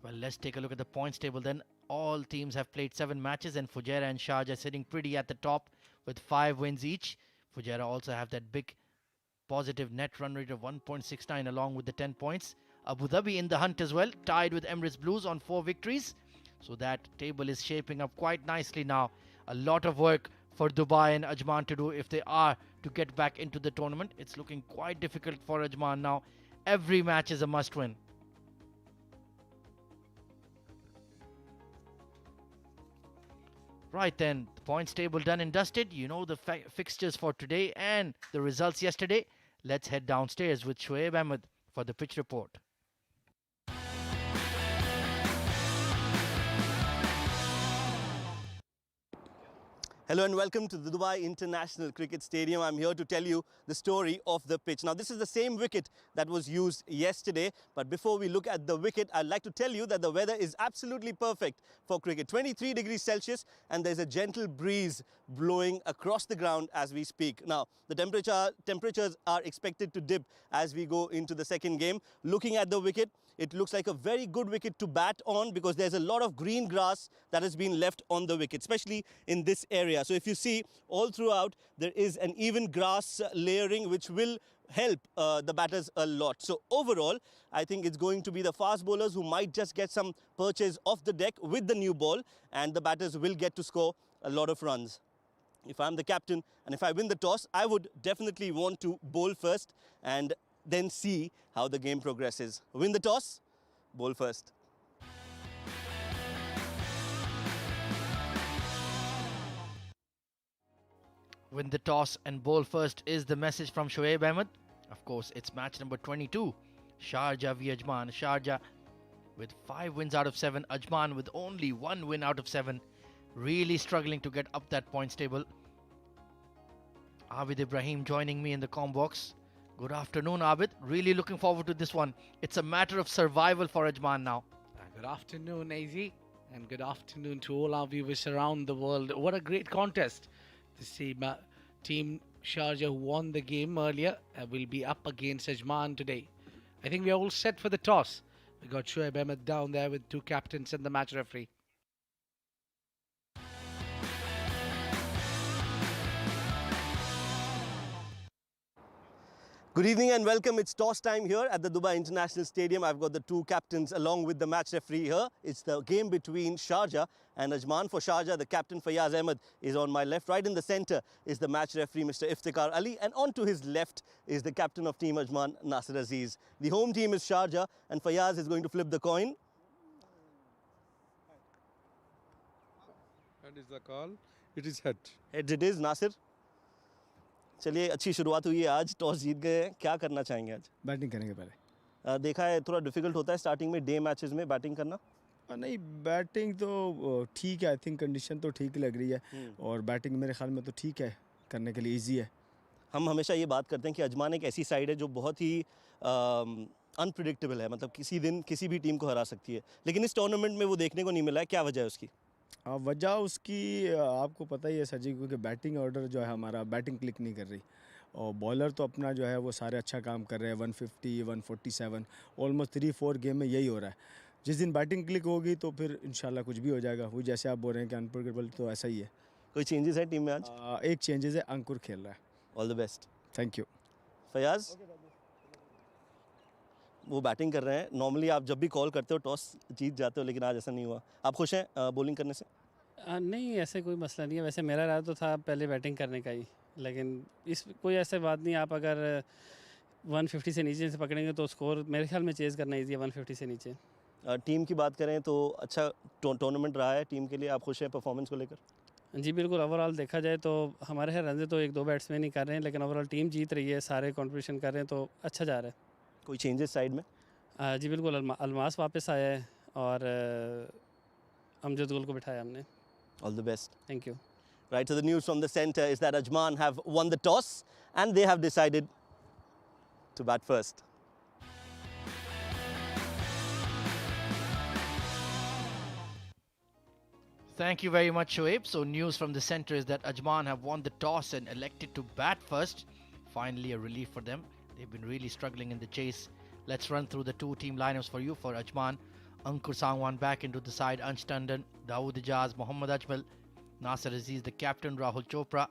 Well, let's take a look at the points table then. All teams have played 7 matches and Fujairah and Sharjah sitting pretty at the top with 5 wins each. Fujairah also have that big positive net run rate of 1.69 along with the 10 points. Abu Dhabi in the hunt as well, tied with Emirates Blues on 4 victories. So that table is shaping up quite nicely now. A lot of work for Dubai and Ajman to do if they are to get back into the tournament. It's looking quite difficult for Ajman now. Every match is a must win. Right then, the points table done and dusted. You know the fixtures for today and the results yesterday. Let's head downstairs with Shoaib Ahmed for the pitch report. Hello and welcome to the Dubai International Cricket Stadium. I'm here to tell you the story of the pitch. Now, this is the same wicket that was used yesterday. But before we look at the wicket, I'd like to tell you that the weather is absolutely perfect for cricket. 23 degrees Celsius and there's a gentle breeze blowing across the ground as we speak. Now, the temperatures are expected to dip as we go into the second game. Looking at the wicket, it looks like a very good wicket to bat on because there's a lot of green grass that has been left on the wicket, especially in this area. So if you see all throughout, there is an even grass layering which will help the batters a lot. So overall, I think it's going to be the fast bowlers who might just get some purchase off the deck with the new ball, and the batters will get to score a lot of runs. If I'm the captain and if I win the toss, I would definitely want to bowl first and then see how the game progresses. Win the toss, bowl first. Win the toss and bowl first is the message from Shoaib Ahmed. Of course, it's match number 22. Sharjah v Ajman. Sharjah with 5 wins out of 7. Ajman with only 1 win out of 7. Really struggling to get up that points table. Abid Ibrahim joining me in the comm box. Good afternoon, Abid. Really looking forward to this one. It's a matter of survival for Ajman now. Good afternoon, AZ, and good afternoon to all our viewers around the world. What a great contest. The team Sharjah, who won the game earlier, will be up against Ajman today. I think we are all set for the toss. We got Shoaib Ahmed down there with 2 captains and the match referee. Good evening and welcome. It's toss time here at the Dubai International Stadium. I've got the 2 captains along with the match referee here. It's the game between Sharjah and Ajman. For Sharjah, the captain Fayaz Ahmed is on my left. Right in the center is the match referee, Mr. Iftikhar Ali. And on to his left is the captain of Team Ajman, Nasir Aziz. The home team is Sharjah and Fayaz is going to flip the coin. That is the call. It is head. Heads it is, Nasir. चलिए अच्छी शुरुआत हुई है आज, toss जीत गए हैं, क्या करना चाहेंगे आज? बैटिंग करेंगे पहले। देखा है थोड़ा डिफिकल्ट होता है स्टार्टिंग में डे मैचेस में बैटिंग करना। नहीं, बैटिंग तो ठीक है, आई थिंक कंडीशन तो ठीक लग रही है और बैटिंग मेरे ख्याल में तो ठीक है, करने के लिए इजी है। हम हमेशा ये बात करते हैं कि अजमान एक ऐसी साइड है जो बहुत ही अनप्रिडिक्टेबल है, मतलब किसी दिन किसी भी टीम को हरा सकती है, लेकिन इस टूर्नामेंट में वो देखने को नहीं मिला है। क्या वजह है उसकी? वजह उसकी आपको पता ही है सर जी, क्योंकि बैटिंग ऑर्डर जो है हमारा, बैटिंग क्लिक नहीं कर रही और बॉलर तो अपना जो है वो सारे अच्छा काम कर रहे हैं। 150, 147 ऑलमोस्ट 3-4 गेम में यही हो रहा है। जिस दिन बैटिंग क्लिक होगी तो फिर इंशाल्लाह कुछ भी हो जाएगा। वो जैसे आप बोल रहे हैं कि अनप्रेडिक्टेबल, तो ऐसा ही है। कोई चेंजेस है टीम में आज? एक चेंजेस है, अंकुर खेल रहा है। All the best. Thank you. Fayaz, वो बैटिंग कर रहे हैं। नॉर्मली आप जब भी कॉल करते हो टॉस जीत जाते हो, लेकिन आज ऐसा नहीं हुआ। आप खुश हैं बॉलिंग करने से? नहीं, ऐसे कोई मसला नहीं है। वैसे मेरा राय तो था पहले बैटिंग करने का ही, लेकिन इस कोई ऐसे बात नहीं। आप अगर 150 से नीचे से पकड़ेंगे तो स्कोर मेरे ख्याल में चेज़ करना ईजी है 150 से नीचे। टीम की बात करें तो अच्छा टूर्नामेंट रहा है टीम के लिए। आप खुश हैं परफॉर्मेंस को लेकर? जी बिल्कुल। ओवरऑल देखा जाए तो हमारे यहाँ रन तो 1-2 बैट्समैन ही कर रहे हैं, लेकिन ओवरऑल टीम जीत रही है, सारे कॉन्ट्रीब्यूशन कर रहे हैं, तो अच्छा जा रहा है। कोई चेंजेस साइड में? जी बिल्कुल। अलमास वापस आया है और अमजद गुल को बिठाया हमने। All the best. Thank you. Right, so the news from the centre is that Ajman have won the toss and they have decided to bat first. Thank you very much, Shoaib. So news from the centre is that Ajman have won the toss and elected to bat first. Finally a relief for them. They've been really struggling in the chase. Let's run through the 2 team lineups for you. For Ajman, Ankur Sangwan back into the side. Ansh Tandon, Dawood Ijaz, Mohammad Ajmal, Nasser Aziz, the captain, Rahul Chopra,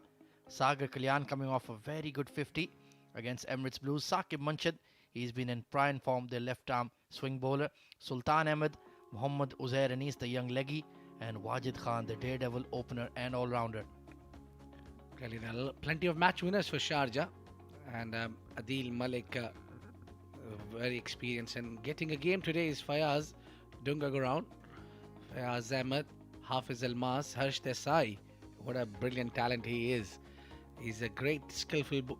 Sagar Kalyan coming off a very good 50 against Emirates Blues. Saqib Munshid, he's been in prime form, their left arm swing bowler. Sultan Ahmed, Mohammad Uzair Anis, the young leggy, and Wajid Khan, the daredevil opener and all-rounder. Really, there are plenty of match winners for Sharjah, and Adil Malik, very experienced, and getting a game today is Fayaz Dungagaround, Fayaz Ahmed, Hafiz Almas, Harsh Desai. What a brilliant talent he is. He's a great skillful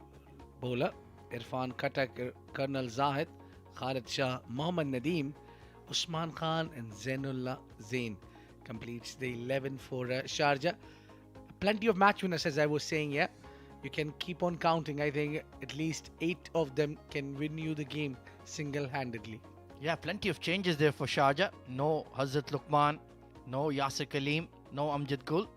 bowler. Irfan Khatak, Colonel Zahid, Khalid Shah, Mohammad Nadeem, Usman Khan and Zainullah Zain completes the 11 for Sharjah. Plenty of match winners, as I was saying. Yeah, you can keep on counting. I think at least 8 of them can win you the game single-handedly. Yeah, plenty of changes there for Sharjah. No Hazrat Luqman, no Yasir Kaleem, no Amjad Gul.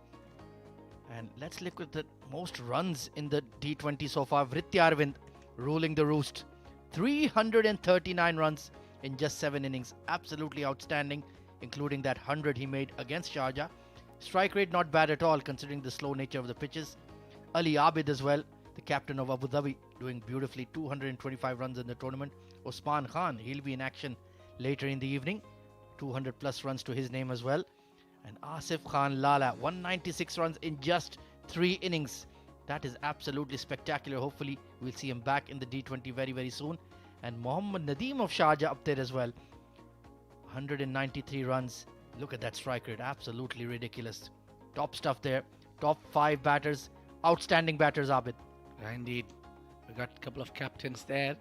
And let's look at the most runs in the D20 so far. Vritti Arvind ruling the roost. 339 runs in just 7 innings. Absolutely outstanding, including that 100 he made against Sharjah. Strike rate not bad at all considering the slow nature of the pitches. Ali Abid as well, the captain of Abu Dhabi, doing beautifully. 225 runs in the tournament. Osman Khan, he'll be in action later in the evening. 200 plus runs to his name as well. And Asif Khan Lala, 196 runs in just 3 innings. That is absolutely spectacular. Hopefully we'll see him back in the D20 very, very soon. And Mohammad Nadeem of Sharjah up there as well. 193 runs. Look at that strike rate. Absolutely ridiculous. Top stuff there. Top 5 batters. Outstanding batters, Abid. Indeed. We got a couple of captains there.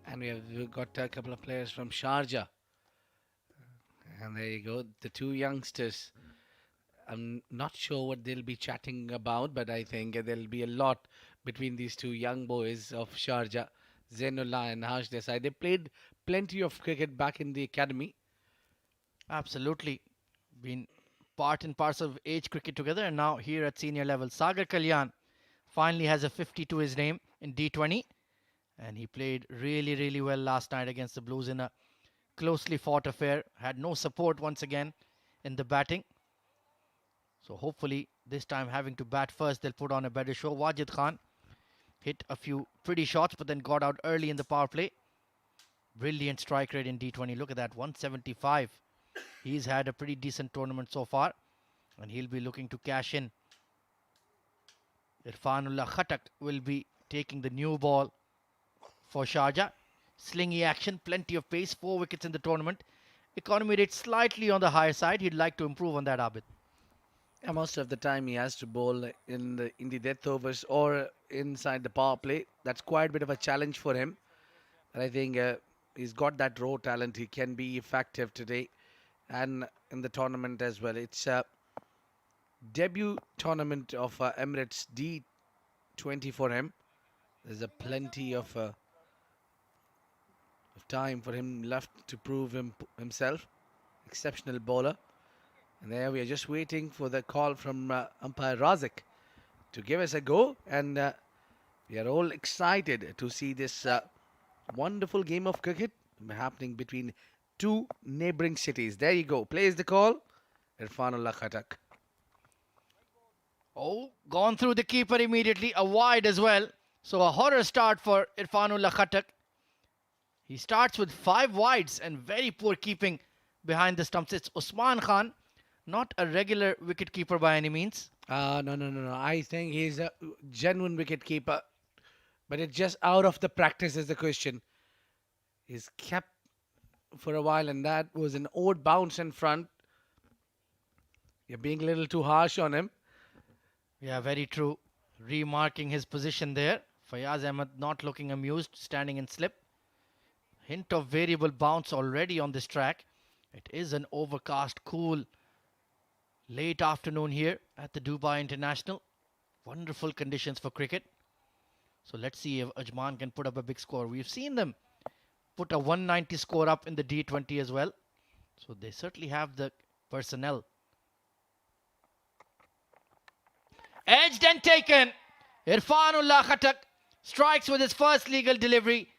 And we've got a couple of players from Sharjah. And there you go. The 2 youngsters. I'm not sure what they'll be chatting about, but I think there'll be a lot between these 2 young boys of Sharjah, Zainullah and Harsh Desai. They played plenty of cricket back in the academy. Absolutely. Been part and parcel of age cricket together, and now here at senior level. Sagar Kalyan finally has a 50 to his name in D20. And he played really, really well last night against the Blues in a closely fought affair. Had no support once again in the batting. So hopefully this time having to bat first, they'll put on a better show. Wajid Khan hit a few pretty shots, but then got out early in the power play. Brilliant strike rate in D20. Look at that, 175. He's had a pretty decent tournament so far, and he'll be looking to cash in. Irfanullah Khatak will be taking the new ball for Sharjah. Slingy action, plenty of pace, 4 wickets in the tournament. Economy rate slightly on the higher side. He'd like to improve on that, Abid. Yeah, most of the time he has to bowl in the death overs or inside the power play. That's quite a bit of a challenge for him. But I think he's got that raw talent. He can be effective today and in the tournament as well. It's a debut tournament of Emirates D20 for him. There's a plenty of time for him left to prove himself. Exceptional bowler. And there we are just waiting for the call from umpire Razik to give us a go. And we are all excited to see this wonderful game of cricket happening between 2 neighboring cities. There you go. Plays the call. Irfanullah Khatak. Oh, gone through the keeper immediately. A wide as well. So a horror start for Irfanullah Khatak. He starts with 5 wides and very poor keeping behind the stumps. It's Usman Khan. Not a regular wicket keeper by any means. No. I think he's a genuine wicket keeper. But it's just out of the practice is the question. He's kept for a while and that was an odd bounce in front. You're being a little too harsh on him. Yeah, very true. Remarking his position there. Fayaz Ahmed not looking amused, standing in slip. Hint of variable bounce already on this track. It is an overcast, cool late afternoon here at the Dubai International. Wonderful conditions for cricket. So let's see if Ajman can put up a big score. We've seen them put a 190 score up in the D20 as well. So they certainly have the personnel. Edged and taken. Irfanullah Khatak strikes with his first legal delivery.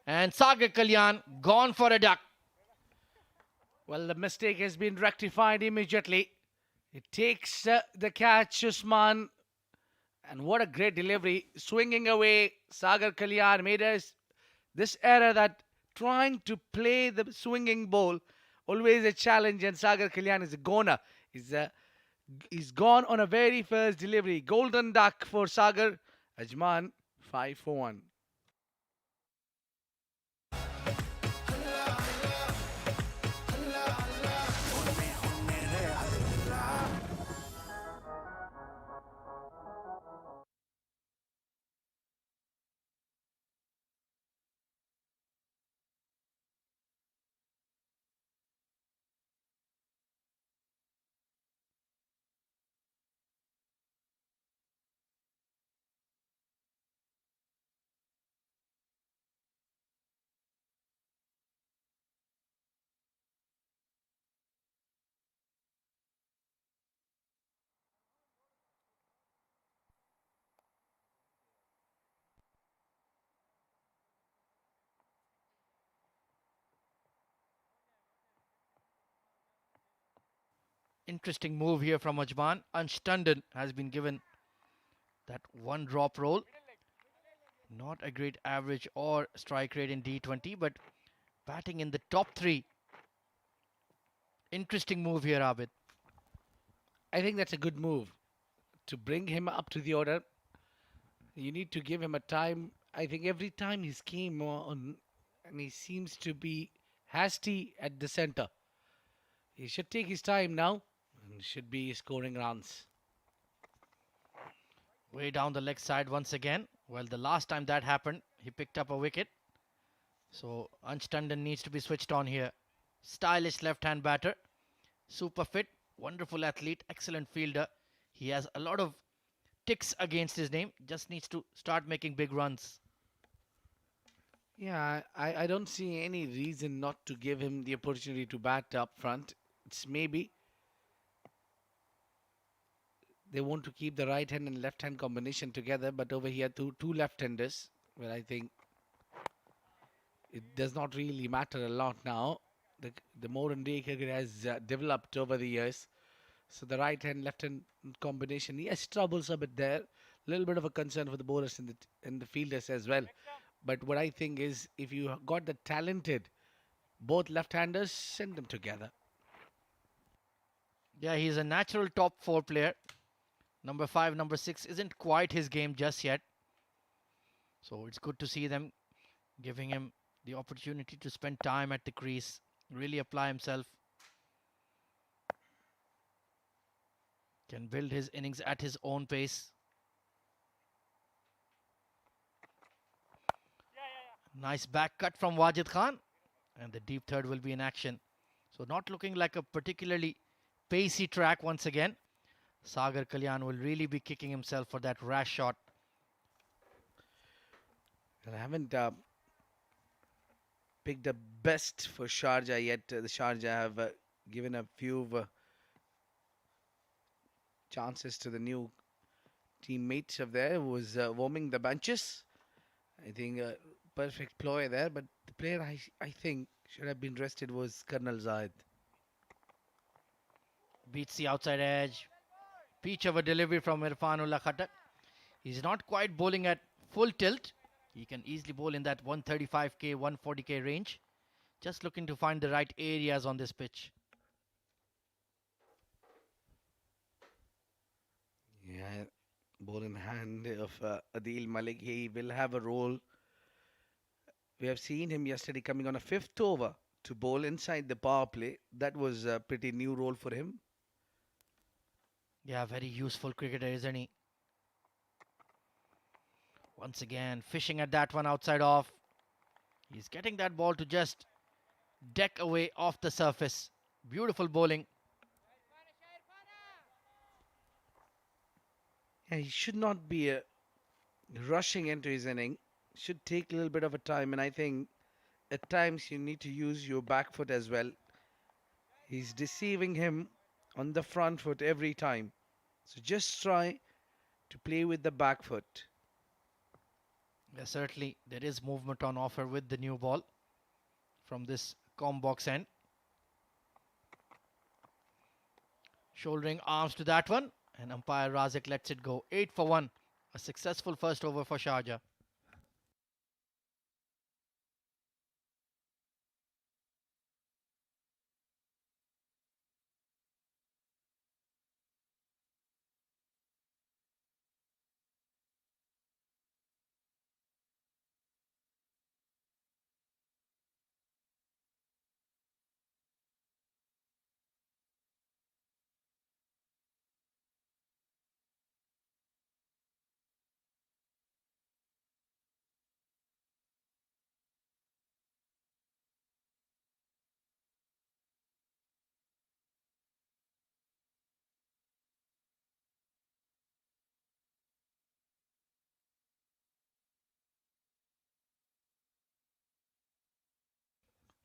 And Sagar Kalyan gone for a duck. Well, the mistake has been rectified immediately. It takes the catch, Usman. And what a great delivery. Swinging away, Sagar Kalyan made us this error that trying to play the swinging ball, always a challenge, and Sagar Kalyan is a goner. He's gone on a very first delivery. Golden duck for Sagar. Ajman, 5 for 1. Interesting move here from Ajman. Ansh Tandon has been given that one drop roll. Not a great average or strike rate in D20, but batting in the top three. Interesting move here, Abid. I think that's a good move to bring him up to the order. You need to give him a time. I think every time he's came on, and he seems to be hasty at the center. He should take his time now and should be scoring runs. Way down the leg side once again. Well, the last time that happened, he picked up a wicket. So Ansh Tandon needs to be switched on here. Stylish left-hand batter. Super fit. Wonderful athlete. Excellent fielder. He has a lot of ticks against his name. Just needs to start making big runs. Yeah, I don't see any reason not to give him the opportunity to bat up front. It's maybe they want to keep the right hand and left hand combination together, but over here, two left-handers, well, I think it does not really matter a lot now. The modern day cricket has developed over the years. So the right hand, left hand combination, yes, troubles a bit there. A little bit of a concern for the bowlers and the fielders as well. But what I think is, if you got the talented both left-handers, send them together. Yeah, he's a natural top four player. Number 5, number 6 isn't quite his game just yet. So it's good to see them giving him the opportunity to spend time at the crease, really apply himself. Can build his innings at his own pace. Nice back cut from Wajid Khan. And the deep third will be in action. So not looking like a particularly pacey track once again. Sagar Kalyan will really be kicking himself for that rash shot. And I haven't picked the best for Sharjah yet. The Sharjah have given a few chances to the new teammates of there who was warming the benches. I think perfect ploy there, but the player I think should have been rested was Colonel Zahid. Beats the outside edge. Peach of a delivery from Irfanullah Khattak. He's not quite bowling at full tilt. He can easily bowl in that 135k, 140k range. Just looking to find the right areas on this pitch. Yeah, ball in hand of Adil Malik. He will have a role. We have seen him yesterday coming on a fifth over to bowl inside the power play. That was a pretty new role for him. Yeah, very useful cricketer, isn't he? Once again, fishing at that one outside off. He's getting that ball to just deck away off the surface. Beautiful bowling. Yeah, he should not be rushing into his inning. Should take a little bit of a time, and I think at times you need to use your back foot as well. He's deceiving him on the front foot every time. So just try to play with the back foot. Yeah, certainly there is movement on offer with the new ball from this combox end. Shouldering arms to that one, and umpire Razik lets it go. 8 for 1. A successful first over for Sharjah.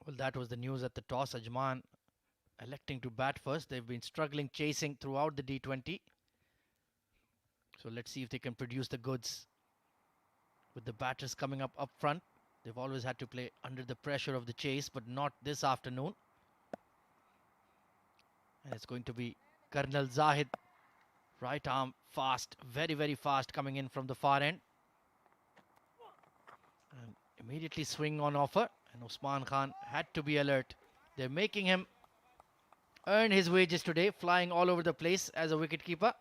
Well, that was the news at the toss. Ajman electing to bat first. They've been struggling chasing throughout the D20. So let's see if they can produce the goods. With the batters coming up front, they've always had to play under the pressure of the chase, but not this afternoon. And it's going to be Colonel Zahid. Right arm fast, very, very fast coming in from the far end. And immediately swing on offer. And Usman Khan had to be alert. They're making him earn his wages today, flying all over the place as a wicketkeeper.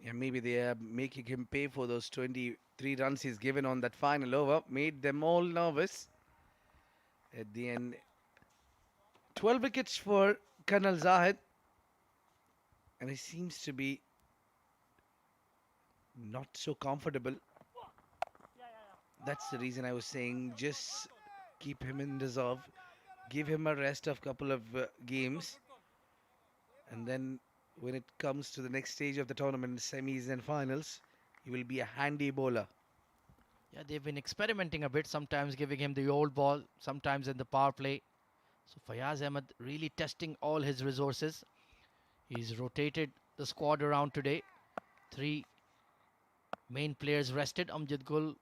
Yeah, maybe they are making him pay for those 23 runs he's given on that final over. Made them all nervous. At the end, 12 wickets for Colonel Zahid. And he seems to be not so comfortable. That's the reason I was saying just keep him in reserve. Give him a rest of couple of games. And then when it comes to the next stage of the tournament, semis and finals, he will be a handy bowler. Yeah, they've been experimenting a bit, sometimes giving him the old ball, sometimes in the power play. So Fayaz Ahmed really testing all his resources. He's rotated the squad around today. 3 main players rested. Amjad Gul,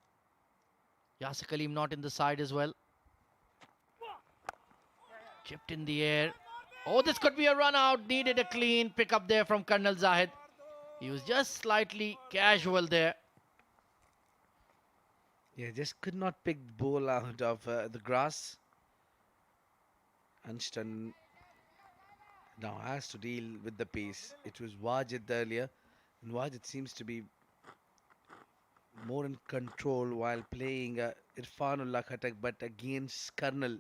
Yasir Kaleem not in the side as well. Chipped in the air. Oh, this could be a run out. Needed a clean pick up there from Colonel Zahid. He was just slightly casual there. Yeah, just could not pick the ball out of the grass. Anston now has to deal with the pace. It was Wajid earlier, and Wajid seems to be more in control while playing Irfanullah Khatak, but against Colonel,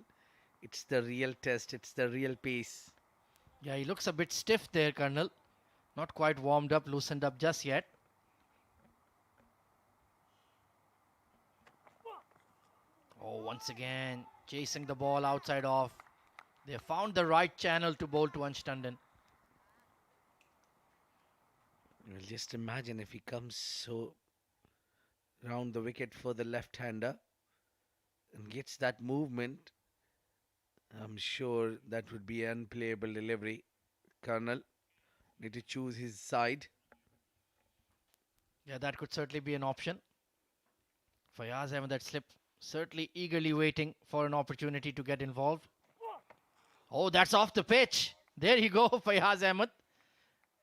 it's the real test, it's the real pace. Yeah, he looks a bit stiff there, Colonel. Not quite warmed up, loosened up just yet. Oh, once again, chasing the ball outside off. They found the right channel to bowl to Anshtandon. Well, just imagine if he comes so round the wicket for the left-hander and gets that movement. I'm sure that would be unplayable delivery. Colonel need to choose his side. Yeah, that could certainly be an option. Fayaz having that slip, certainly eagerly waiting for an opportunity to get involved. Oh, that's off the pitch. There you go, Fayaz Ahmed.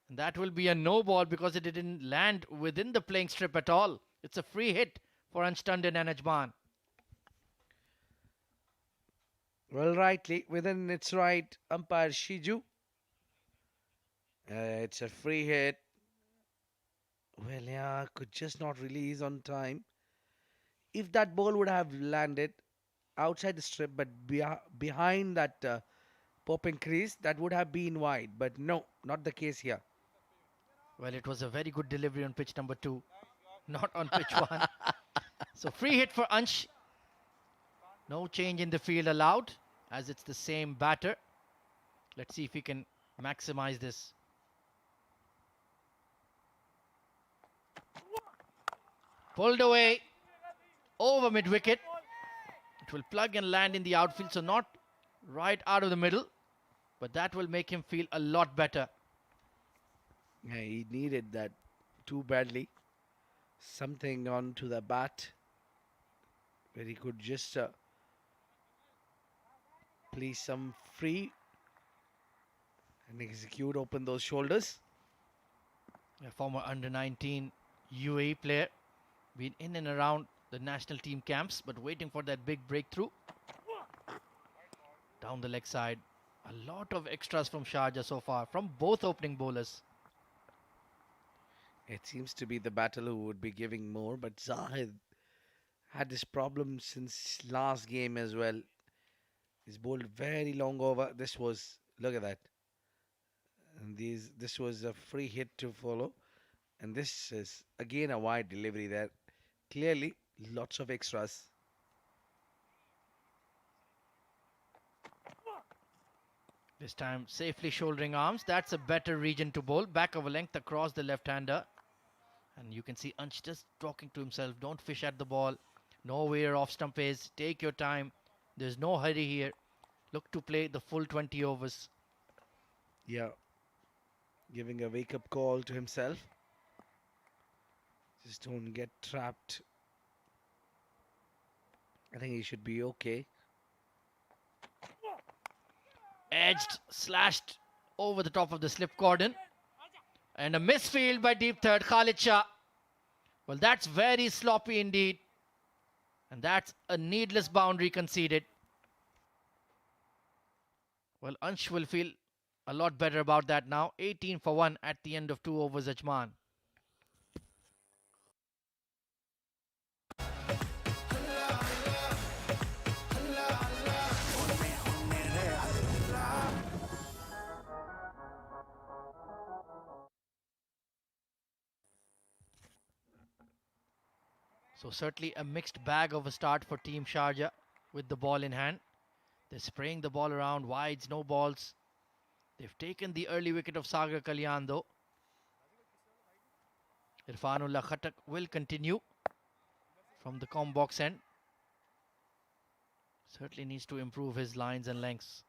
And that will be a no ball because it didn't land within the playing strip at all. It's a free hit for Anshtandon and Ajman. Well, rightly, within its right, umpire Shiju. It's a free hit. Well, yeah, could just not release on time. If that ball would have landed outside the strip, but behind that popping crease, that would have been wide. But no, not the case here. Well, it was a very good delivery on pitch number 2, not on pitch 1. So free hit for Ansh. No change in the field allowed as it's the same batter. Let's see if we can maximize this. Pulled away over mid wicket. It will plug and land in the outfield, so not right out of the middle, but that will make him feel a lot better. Yeah, he needed that too badly. Something onto the bat where he could just play some free And execute, open those shoulders. A former under-19 UAE player, been in and around the national team camps, but waiting for that big breakthrough. Down the leg side. A lot of extras from Sharjah so far, from both opening bowlers. It seems to be the battler who would be giving more, but Zahid had this problem since last game as well. He's bowled very long over. This was, look at that. And this was a free hit to follow. And this is again a wide delivery there. Clearly, lots of extras. This time safely shouldering arms. That's a better region to bowl. Back of a length across the left-hander. And you can see Ansh just talking to himself. Don't fish at the ball. Know where your off stump is. Take your time. There's no hurry here. Look to play the full 20 overs. Yeah. Giving a wake-up call to himself. Just don't get trapped. I think he should be okay. Edged, slashed over the top of the slip cordon. And a misfield by deep third, Khalid Shah. Well, that's very sloppy indeed. And that's a needless boundary conceded. Well, Ansh will feel a lot better about that now. 18 for 1 at the end of 2 overs, Ajman. So certainly a mixed bag of a start for Team Sharjah with the ball in hand. They're spraying the ball around, wides, no balls. They've taken the early wicket of Sagar Kalyan though. Irfanullah Khattak will continue from the com box end. Certainly needs to improve his lines and lengths.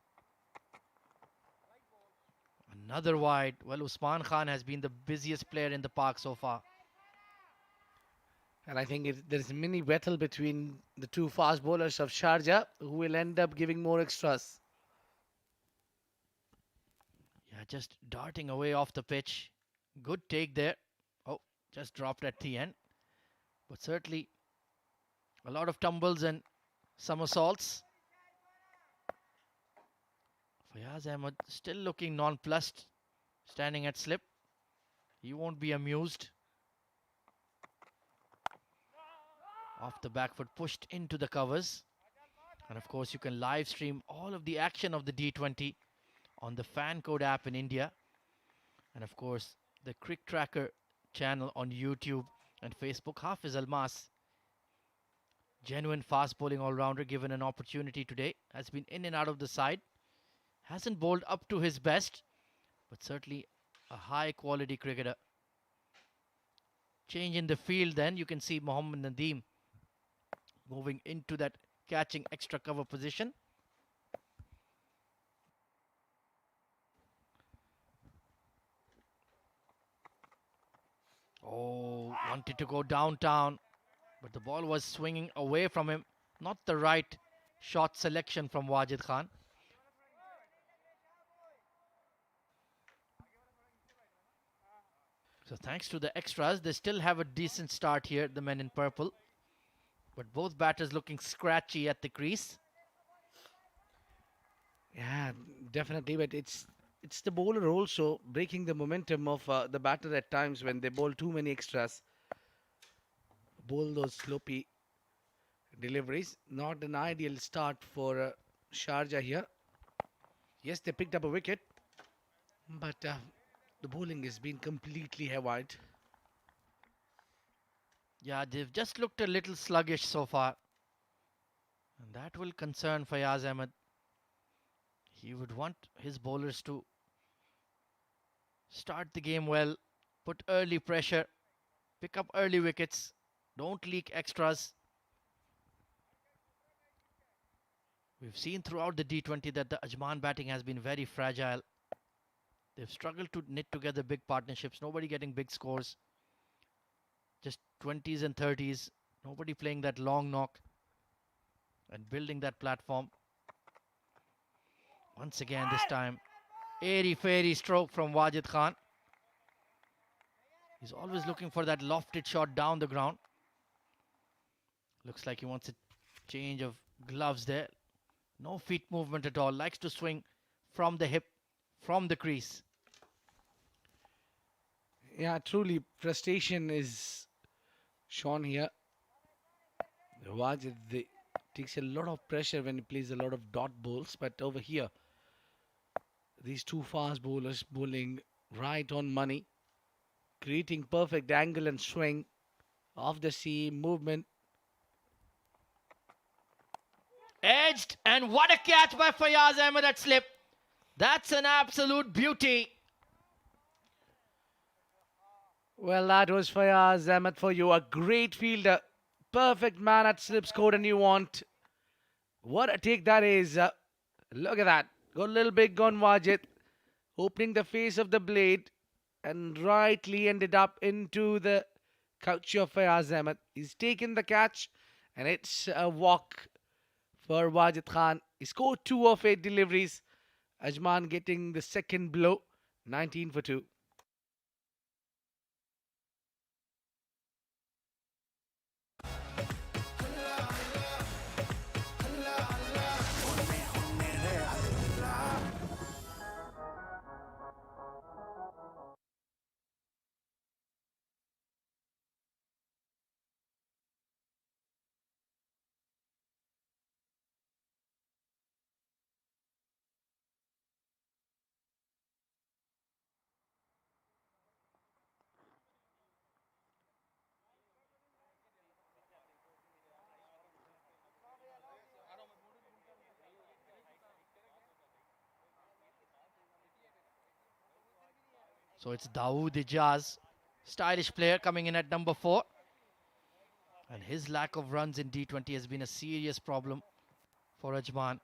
Another wide. Well, Usman Khan has been the busiest player in the park so far. And I think there's a mini battle between the two fast bowlers of Sharjah who will end up giving more extras. Yeah, just darting away off the pitch. Good take there. Oh, just dropped at the end. But certainly a lot of tumbles and somersaults. Fayaz Ahmed still looking nonplussed, standing at slip. He won't be amused. Off the back foot, pushed into the covers. And of course, you can live stream all of the action of the D20 on the Fan Code app in India. And of course, the CricTracker channel on YouTube and Facebook. Hafiz Almas, genuine fast bowling all-rounder, given an opportunity today. Has been in and out of the side. Hasn't bowled up to his best, but certainly a high-quality cricketer. Change in the field then. You can see Mohammad Nadeem moving into that catching extra cover position. Oh, wanted to go downtown, but the ball was swinging away from him. Not the right shot selection from Wajid Khan. So thanks to the extras, they still have a decent start here, the men in purple. But both batters looking scratchy at the crease. Yeah, definitely. But it's the bowler also breaking the momentum of the batter at times when they bowl too many extras. Bowl those sloppy deliveries. Not an ideal start for Sharjah here. Yes, they picked up a wicket, but the bowling has been completely haywire. Yeah, they've just looked a little sluggish so far. And that will concern Fayaz Ahmed. He would want his bowlers to start the game well, put early pressure, pick up early wickets, don't leak extras. We've seen throughout the D20 that the Ajman batting has been very fragile. They've struggled to knit together big partnerships, nobody getting big scores. Just 20s and 30s, nobody playing that long knock and building that platform. Once again, this time, Airy-fairy stroke from Wajid Khan. He's always looking for that lofted shot down the ground. Looks like he wants a change of gloves there. No feet movement at all. Likes to swing from the hip, from the crease. Yeah, truly, frustration is shown here. Wajid takes a lot of pressure when he plays a lot of dot balls, but over here, these two fast bowlers bowling right on money, creating perfect angle and swing off the seam movement. Edged, and what a catch by Fayaz Ahmed at slip. That's an absolute beauty. Well, that was Fayaz Ahmed for you. A great fielder. Perfect man at slip scored and you want. What a take that is. Look at that. Got a little big on Wajid. Opening the face of the blade. And rightly ended up into the couch of Fayaz Ahmed. He's taken the catch. And it's a walk for Wajid Khan. He scored 2 of 8 deliveries. Ajman getting the second blow. 19 for 2. So it's Dawood Ijaz, stylish player, coming in at number 4. And his lack of runs in D20 has been a serious problem for Ajman.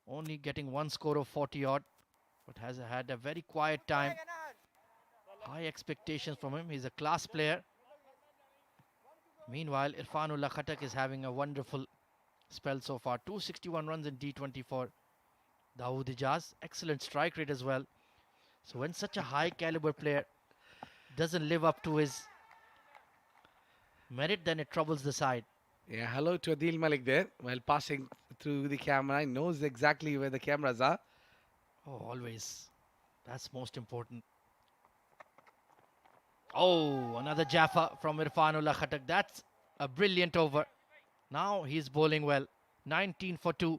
Only getting one score of 40 odd, but has had a very quiet time. High expectations from him. He's a class player. Meanwhile, Irfanullah Khatak is having a wonderful spell so far. 261 runs in D20 for Dawood Ijaz. Excellent strike rate as well. So when such a high caliber player doesn't live up to his merit, then it troubles the side. Yeah, hello to Adil Malik there. While passing through the camera, he knows exactly where the cameras are. Oh, always. That's most important. Oh, another Jaffa from Irfanullah Khatak. That's a brilliant over. Now he's bowling well. 19 for 2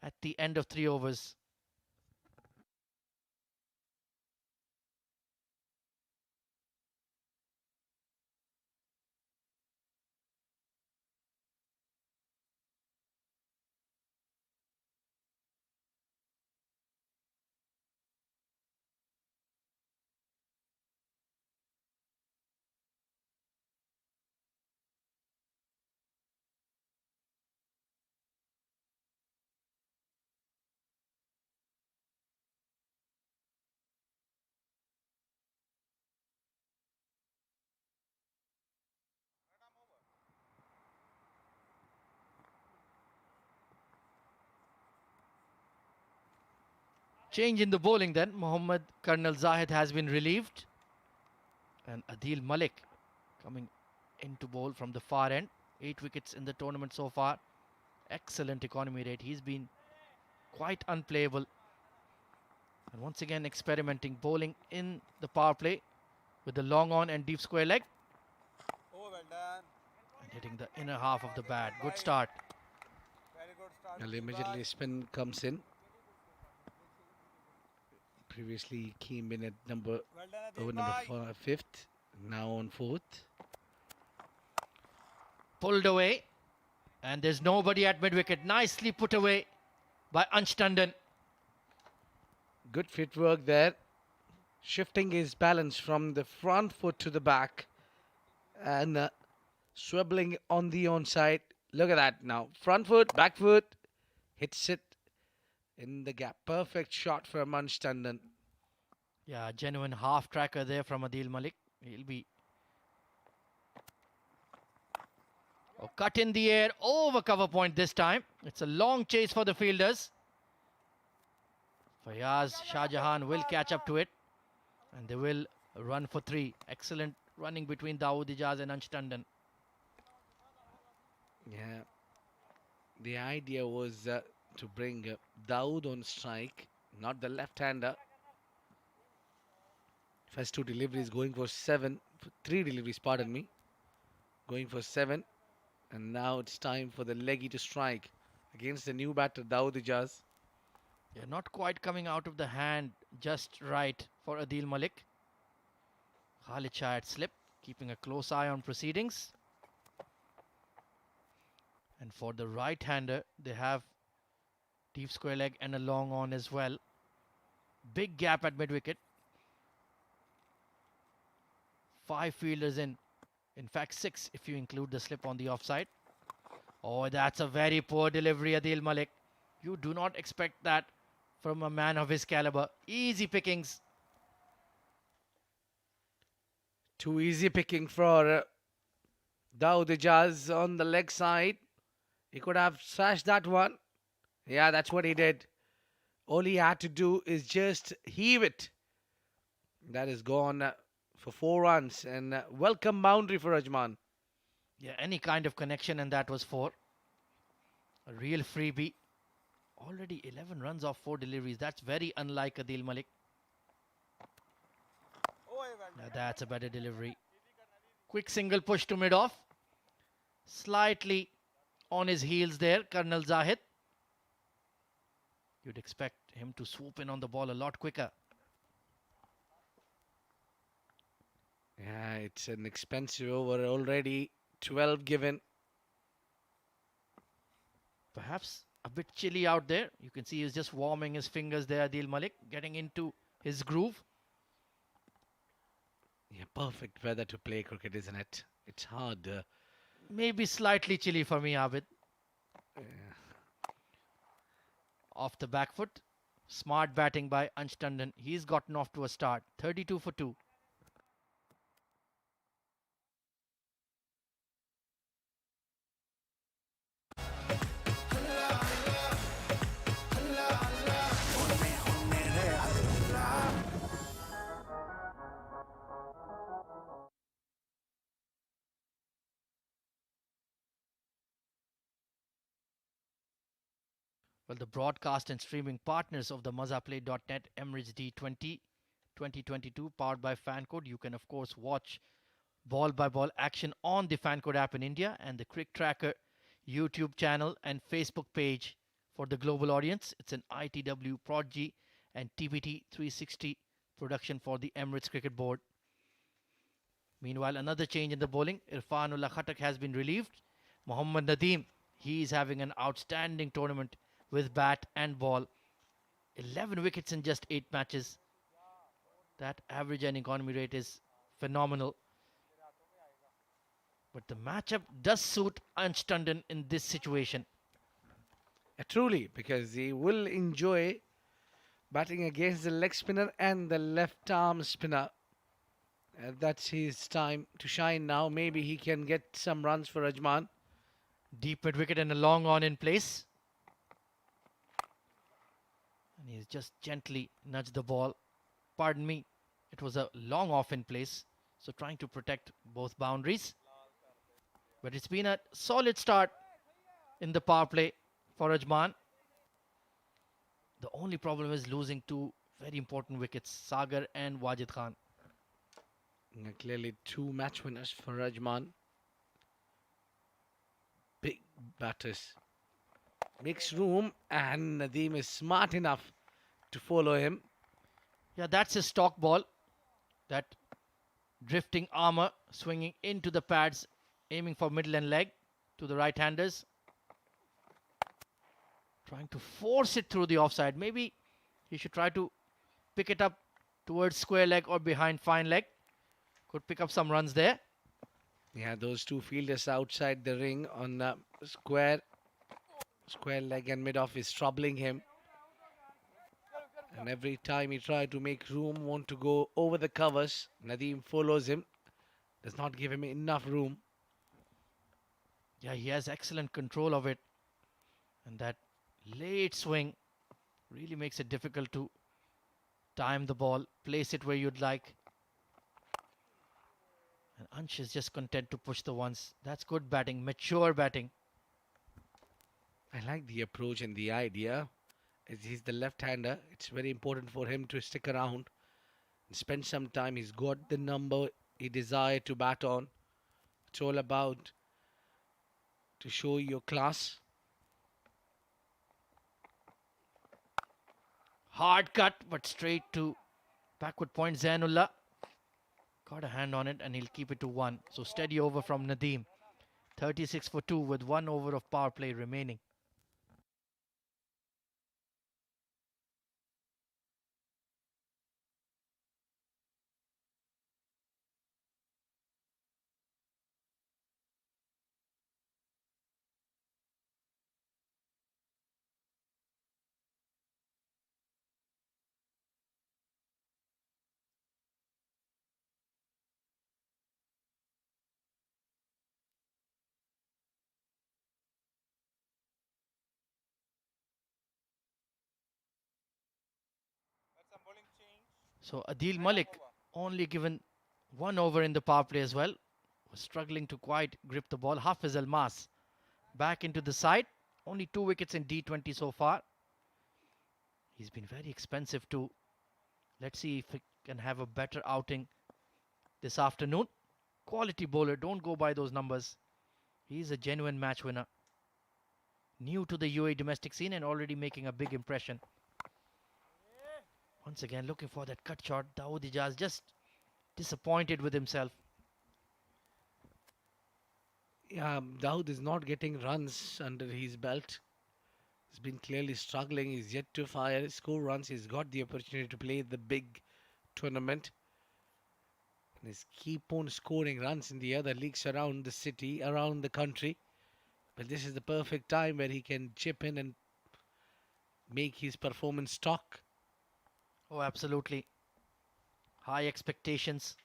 at the end of 3 overs. Change in the bowling then. Mohammad Karnal Zahid has been relieved. And Adil Malik coming into bowl from the far end. 8 wickets in the tournament so far. Excellent economy rate. He's been quite unplayable. And once again experimenting, bowling in the power play with the long on and deep square leg. Oh, well done. And hitting the inner half of the bat. Good start. Very good start. Well, immediately spin comes in. Previously came in at Well done, over number 5th. Now on 4th. Pulled away. And there's nobody at mid-wicket. Nicely put away by Ansh Tandon. Good footwork there. Shifting his balance from the front foot to the back. And swiveling on the onside. Look at that now. Front foot, back foot. Hits it in the gap. Perfect shot from Ansh Tandon. Yeah, genuine half tracker there from Adil Malik. He'll be... Oh, cut in the air over cover point this time. It's a long chase for the fielders. Fayaz Shahjahan will catch up to it, and they will run for 3. Excellent running between Dawood Ijaz and Ansh Tandon. Yeah. The idea was to bring Dawood on strike, not the left-hander. First 2 deliveries going for 7, 3 deliveries, pardon me, going for 7. And now it's time for the leggy to strike against the new batter, Dawood Ijaz. Yeah, not quite coming out of the hand just right for Adil Malik. Khalid Shah had slipped, keeping a close eye on proceedings. And for the right-hander, they have deep square leg and a long on as well. Big gap at mid-wicket. 5 fielders in. In fact, 6 if you include the slip on the offside. Oh, that's a very poor delivery, Adil Malik. You do not expect that from a man of his caliber. Easy pickings. Too easy picking for Dawood Ijaz on the leg side. He could have smashed that one. Yeah, that's what he did. All he had to do is just heave it. That is gone for 4 runs, and welcome boundary for Ajman. Yeah, any kind of connection, and that was 4. A real freebie. Already 11 runs off 4 deliveries. That's very unlike Adil Malik. Now that's a better delivery. Quick single push to mid-off. Slightly on his heels there, Colonel Zahid. You'd expect him to swoop in on the ball a lot quicker. Yeah, it's an expensive over already. 12 given. Perhaps a bit chilly out there. You can see he's just warming his fingers there, Adil Malik, getting into his groove. Yeah, perfect weather to play cricket, isn't it? It's hard. Maybe slightly chilly for me, Abid. Off the back foot. Smart batting by Ansh Tandon. He's gotten off to a start. 32 for 2. Well, the broadcast and streaming partners of the Mazaplay.net Emirates D20 2022 powered by Fancode. You can, of course, watch ball by ball action on the Fancode app in India and the CricTracker YouTube channel and Facebook page for the global audience. It's an ITW Prodigy and TPT 360 production for the Emirates Cricket Board. Meanwhile, another change in the bowling. Irfanullah Khatak has been relieved. Mohammad Nadeem, he is having an outstanding tournament with bat and ball. 11 wickets in just 8 matches. That average and economy rate is phenomenal. But the matchup does suit Ansh Tandon in this situation. Truly, because he will enjoy batting against the leg spinner and the left arm spinner. That's his time to shine now. Maybe he can get some runs for Ajman. Deep mid wicket and a long on in place. And he's just gently nudged the ball. Pardon me, it was a long off in place. So trying to protect both boundaries. But it's been a solid start in the power play for Ajman. The only problem is losing 2 very important wickets, Sagar and Wajid Khan. Clearly 2 match winners for Ajman. Big batters. Makes room, and Nadeem is smart enough to follow him. Yeah, that's his stock ball. That drifting armour swinging into the pads, aiming for middle and leg to the right-handers. Trying to force it through the offside. Maybe he should try to pick it up towards square leg or behind fine leg. Could pick up some runs there. Yeah, those 2 fielders outside the ring on square leg and mid-off is troubling him. And every time he tries to make room, want to go over the covers, Nadeem follows him. Does not give him enough room. Yeah, he has excellent control of it. And that late swing really makes it difficult to Time the ball, place it where you'd like. And Ansh is just content to push the ones. That's good batting, mature batting. I like the approach and the idea. As he's the left-hander, it's very important for him to stick around and spend some time. He's got the number he desired to bat on. It's all about to show your class. Hard cut, but straight to backward point. Zainullah got a hand on it and he'll keep it to 1. So steady over from Nadeem. 36 for 2 with 1 over of power play remaining. That's a bowling change. So Adil Malik only given 1 over in the power play as well. Was struggling to quite grip the ball. Hafiz Almas back into the side. Only 2 wickets in D20 so far. He's been very expensive too. Let's see if he can have a better outing this afternoon. Quality bowler, don't go by those numbers. He's a genuine match winner. New to the UAE domestic scene and already making a big impression. Once again looking for that cut shot. Dawood Ijaz just disappointed with himself. Yeah, Dawood is not getting runs under his belt. He's been clearly struggling. He's yet to fire, score runs. He's got the opportunity to play the big tournament. And he's keep on scoring runs in the other leagues around the city, around the country. But this is the perfect time where he can chip in and make his performance talk. Oh, absolutely. High expectations.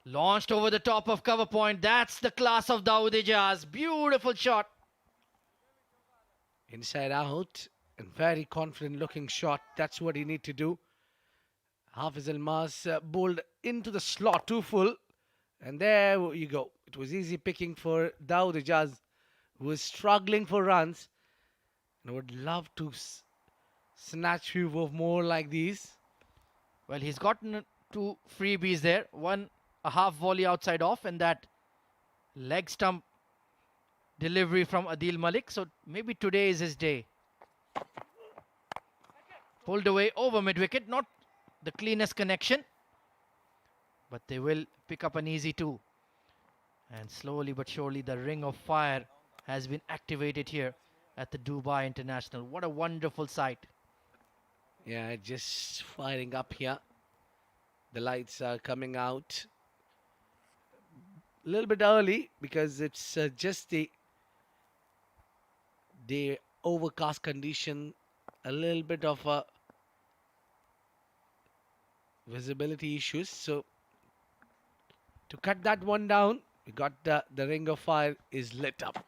Launched over the top of cover point. That's the class of Dawood Ijaz. Beautiful shot. Inside out and very confident looking shot. That's what he need to do. Hafiz Almas bowled into the slot too full. And there you go. It was easy picking for Dawood Ijaz, who was struggling for runs. And would love to snatch few of more like these. Well, he's gotten 2 freebies there. One, a half volley outside off, and that leg stump delivery from Adil Malik. So maybe today is his day. Pulled away over mid-wicket. Not the cleanest connection. But they will pick up an easy 2. And slowly but surely the ring of fire has been activated here at the Dubai International. What a wonderful sight. Yeah, just firing up here. The lights are coming out a little bit early because it's just the overcast condition, a little bit of visibility issues. So to cut that one down, we got the ring of fire is lit up.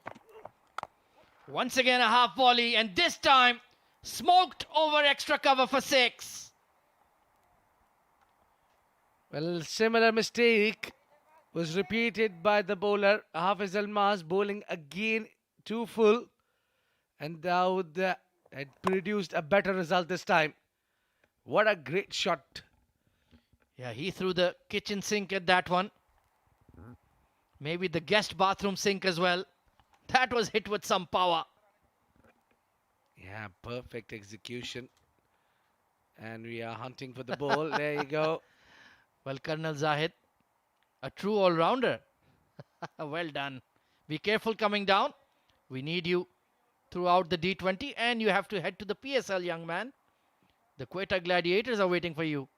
Once again a half volley, and this time smoked over extra cover for 6. Well, similar mistake was repeated by the bowler Hafiz Almas, bowling again too full, and Dawood had produced a better result this time. What a great shot. Yeah, he threw the kitchen sink at that one. Maybe the guest bathroom sink as well. That was hit with some power. Yeah, perfect execution. And we are hunting for the ball. There you go. Well, Colonel Zahid, a true all-rounder. Well done. Be careful coming down. We need you throughout the D20, and you have to head to the PSL, young man. The Quetta Gladiators are waiting for you.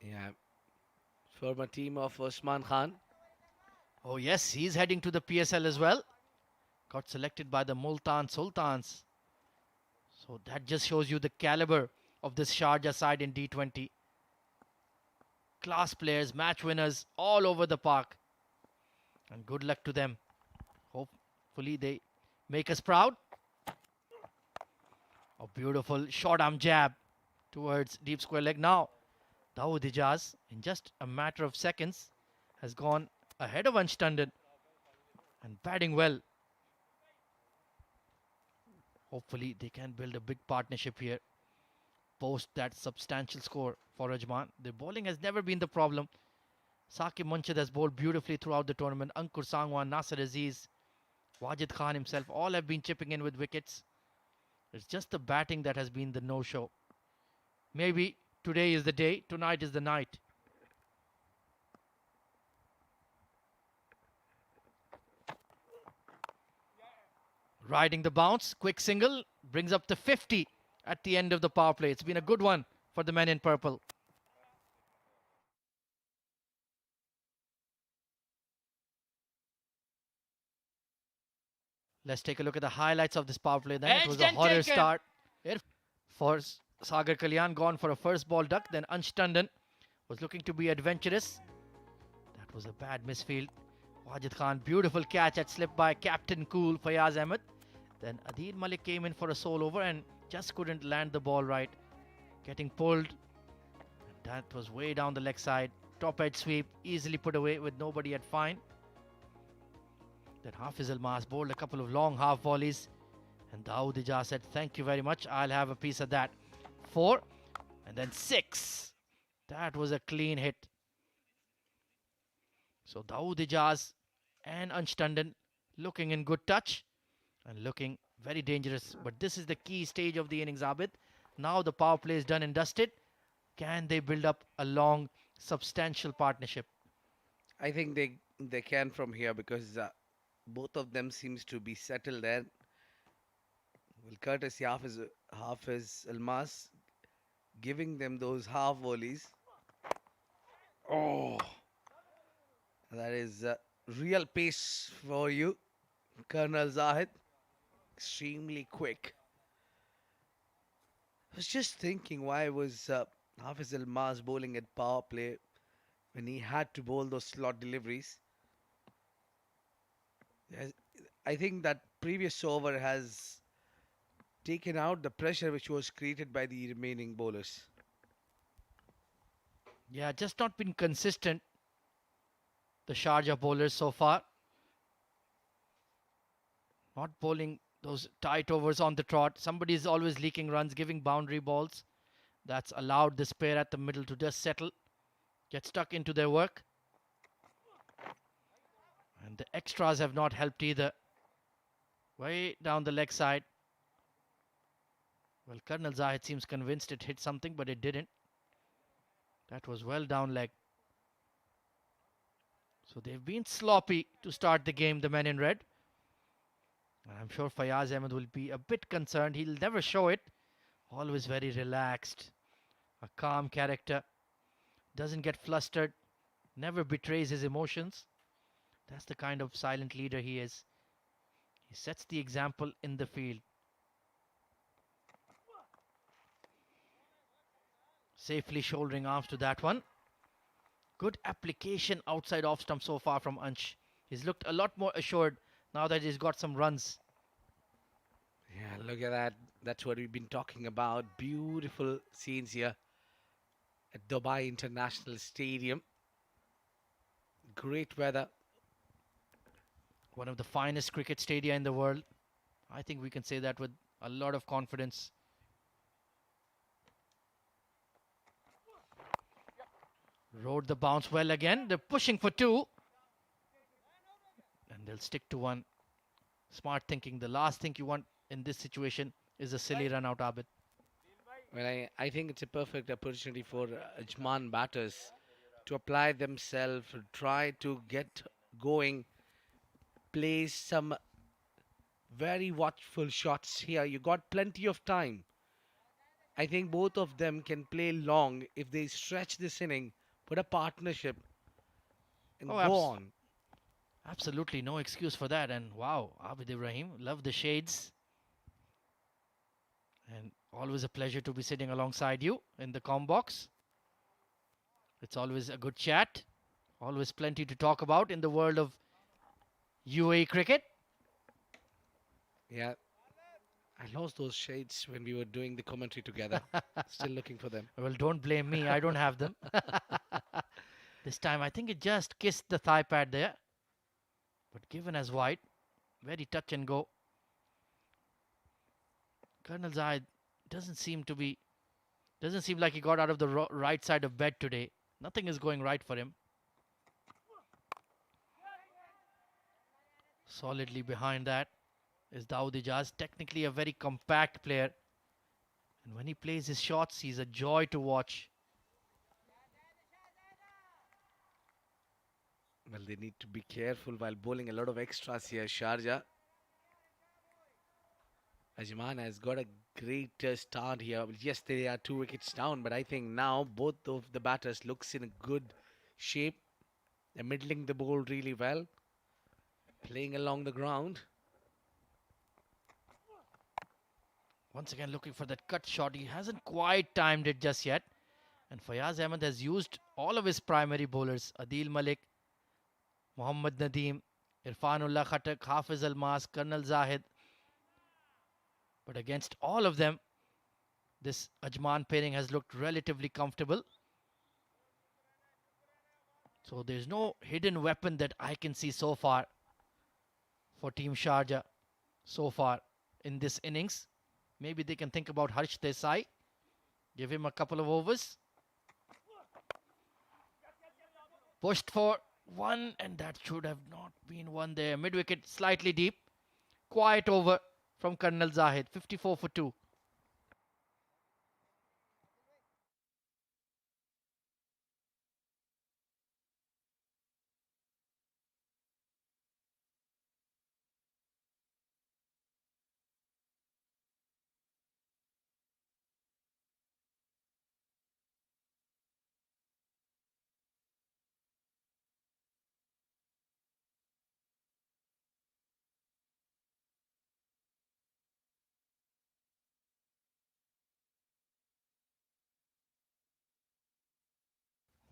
Yeah. Former team of Osman Khan. Oh yes, he's heading to the PSL as well. Got selected by the Multan Sultans. So that just shows you the caliber of this Sharjah side in D20. Class players, match winners all over the park. And good luck to them. Hopefully they make us proud. A beautiful short arm jab towards deep square leg. Now, Dawood Ijaz, in just a matter of seconds, has gone ahead of Ansh Tandon and batting well. Hopefully, they can build a big partnership here. Post that substantial score for Ajman. The bowling has never been the problem. Saqib Munshid has bowled beautifully throughout the tournament. Ankur Sangwan, Nasir Aziz, Wajid Khan himself, all have been chipping in with wickets. It's just the batting that has been the no-show. Maybe today is the day, tonight is the night. Riding the bounce, quick single, brings up to 50 at the end of the power play. It's been a good one for the men in purple. Let's take a look at the highlights of this power play then. It was a horror start for Sagar Kalyan, gone for a first ball duck. Then Ansh Tandon was looking to be adventurous. That was a bad misfield. Wajid Khan, beautiful catch at slip by Captain Cool, Fayaz Ahmed. Then Adil Malik came in for a sole over and just couldn't land the ball right. Getting pulled. That was way down the leg side. Top edge sweep, easily put away with nobody at fine. Then Hafiz Almas bowled a couple of long half volleys. And Dawood Ijaz said, thank you very much. I'll have a piece of that. 4. And then 6. That was a clean hit. So Dawood Ijaz and Ansh Tandon looking in good touch. And looking very dangerous. But this is the key stage of the innings, Abid. Now the power play is done and dusted. Can they build up a long, substantial partnership? I think they can from here because both of them seems to be settled there. Well, courtesy Hafiz Almas giving them those half volleys. Oh, that is real pace for you, Colonel Zahid. Extremely quick. I was just thinking why was Hafiz Almas bowling at power play when he had to bowl those slot deliveries. Yes, I think that previous over has taken out the pressure which was created by the remaining bowlers. Yeah, just not been consistent, the Sharjah bowlers so far. Not bowling those tight overs on the trot. Somebody is always leaking runs, giving boundary balls. That's allowed this pair at the middle to just settle, get stuck into their work. And the extras have not helped either. Way down the leg side. Well, Colonel Zahid seems convinced it hit something, but it didn't. That was well down leg. So they've been sloppy to start the game, the men in red. And I'm sure Fayaz Ahmed will be a bit concerned. He'll never show it. Always very relaxed. A calm character. Doesn't get flustered. Never betrays his emotions. That's the kind of silent leader he is. He sets the example in the field. Safely shouldering arms to that one. Good application outside off stump so far from Ansh. He's looked a lot more assured now that he's got some runs. Yeah, look at that. That's what we've been talking about. Beautiful scenes here at Dubai International Stadium. Great weather. One of the finest cricket stadia in the world. I think we can say that with a lot of confidence. Rode the bounce well again. They're pushing for 2. And they'll stick to 1. Smart thinking. The last thing you want in this situation is a silly run out, Abid. Well, I think it's a perfect opportunity for Ajman batters to apply themselves, try to get going, play some very watchful shots here. You got plenty of time. I think both of them can play long if they stretch this inning, put a partnership, and go on. Absolutely no excuse for that. And wow, Abid Ibrahim, love the shades. And always a pleasure to be sitting alongside you in the comm box. It's always a good chat. Always plenty to talk about in the world of UAE cricket. Yeah, I lost those shades when we were doing the commentary together. Still looking for them. Well, don't blame me. I don't have them. This time, I think it just kissed the thigh pad there. But given as wide. Very touch and go. Colonel Zahid doesn't seem like he got out of the right side of bed today. Nothing is going right for him. Solidly behind that is Dawood Ijaz. Technically a very compact player. And when he plays his shots, he's a joy to watch. Well, they need to be careful while bowling a lot of extras here, Sharjah. Ajman has got a great start here. Yes, they are 2 wickets down, but I think now both of the batters looks in a good shape. They're middling the ball really well, playing along the ground. Once again looking for that cut shot. He hasn't quite timed it just yet. And Fayaz Ahmed has used all of his primary bowlers. Adil Malik, Mohammad Nadeem, Irfanullah Khattak, Hafiz Almas, Colonel Zahid. But against all of them, this Ajman pairing has looked relatively comfortable. So there's no hidden weapon that I can see so far for Team Sharjah so far in this innings. Maybe they can think about Harsh Desai. Give him a couple of overs. Pushed for one, and that should have not been one there. Mid-wicket, slightly deep. Quiet over from Colonel Zahid. 54 for 2.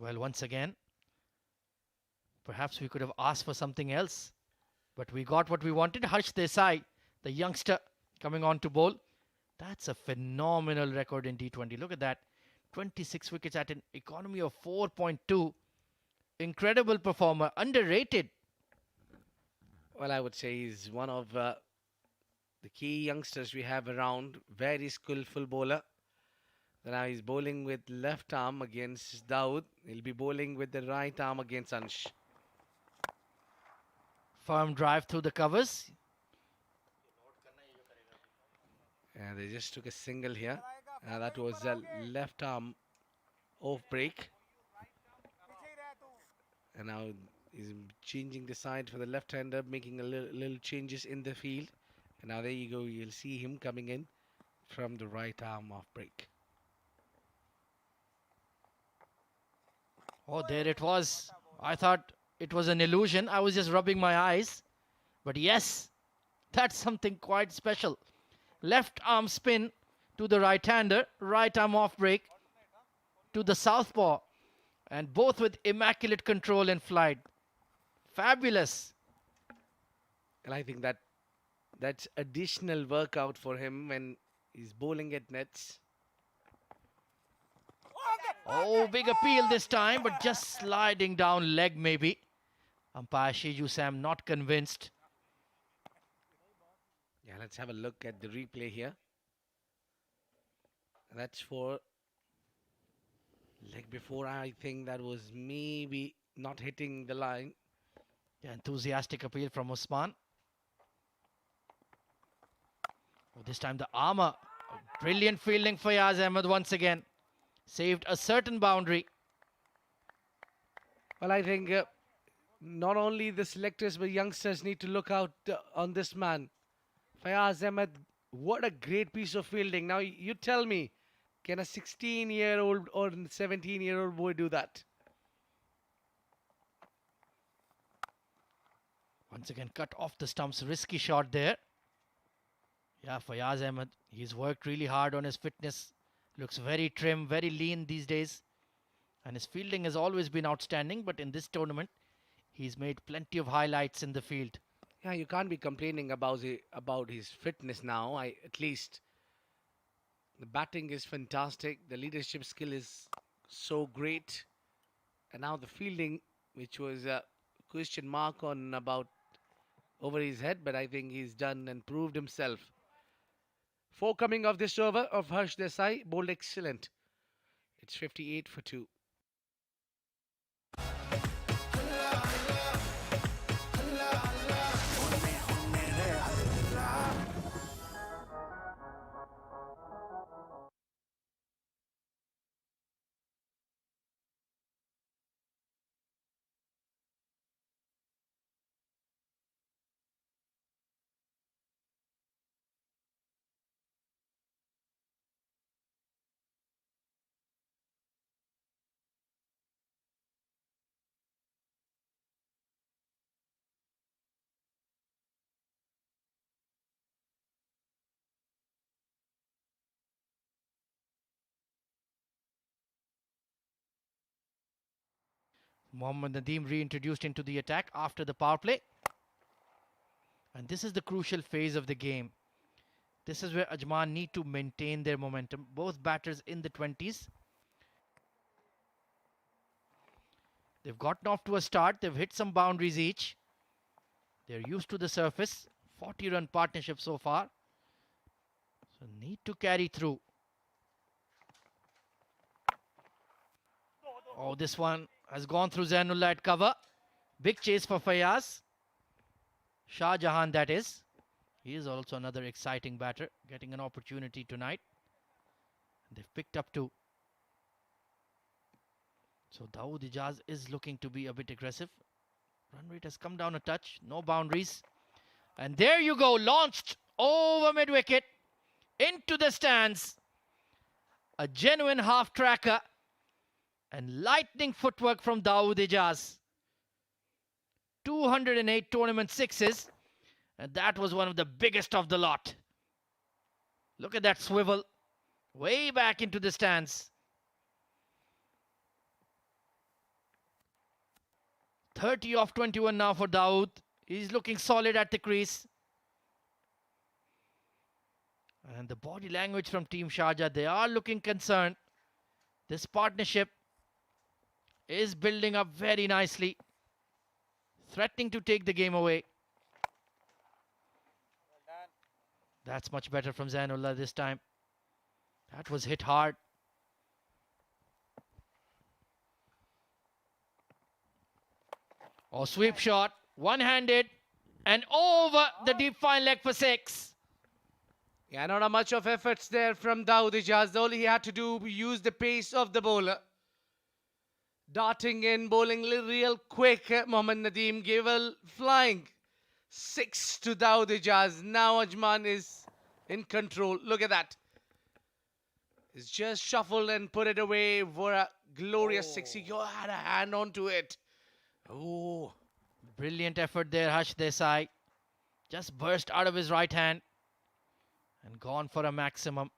Well, once again, perhaps we could have asked for something else, but we got what we wanted. Harsh Desai, the youngster coming on to bowl. That's a phenomenal record in D20. Look at that. 26 wickets at an economy of 4.2. Incredible performer. Underrated. Well, I would say he's one of the key youngsters we have around. Very skillful bowler. Now he's bowling with left arm against Dawood. He'll be bowling with the right arm against Ansh. Firm drive through the covers. And they just took a single here. That was a left arm off break. And now he's changing the side for the left-hander, making a little changes in the field. And now there you go. You'll see him coming in from the right arm off break. Oh, there it was. I thought it was an illusion. I was just rubbing my eyes. But yes, that's something quite special. Left arm spin to the right-hander. Right arm off break to the southpaw. And both with immaculate control and flight. Fabulous. And I think that's additional workout for him when he's bowling at nets. Oh, big appeal this time, but just sliding down leg maybe. Umpire Shiju Sam not convinced. Yeah, let's have a look at the replay here. That's for leg before. I think that was maybe not hitting the line. Yeah, enthusiastic appeal from Usman. Oh, this time the armour. Brilliant fielding for Fayaz Ahmed once again. Saved a certain boundary. Well, I think not only the selectors but youngsters need to look out on this man. Fayaz Ahmed, what a great piece of fielding. Now, you tell me, can a 16-year-old or 17-year-old boy do that? Once again, cut off the stumps. Risky shot there. Yeah, Fayaz Ahmed, he's worked really hard on his fitness. Looks very trim, very lean these days. And his fielding has always been outstanding, but in this tournament, he's made plenty of highlights in the field. Yeah, you can't be complaining about his fitness now. At least the batting is fantastic. The leadership skill is so great, and now the fielding, which was a question mark on about over his head, but I think he's done and proved himself. Four coming off this over of Harsh Desai, bowled excellent. It's 58 for 2. Mohammad Nadeem reintroduced into the attack after the power play. And this is the crucial phase of the game. This is where Ajman need to maintain their momentum. Both batters in the 20s. They've gotten off to a start. They've hit some boundaries each. They're used to the surface. 40-run partnership so far. So need to carry through. Oh, this one has gone through Zainullah at cover. Big chase for Fayaz. Shah Jahan, that is. He is also another exciting batter, getting an opportunity tonight. They've picked up two. So Dawood Ijaz is looking to be a bit aggressive. Run rate has come down a touch. No boundaries. And there you go. Launched over mid-wicket. Into the stands. A genuine half-tracker. And lightning footwork from Dawood Ijaz. 208 tournament sixes. And that was one of the biggest of the lot. Look at that swivel. Way back into the stands. 30 off 21 now for Dawood. He's looking solid at the crease. And the body language from Team Sharjah, they are looking concerned. This partnership is building up very nicely. Threatening to take the game away. That's much better from Zainullah this time. That was hit hard. Oh, sweep shot. One-handed. And over the deep fine leg for 6. Yeah, not a much of efforts there from Dawood Ijaz. All he had to do was use the pace of the bowler. Darting in, bowling real quick. Mohammad Nadeem gave a flying 6 to Dawood Ijaz. Now Ajman is in control. Look at that. He's just shuffled and put it away for a glorious 6. He had a hand onto it. Oh. Brilliant effort there, Harsh Desai. Just burst out of his right hand. And gone for a maximum.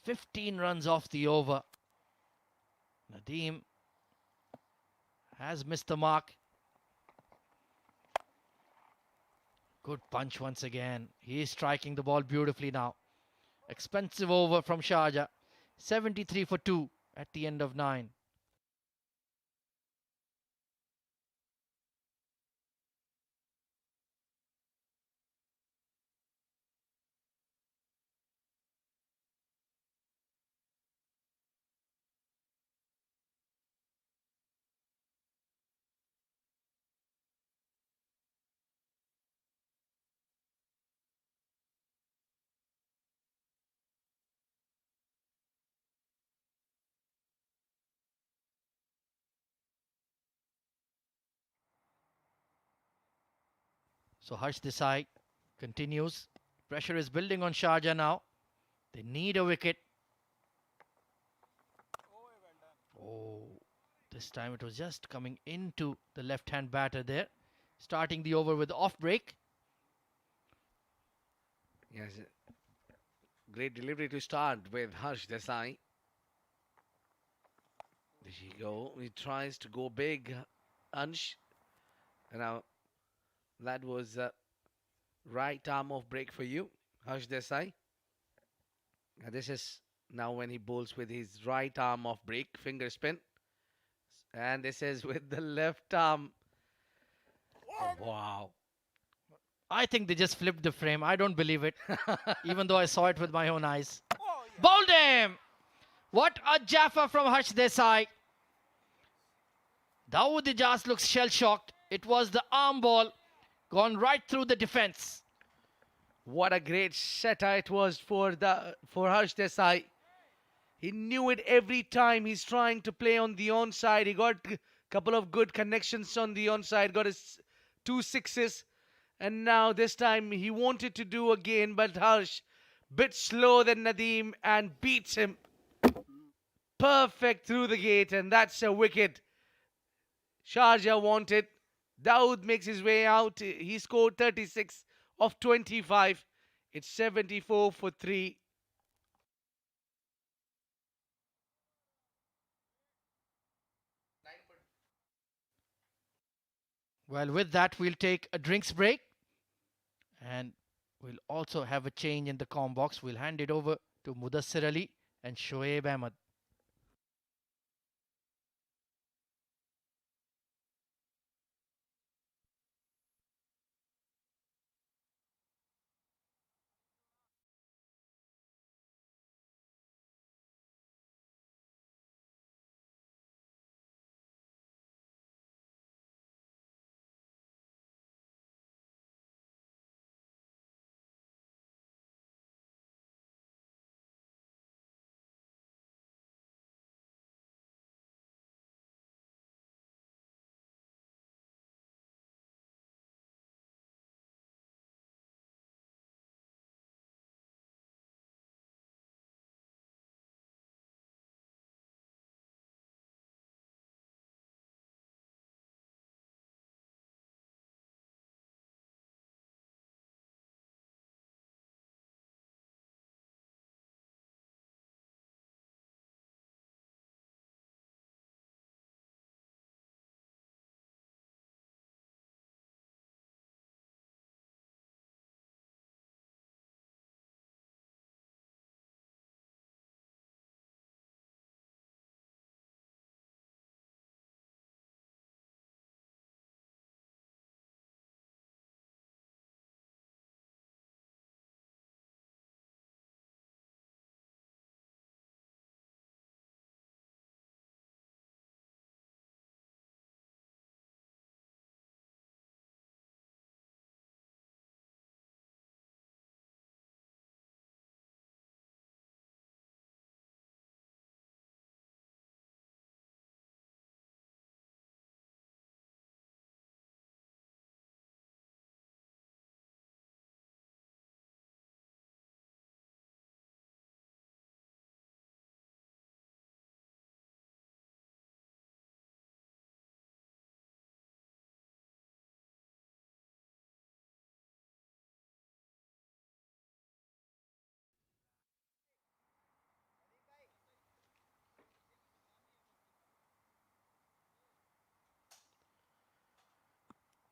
15 runs off the over. Nadeem has missed the mark. Good punch once again. He is striking the ball beautifully now. Expensive over from Sharjah. 73 for 2 at the end of 9. So Harsh Desai continues. Pressure is building on Sharjah now. They need a wicket. Oh, this time it was just coming into the left-hand batter there. Starting the over with off break. Yes. Great delivery to start with Harsh Desai. There you go. He tries to go big, Ansh. Now, that was a right arm off break for you, Harsh Desai. Now, this is now when he bowls with his right arm off break, finger spin. And this is with the left arm. Wow. I think they just flipped the frame. I don't believe it, even though I saw it with my own eyes. Bowled him! What a Jaffa from Harsh Desai. Dawood Ijaz looks shell-shocked. It was the arm ball gone right through the defense. What a great setter it was for Harsh Desai. He knew it every time he's trying to play on the onside. He got a couple of good connections on the onside, got his 2 6s. And now this time he wanted to do again, but Harsh bit slower than Nadeem and beats him. Perfect through the gate, and that's a wicket. Sharjah wanted. Dawood makes his way out. He scored 36 of 25. It's 74 for 3. Well, with that, we'll take a drinks break. And we'll also have a change in the comm box. We'll hand it over to Mudassir Ali and Shoaib Ahmed.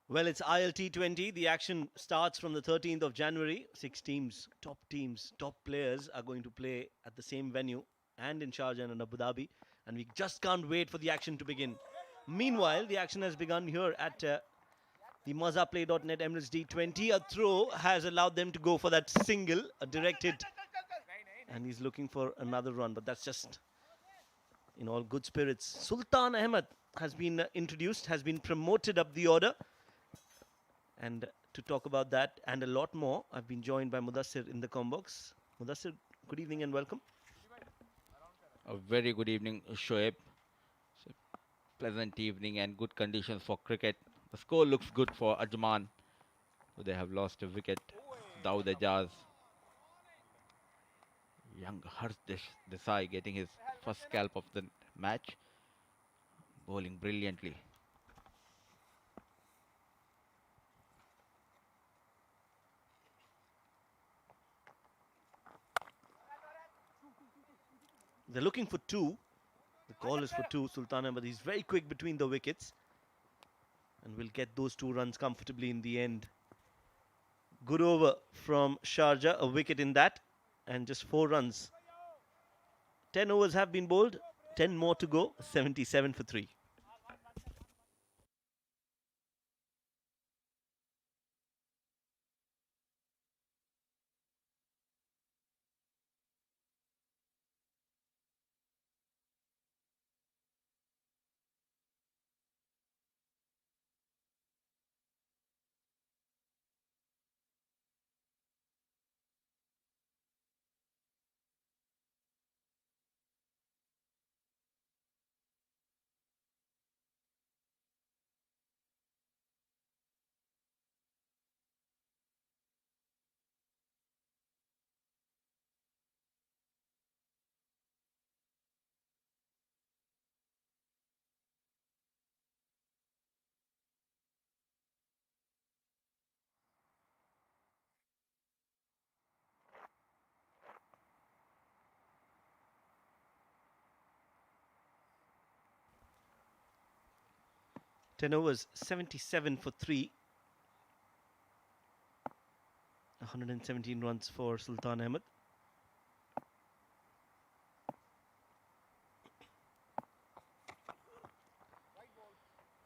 Well, it's ILT20. The action starts from the 13th of January. 6 teams, top players are going to play at the same venue and in Sharjah and in Abu Dhabi. And we just can't wait for the action to begin. Meanwhile, the action has begun here at the Mazaplay.net Emirates D20. A throw has allowed them to go for that single, a direct hit. And he's looking for another run, but that's just in all good spirits. Sultan Ahmed has been introduced, has been promoted up the order. And to talk about that and a lot more, I've been joined by Mudassir in the combox. Mudassir, good evening and welcome. A very good evening, Shoaib. It's a pleasant evening and good conditions for cricket. The score looks good for Ajman. They have lost a wicket. Dawood Ijaz. Young Harsh Desai getting his first scalp of the match. Bowling brilliantly. They're looking for two. The call is for two, Sultan Ahmed. He's very quick between the wickets. and will get those 2 runs comfortably in the end. Good over from Sharjah, a wicket in that, and just 4 runs. 10 overs have been bowled, 10 more to go, 77 for 3. Ten overs, 77 for 3. 117 runs for Sultan Ahmed.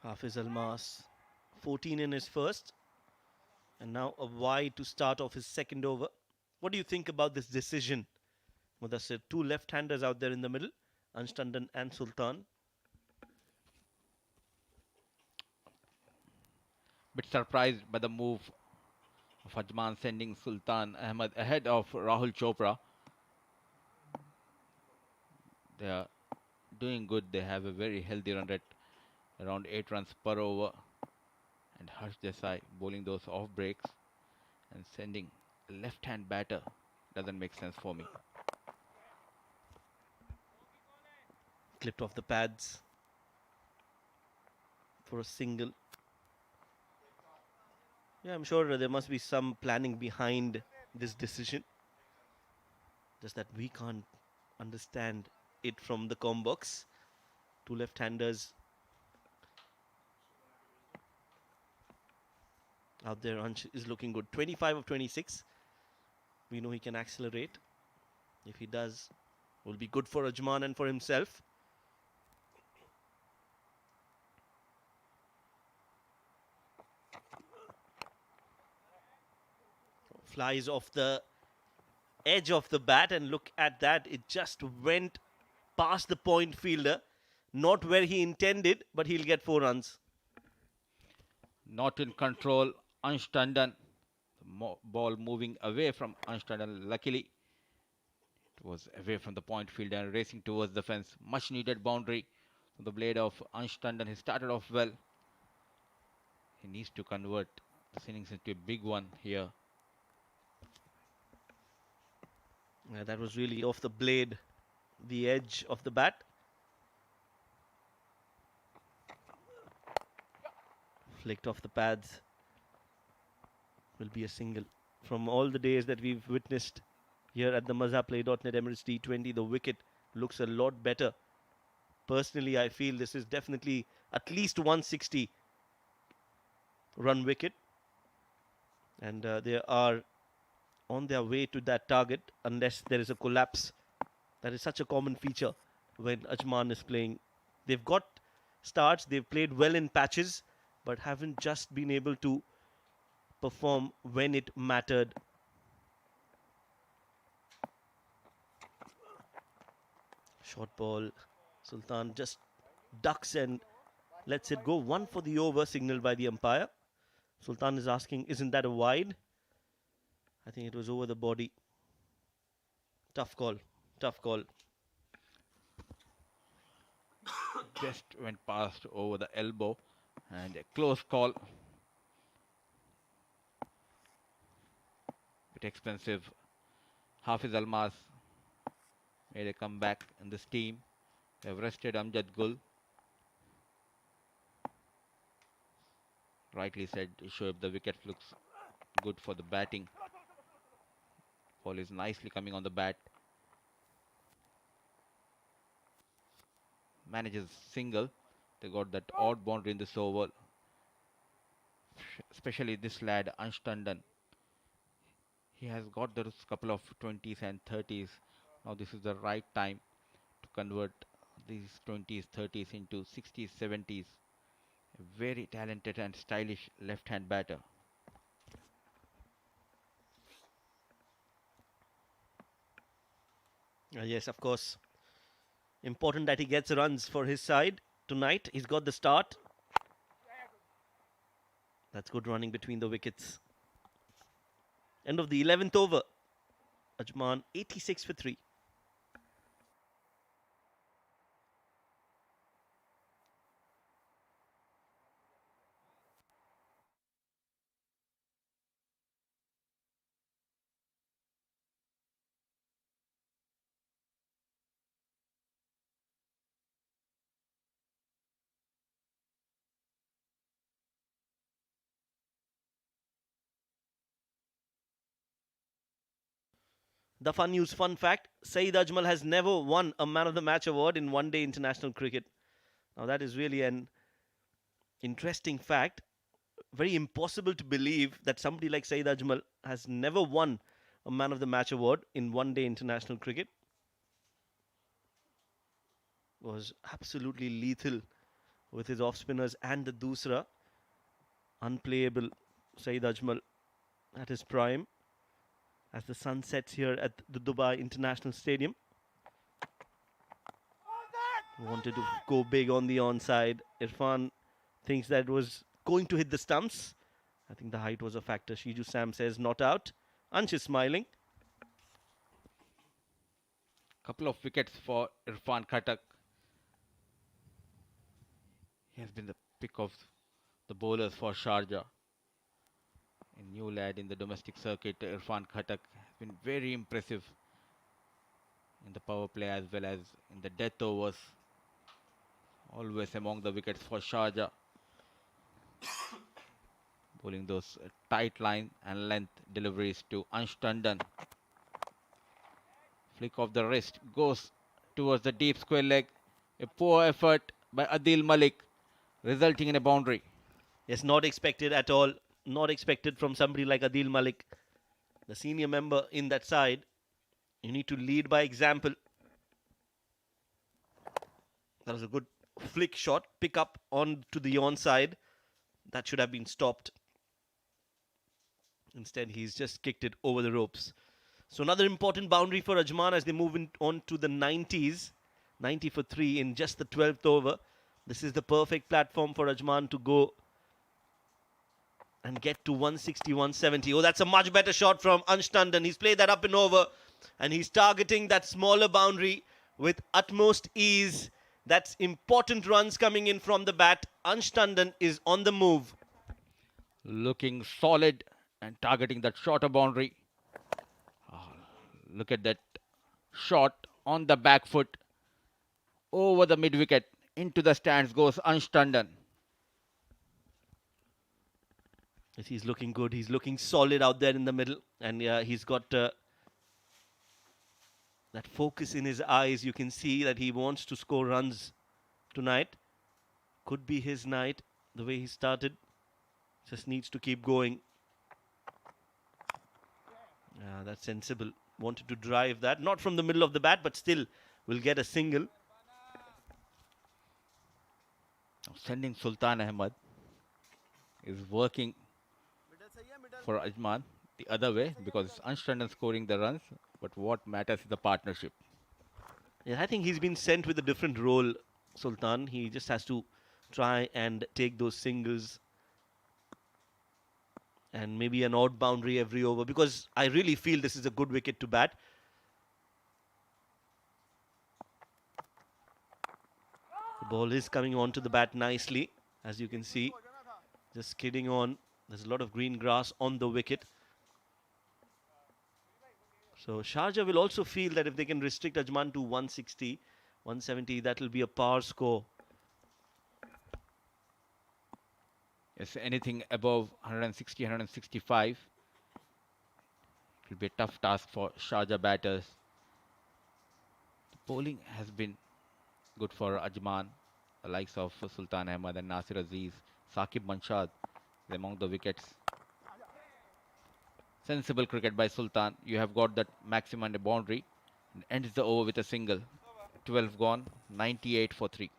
Hafiz Almas, 14 in his first, and now a wide to start off his second over. What do you think about this decision? Mudassir, 2 left-handers out there in the middle, Anshtandon and Sultan. Bit surprised by the move of Ajman sending Sultan Ahmed ahead of Rahul Chopra. They are doing good. They have a very healthy run rate, around 8 runs per over. And Harsh Desai bowling those off breaks and sending a left-hand batter doesn't make sense for me. Clipped off the pads for a single. Yeah, I'm sure there must be some planning behind this decision. Just that we can't understand it from the com box. 2 left-handers out there. Ansh is looking good. 25 of 26. We know he can accelerate. If he does, will be good for Ajman and for himself. Flies off the edge of the bat, and look at that. It just went past the point fielder. Not where he intended, but he'll get 4 runs. Not in control, Ansh Tandon. Ball moving away from Ansh Tandon. Luckily, it was away from the point field and racing towards the fence. Much needed boundary from the blade of Ansh Tandon. He started off well. He needs to convert this innings into a big one here. Yeah, that was really off the blade, the edge of the bat. Flicked off the pads. Will be a single. From all the days that we've witnessed here at the Mazaplay.net Emirates D20, the wicket looks a lot better. Personally, I feel this is definitely at least 160 run wicket. And they are on their way to that target unless there is a collapse. That is such a common feature when Ajman is playing. They've got starts, they've played well in patches, but haven't just been able to perform when it mattered. Short ball. Sultan just ducks and lets it go. 1 for the over, signaled by the umpire. Sultan is asking, isn't that a wide? I think it was over the body. Tough call. Tough call. Just went past over the elbow and a close call. Bit expensive. Hafiz Almas made a comeback in this team. They have rested Amjad Gul. Rightly said, Shoaib, the wicket looks good for the batting. Ball is nicely coming on the bat. Manages single. They got that odd boundary in this over. especially this lad Ansh Tandon. He has got those couple of 20s and 30s. Now this is the right time to convert these 20s, 30s into 60s, 70s. A very talented and stylish left-hand batter. Yes, of course. Important that he gets runs for his side tonight. He's got the start. That's good running between the wickets. End of the 11th over. Ajman 86 for 3. The fun news, fun fact, Saeed Ajmal has never won a Man of the Match award in one-day international cricket. Now that is really an interesting fact. Very impossible to believe that somebody like Saeed Ajmal has never won a Man of the Match award in one-day international cricket. Was absolutely lethal with his off-spinners and the Dusra. Unplayable Saeed Ajmal at his prime as the sun sets here at the Dubai International Stadium. Wanted to go big on the onside. Irfan thinks that it was going to hit the stumps. I think the height was a factor. Shiju Sam says not out. Ansh is smiling. Couple of wickets for Irfan Khattak. He has been the pick of the bowlers for Sharjah. A new lad in the domestic circuit, Irfan Khattak, has been very impressive in the power play as well as in the death overs. Always among the wickets for Sharjah. Bowling those tight line and length deliveries to Ansh Tandon. Flick of the wrist goes towards the deep square leg. A poor effort by Adil Malik, resulting in a boundary. Yes, not expected at all. Not expected from somebody like Adil Malik, the senior member in that side. You need to lead by example. That was a good flick shot. Pick up on to the onside. That should have been stopped. Instead, he's just kicked it over the ropes. So another important boundary for Ajman as they move on to the 90s. 90 for 3 in just the 12th over. This is the perfect platform for Ajman to go and get to 160, 170. Oh, that's a much better shot from Ansh Tandon. He's played that up and over, and he's targeting that smaller boundary with utmost ease. That's important runs coming in from the bat. Ansh Tandon is on the move. Looking solid and targeting that shorter boundary. Oh, look at that shot on the back foot. Over the mid wicket. Into the stands goes Ansh Tandon. He's looking good. He's looking solid out there in the middle. And he's got that focus in his eyes. You can see that he wants to score runs tonight. Could be his night. The way he started. Just needs to keep going. That's sensible. Wanted to drive that. Not from the middle of the bat, but still will get a single. Sending Sultan Ahmed is working for Ajman the other way because it's Ansh Tandon scoring the runs, but what matters is the partnership. Yeah, I think he's been sent with a different role, Sultan. He just has to try and take those singles and maybe an odd boundary every over because I really feel this is a good wicket to bat. The ball is coming onto the bat nicely, as you can see. Just skidding on. There's a lot of green grass on the wicket. So Sharjah will also feel that if they can restrict Ajman to 160, 170, that will be a power score. Yes, anything above 160, 165, it will be a tough task for Sharjah batters. The bowling has been good for Ajman, the likes of Sultan Ahmed and Nasir Aziz, Saqib Manshad. among the wickets. Sensible cricket by Sultan. You have got that maximum and a boundary. And ends the over with a single. 12 gone, 98 for 3.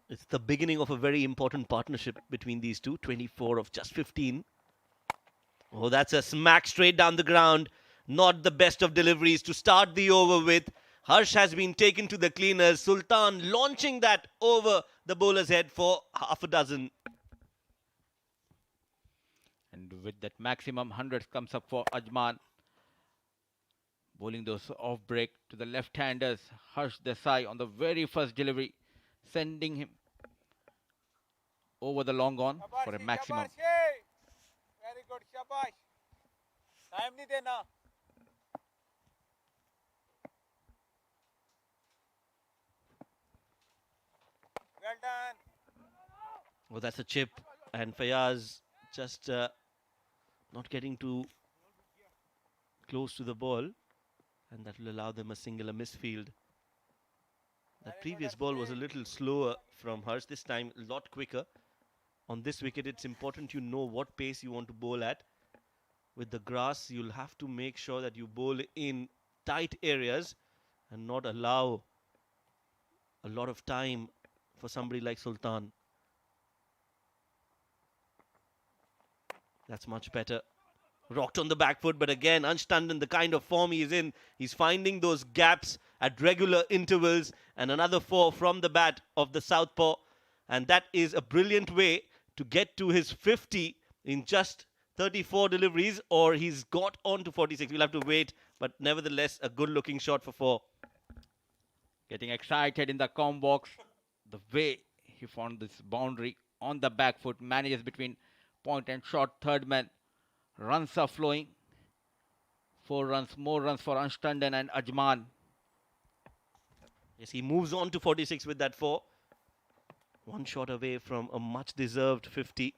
It's the beginning of a very important partnership between these two. 24 of just 15. Oh, that's a smack straight down the ground. Not the best of deliveries to start the over with. Harsh has been taken to the cleaners. Sultan launching that over the bowler's head for half a dozen. And with that maximum, 100 comes up for Ajman. Bowling those off break to the left-handers. Harsh Desai on the very first delivery, sending him over the long on for a maximum. Very good, shabash. Time nahi dena. Well done. Oh, that's a chip. And Fayaz just not getting too close to the ball. And that will allow them a single, a misfield. That previous ball was a little slower from Harsh. This time, a lot quicker. On this wicket, it's important you know what pace you want to bowl at. With the grass, you'll have to make sure that you bowl in tight areas and not allow a lot of time for somebody like Sultan. That's much better. Rocked on the back foot, but again, Ansh Tandon, the kind of form he is in, he's finding those gaps at regular intervals, and another 4 from the bat of the southpaw. And that is a brilliant way to get to his 50 in just 34 deliveries, or he's got on to 46. We'll have to wait, but nevertheless, a good-looking shot for 4. Getting excited in the com box. The way he found this boundary on the back foot, manages between point and shot, third man. Runs are flowing. 4 runs, more runs for Ansh Tandon and Ajman. Yes, he moves on to 46 with that 4. 1 shot away from a much-deserved 50.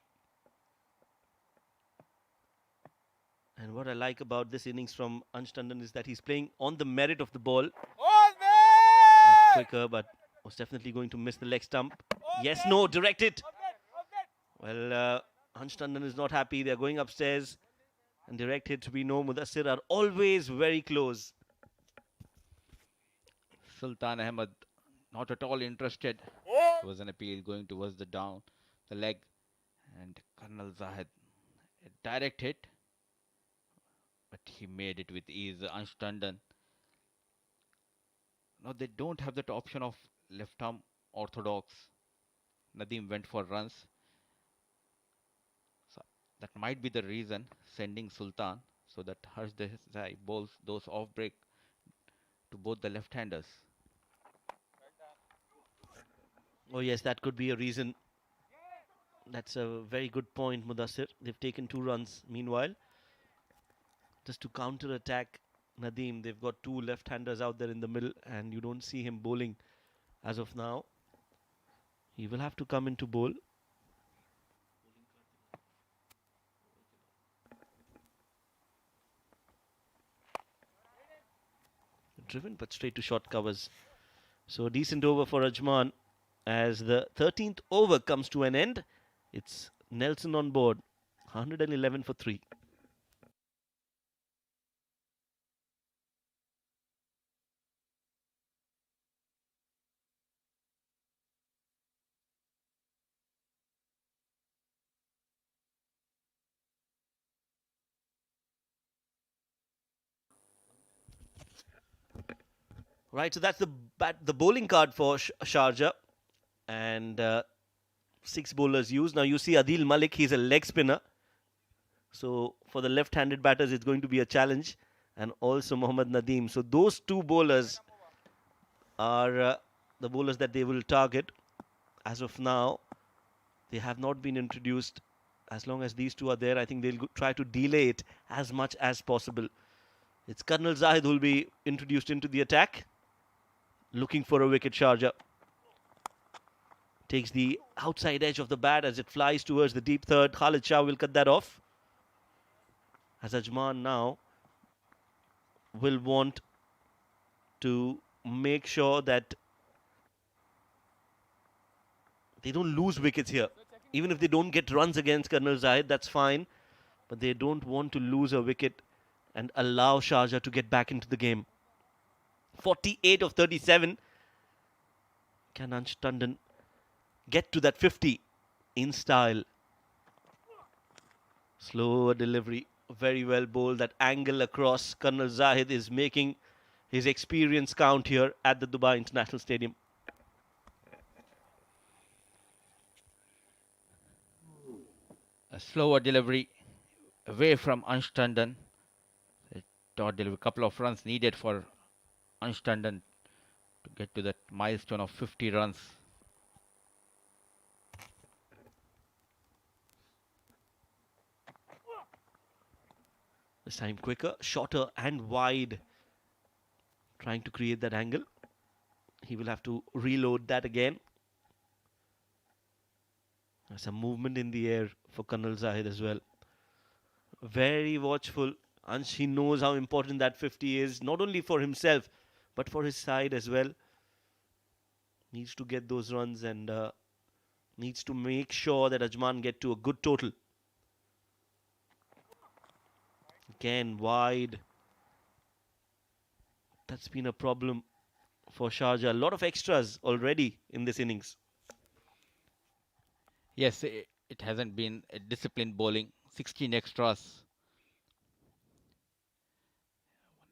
And what I like about this innings from Ansh Tandon is that he's playing on the merit of the ball. That's quicker, but was definitely going to miss the leg stump. Yes, no, direct it. Well, Ansh Tandon is not happy. They're going upstairs. And direct hits, we know Mudassir are always very close. Sultan Ahmed not at all interested. It was an appeal going towards the down, the leg. And Colonel Zahid, a direct hit. But he made it with ease. Ansh Tandon. Now they don't have that option of left arm orthodox. Nadeem went for runs. So that might be the reason sending Sultan so that Harsh Desai bowls those off break to both the left-handers. Oh yes, that could be a reason. That's a very good point, Mudassir. They've taken 2 runs. Meanwhile, just to counter-attack Nadeem, they've got 2 left-handers out there in the middle, and you don't see him bowling as of now. He will have to come into bowl. Driven, but straight to short covers. So a decent over for Ajman. As the 13th over comes to an end, it's Nelson on board. 111 for 3. Right, so that's the bowling card for Sharjah. And 6 bowlers used. Now you see Adil Malik, he's a leg spinner. So for the left-handed batters, it's going to be a challenge, and also Mohammad Nadeem. So those two bowlers are the bowlers that they will target. As of now, they have not been introduced. As long as these two are there, I think they'll try to delay it as much as possible. It's Colonel Zahid who will be introduced into the attack, looking for a wicket. Sharjah takes the outside edge of the bat as it flies towards the deep third. Khalid Shah will cut that off. As Ajman now will want to make sure that they don't lose wickets here. Even if they don't get runs against Colonel Zahid, that's fine. But they don't want to lose a wicket and allow Sharjah to get back into the game. 48 of 37. Can Ansh Tandon get to that 50 in style? Slower delivery, very well bowled. That angle across. Colonel Zahid is making his experience count here at the Dubai International Stadium. A slower delivery away from Ansh Tandon. A dot delivery, couple of runs needed for Ansh Tandon to get to that milestone of 50 runs. This time quicker, shorter and wide. Trying to create that angle. He will have to reload that again. There's some movement in the air for Colonel Zahid as well. Very watchful. Ansh, he knows how important that 50 is, not only for himself, but for his side as well. Needs to get those runs and needs to make sure that Ajman get to a good total. Again, wide. That's been a problem for Sharjah. A lot of extras already in this innings. Yes, it hasn't been a disciplined bowling. 16 extras.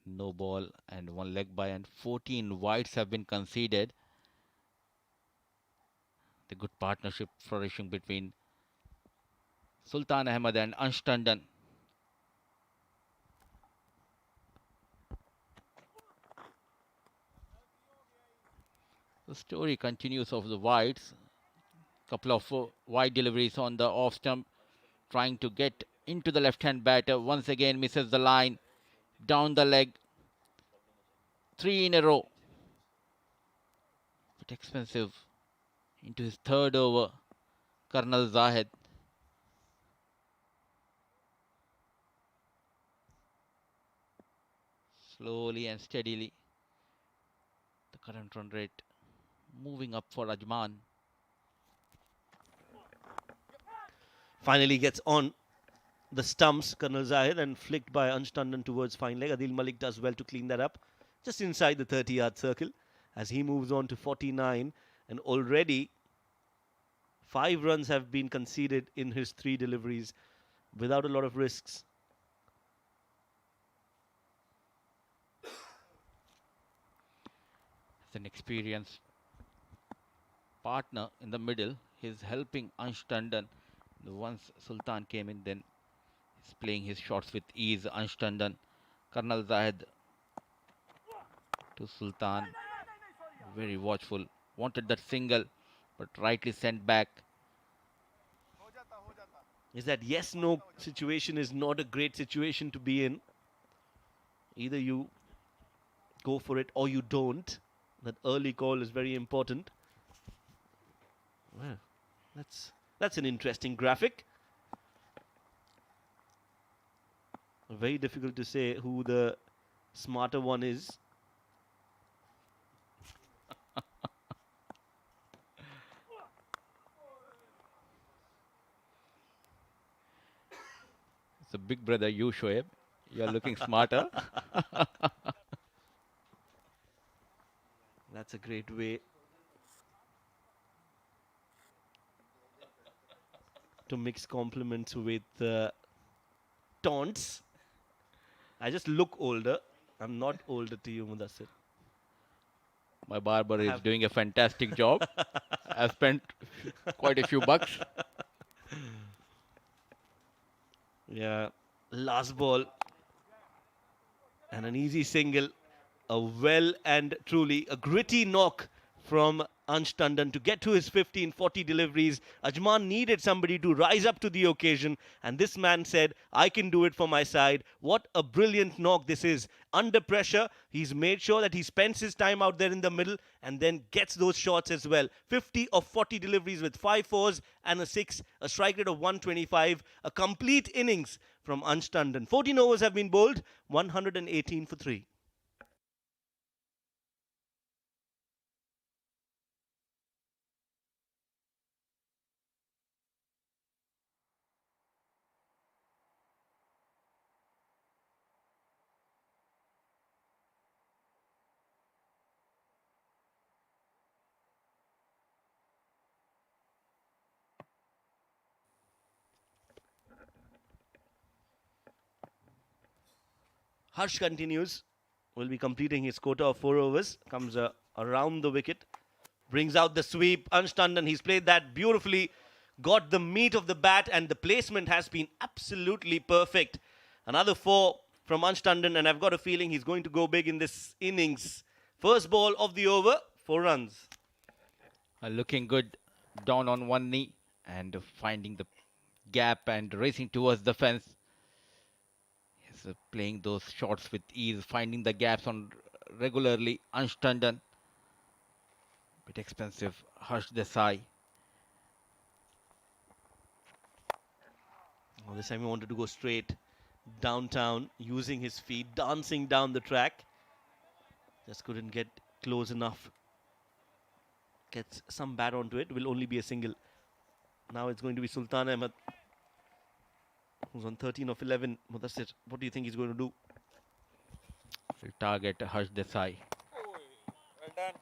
No ball and one leg by, and 14 wides have been conceded. The good partnership flourishing between Sultan Ahmed and Ansh Tandon. The story continues of the wides. Couple of wide deliveries on the off stump, trying to get into the left-hand batter. Once again misses the line, down the leg. 3 in a row. But expensive. Into his third over, Colonel Zahid. Slowly and steadily, the current run rate moving up for Ajman. Finally gets on the stumps, Colonel Zahid, and flicked by Ansh Tandon towards fine leg. Adil Malik does well to clean that up, just inside the 30-yard circle, as he moves on to 49. And already 5 runs have been conceded in his 3 deliveries without a lot of risks. As an experienced partner in the middle, he's helping Ansh Tandon. Once Sultan came in, then he's playing his shots with ease. Ansh Tandon, Colonel Zahid to Sultan. Very watchful. Wanted that single, but rightly sent back. Is that yes-no situation is not a great situation to be in. Either you go for it or you don't. That early call is very important. Well, that's an interesting graphic. Very difficult to say who the smarter one is. It's a big brother, you, Shoaib. You're looking smarter. That's a great way to mix compliments with taunts. I just look older. I'm not older to you, Mudassir. My barber is doing a fantastic job. I've spent quite a few bucks. Yeah, last ball and an easy single. A well and truly a gritty knock from Ansh Tandon to get to his 15-40 deliveries. Ajman needed somebody to rise up to the occasion, and this man said, I can do it for my side. What a brilliant knock this is. Under pressure, he's made sure that he spends his time out there in the middle and then gets those shots as well. 50 of 40 deliveries with 5 fours and a 6, a strike rate of 125, a complete innings from Ansh Tandon. 14 overs have been bowled, 118 for 3. Harsh continues, will be completing his quota of 4 overs, comes around the wicket, brings out the sweep. Ansh Tandon, he's played that beautifully, got the meat of the bat, and the placement has been absolutely perfect. Another 4 from Ansh Tandon, and I've got a feeling he's going to go big in this innings. First ball of the over, 4 runs. Looking good down on one knee and finding the gap and racing towards the fence. He's playing those shots with ease, finding the gaps on regularly. Ansh Tandon, bit expensive. Harsh Desai. Oh, this time he wanted to go straight downtown, using his feet, dancing down the track. Just couldn't get close enough. Gets some bat onto it, will only be a single. Now it's going to be Sultan Ahmed, who's on 13 of 11. Mudassir, what do you think he's going to do? Will target Harsh Desai. Well done.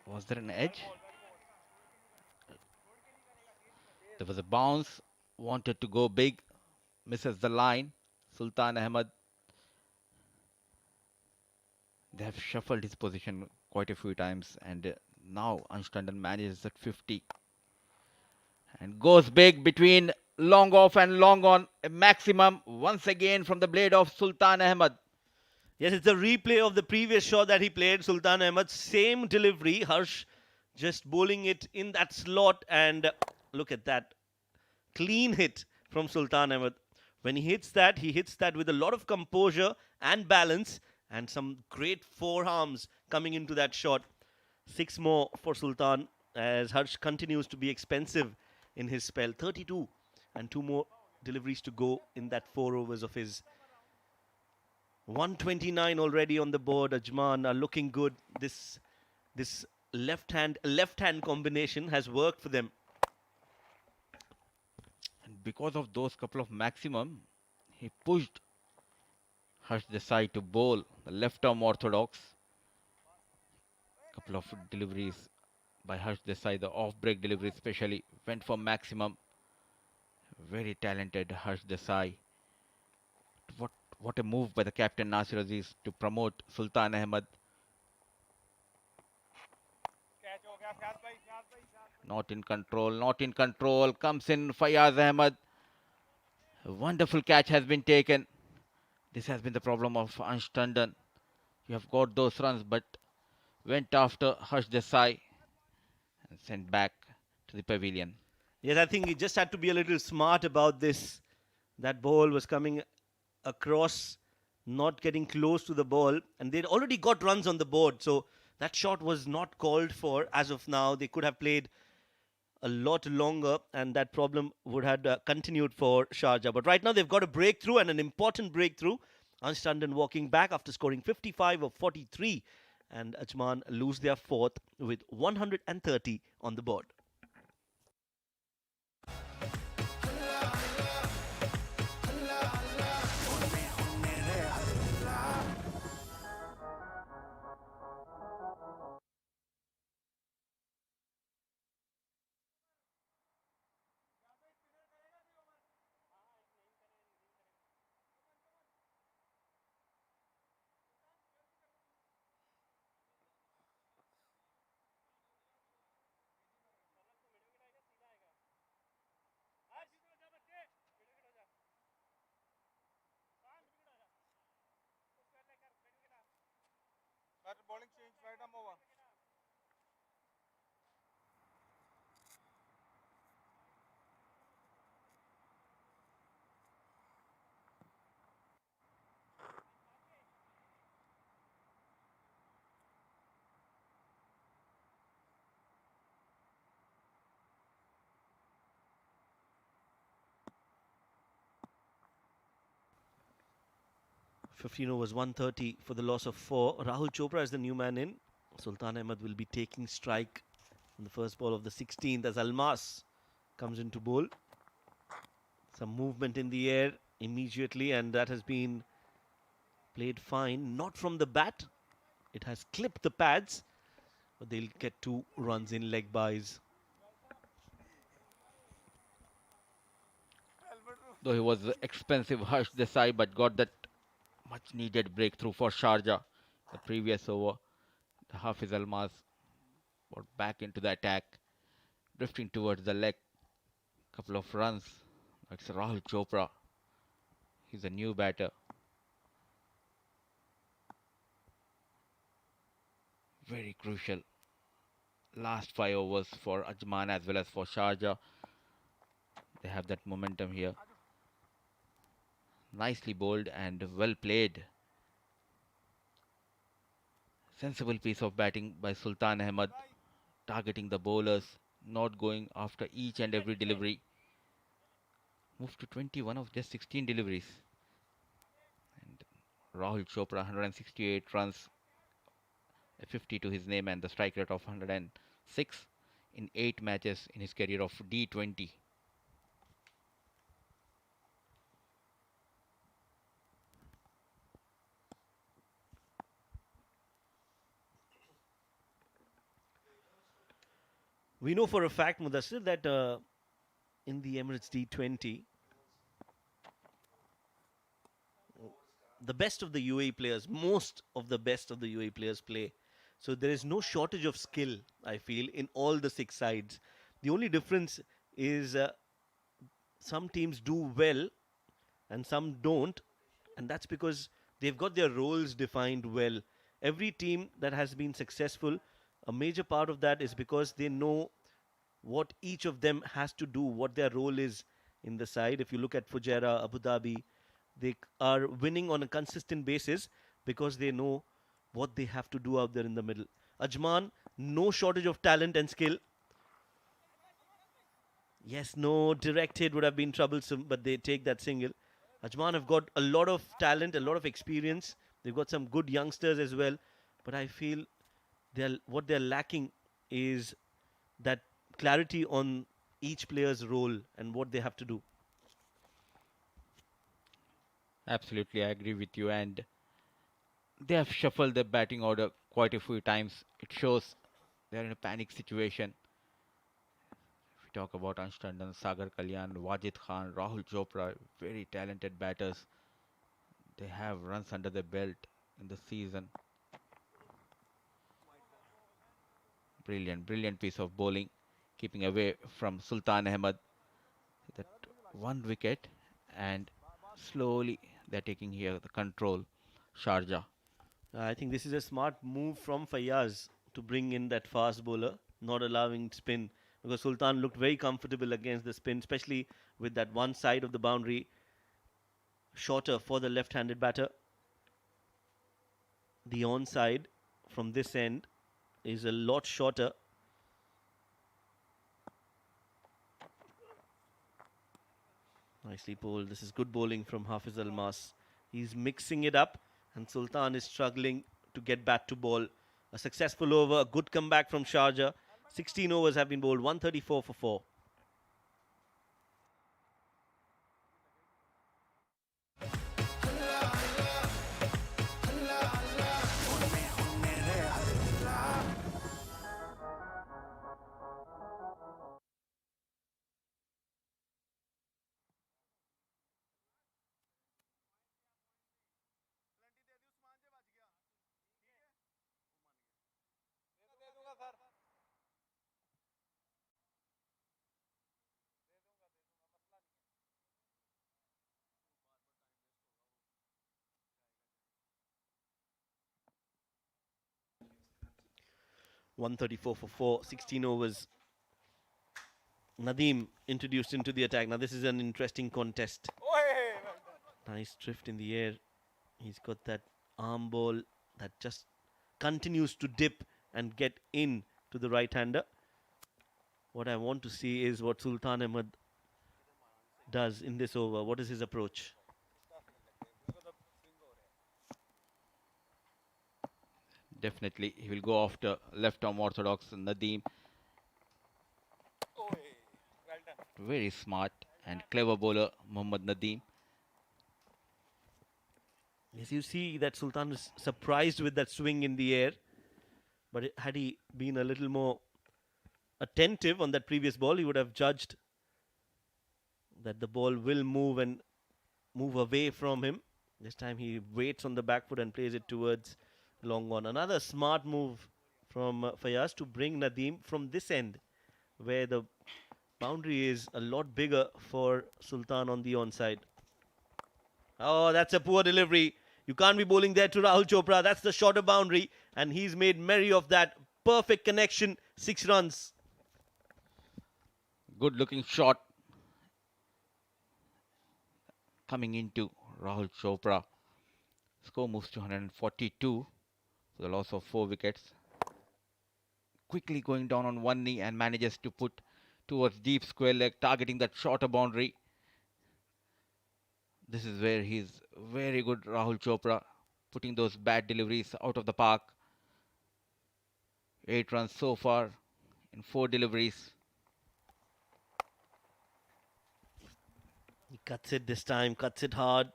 Was there an edge? There was a bounce. Wanted to go big. Misses the line. Sultan Ahmed. They have shuffled his position quite a few times, and now Ansh Tandon manages at 50 and goes big between long off and long on. A maximum once again from the blade of Sultan Ahmed. Yes, it's a replay of the previous shot that he played, Sultan Ahmed. Same delivery, Harsh just bowling it in that slot, and look at that. Clean hit from Sultan Ahmed. When he hits that with a lot of composure and balance, and some great forearms coming into that shot. 6 more for Sultan as Harsh continues to be expensive in his spell. 32 and 2 more deliveries to go in that 4 overs of his. 129 already on the board. Ajman are looking good. This left hand combination has worked for them. And because of those couple of maximum, he pushed Harsh Desai to bowl the left arm orthodox. Couple of deliveries by Harsh Desai, the off break delivery especially, went for maximum. Very talented Harsh Desai. What a move by the captain Nasir Aziz to promote Sultan Ahmed. Catch हो गया फयाज भाई फयाज भाई Not in control, not in control. Comes in Fayaz Ahmed. A wonderful catch has been taken. This has been the problem of Ansh Tandon. You have got those runs, but went after Harsh Desai and sent back to the pavilion. Yes, I think he just had to be a little smart about this. That ball was coming across, not getting close to the ball, and they'd already got runs on the board. So that shot was not called for as of now. They could have played a lot longer, and that problem would have continued for Sharjah. But right now they've got a breakthrough, and an important breakthrough. Ansh Tandon walking back after scoring 55 of 43, and Ajman lose their fourth with 130 on the board. Start bowling change, right arm over. Fifteen overs, 130 for the loss of 4. Rahul Chopra is the new man in. Sultan Ahmed will be taking strike on the first ball of the 16th as Almas comes into bowl. Some movement in the air immediately, and that has been played fine. Not from the bat. It has clipped the pads, but they'll get 2 runs in leg byes. Though he was expensive Harsh Desai, but got that much needed breakthrough for Sharjah. The previous over, the Hafiz Almas got back into the attack, drifting towards the leg. Couple of runs. It's Rahul Chopra. He's a new batter. Very crucial. Last 5 overs for Ajman as well as for Sharjah. They have that momentum here. Nicely bowled and well played. Sensible piece of batting by Sultan Ahmed, targeting the bowlers, not going after each and every delivery. Moved to 21 of just 16 deliveries. And Rahul Chopra, 168 runs, a 50 to his name, and the strike rate of 106 in 8 matches in his career of D20. We know for a fact, Mudassir, that in the Emirates D20, the best of the UAE players, most of the best of the UAE players play. So there is no shortage of skill, I feel, in all the 6 sides. The only difference is some teams do well and some don't, and that's because they've got their roles defined well. Every team that has been successful, a major part of that is because they know what each of them has to do, what their role is in the side. If you look at Fujairah, Abu Dhabi, they are winning on a consistent basis because they know what they have to do out there in the middle. Ajman, no shortage of talent and skill. Yes, no, direct hit would have been troublesome, but they take that single. Ajman have got a lot of talent, a lot of experience. They've got some good youngsters as well, but I feel what they're lacking is that clarity on each player's role and what they have to do. Absolutely, I agree with you. And they have shuffled their batting order quite a few times. It shows they're in a panic situation. If we talk about Ansh Tandon, Sagar Kalyan, Wajid Khan, Rahul Chopra, very talented batters. They have runs under their belt in the season. Brilliant, brilliant piece of bowling, keeping away from Sultan Ahmed. That 1 wicket, and slowly they're taking here the control. Sharjah. I think this is a smart move from Fayyaz to bring in that fast bowler, not allowing spin, because Sultan looked very comfortable against the spin, especially with that one side of the boundary shorter for the left-handed batter. The onside from this end is a lot shorter. Nicely bowled. This is good bowling from Hafiz Almas. He's mixing it up, and Sultan is struggling to get back to ball. A successful over, a good comeback from Sharjah. 16 overs have been bowled, 134 for 4. दे दूंगा sir 134 for 4, 16 overs. Nadeem introduced into the attack. Now this is an interesting contest. Nice drift in the air. He's got that arm ball that just continues to dip and get in to the right-hander. What I want to see is what Sultan Ahmed does in this over. What is his approach? Definitely, he will go after left-arm orthodox Nadeem. Very smart and clever bowler, Mohammad Nadeem. Yes, you see that Sultan is surprised with that swing in the air. But had he been a little more attentive on that previous ball, he would have judged that the ball will move and move away from him. This time he waits on the back foot and plays it towards long on. Another smart move from Fayaz to bring Nadeem from this end, where the boundary is a lot bigger for Sultan on the onside. Oh, that's a poor delivery. You can't be bowling there to Rahul Chopra. That's the shorter boundary, and he's made merry of that. Perfect connection, 6 runs. Good looking shot coming into Rahul Chopra. Score moves to 142 for the loss of 4 wickets. Quickly going down on one knee and manages to put towards deep square leg, targeting that shorter boundary. This is where he's very good, Rahul Chopra, putting those bad deliveries out of the park. 8 runs so far in 4 deliveries. He cuts it this time, cuts it hard.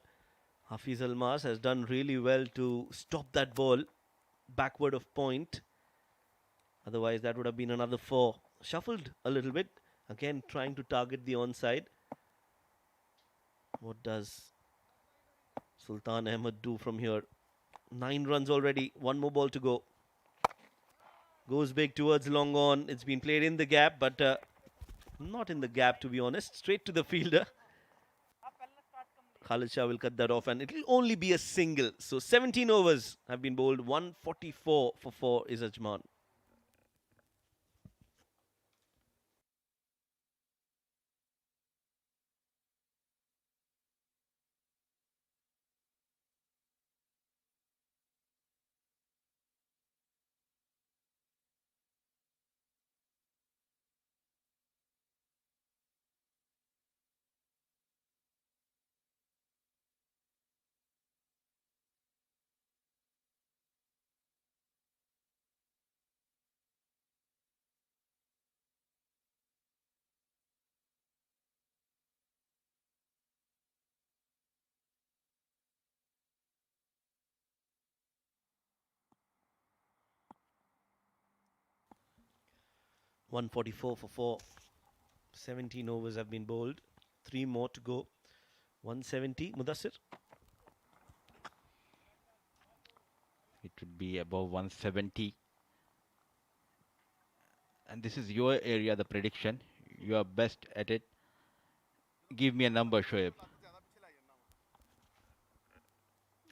Hafiz Almas has done really well to stop that ball backward of point. Otherwise, that would have been another 4. Shuffled a little bit. Again, trying to target the onside. What does Sultan Ahmed do from here? 9 runs already. 1 more ball to go. Goes big towards long on. It's been played in the gap, but not in the gap, to be honest. Straight to the fielder. Khalid Shah will cut that off, and it will only be a single. So 17 overs have been bowled. 144 for 4 is Ajman. .144 for 4. 17 overs have been bowled. 3 more to go. 170. Mudassir. It would be above 170. And this is your area, the prediction. You are best at it. Give me a number, Shoaib.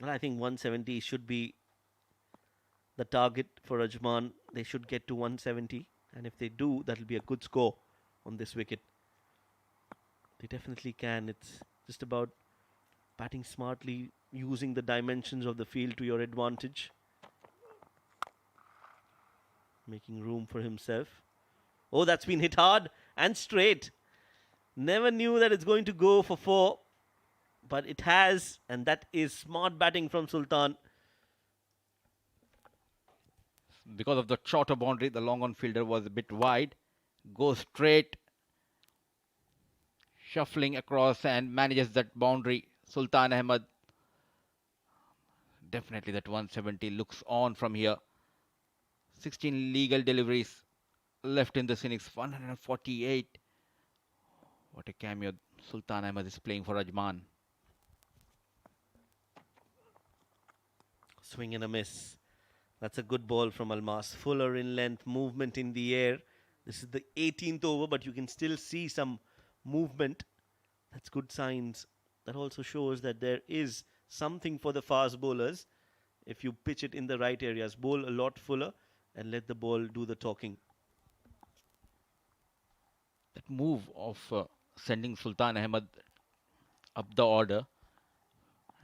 Well, I think 170 should be the target for Ajman. They should get to 170. And if they do, that'll be a good score on this wicket. They definitely can. It's just about batting smartly, using the dimensions of the field to your advantage. Making room for himself. Oh, that's been hit hard and straight. Never knew that it's going to go for 4. But it has, and that is smart batting from Sultan. Because of the shorter boundary, the long on fielder was a bit wide. Goes straight. Shuffling across and manages that boundary. Sultan Ahmed. Definitely that 170 looks on from here. 16 legal deliveries left in this innings. 148. What a cameo Sultan Ahmed is playing for Ajman. Swing and a miss. That's a good ball from Almas. Fuller in length, movement in the air. This is the 18th over, but you can still see some movement. That's good signs. That also shows that there is something for the fast bowlers if you pitch it in the right areas. Bowl a lot fuller and let the ball do the talking. That move of sending Sultan Ahmed up the order,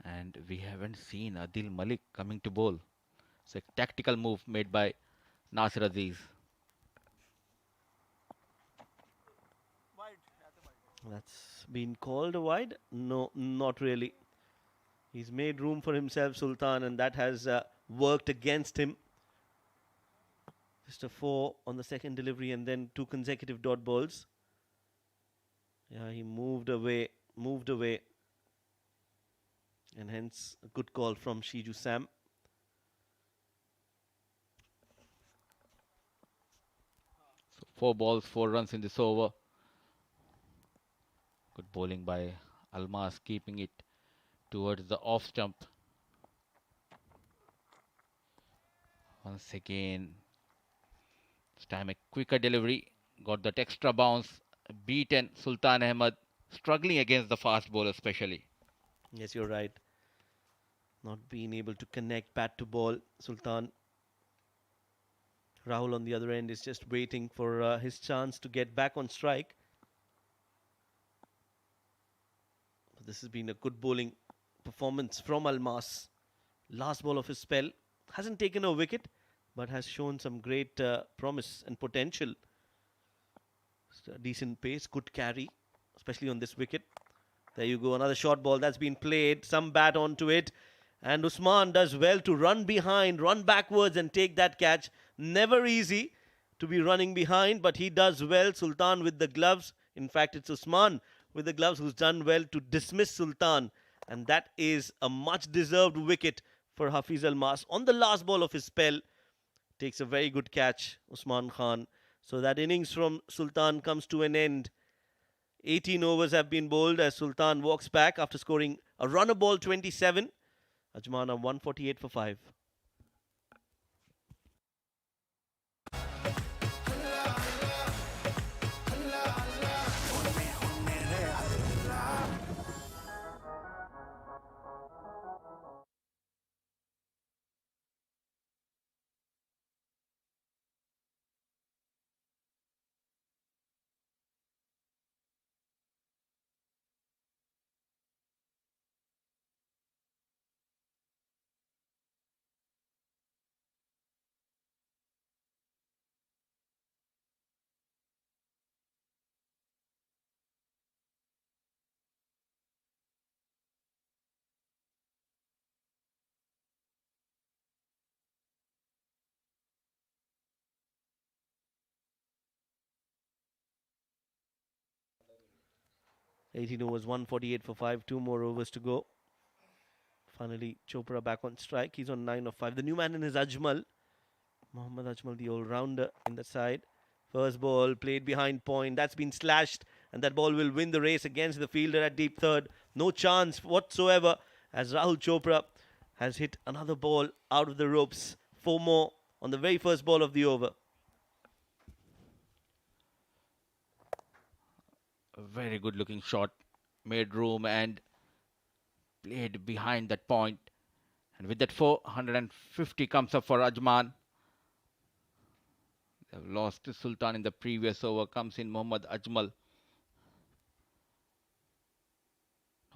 and we haven't seen Adil Malik coming to bowl. It's a tactical move made by Nasir Aziz. That's been called a wide? No, not really. He's made room for himself, Sultan, and that has worked against him. Just a 4 on the second delivery and then 2 consecutive dot balls. Yeah, he moved away, and hence a good call from Shiju Sam. So 4 balls, 4 runs in this over. Good bowling by Almas, keeping it towards the off stump. Once again, this time a quicker delivery. Got that extra bounce. Beaten Sultan Ahmed, struggling against the fast bowler especially. Yes, you're right. Not being able to connect bat to ball, Sultan. Rahul on the other end is just waiting for his chance to get back on strike. This has been a good bowling performance from Almas. Last ball of his spell. Hasn't taken a wicket, but has shown some great promise and potential. Decent pace, good carry, especially on this wicket. There you go, another short ball that's been played. Some bat onto it. And Usman does well to run behind, run backwards and take that catch. Never easy to be running behind, but he does well. Sultan with the gloves. In fact, it's Usman with the gloves who's done well to dismiss Sultan. And that is a much deserved wicket for Hafiz Almas. On the last ball of his spell, takes a very good catch, Usman Khan. So that innings from Sultan comes to an end. 18 overs have been bowled as Sultan walks back after scoring a runner ball 27. Ajman are 148 for 5. Eighteen overs, 148 for 5. 2 more overs to go. Finally, Chopra back on strike. He's on 9 of 5. The new man in is Ajmal. Mohammad Ajmal, the all-rounder in the side. First ball played behind point. That's been slashed, and that ball will win the race against the fielder at deep third. No chance whatsoever as Rahul Chopra has hit another ball out of the ropes. 4 more on the very first ball of the over. A very good looking shot. Made room and played behind that point. And with that 450 comes up for Ajman. They've lost to Sultan in the previous over. Comes in Mohammad Ajmal.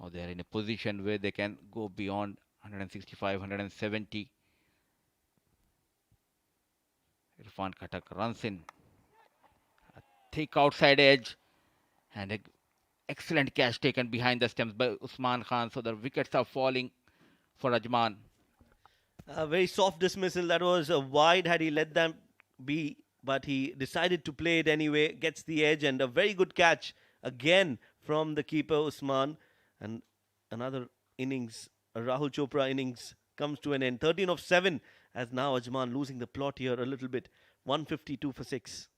Now they are in a position where they can go beyond 165, 170. Irfan Khatak runs in. A thick outside edge. And an excellent catch taken behind the stumps by Usman Khan. So the wickets are falling for Ajman. A very soft dismissal. That was a wide had he let them be, but he decided to play it anyway. Gets the edge and a very good catch again from the keeper Usman. And another innings, a Rahul Chopra innings, comes to an end. 13 of 7 as now Ajman losing the plot here a little bit. 152 for 6.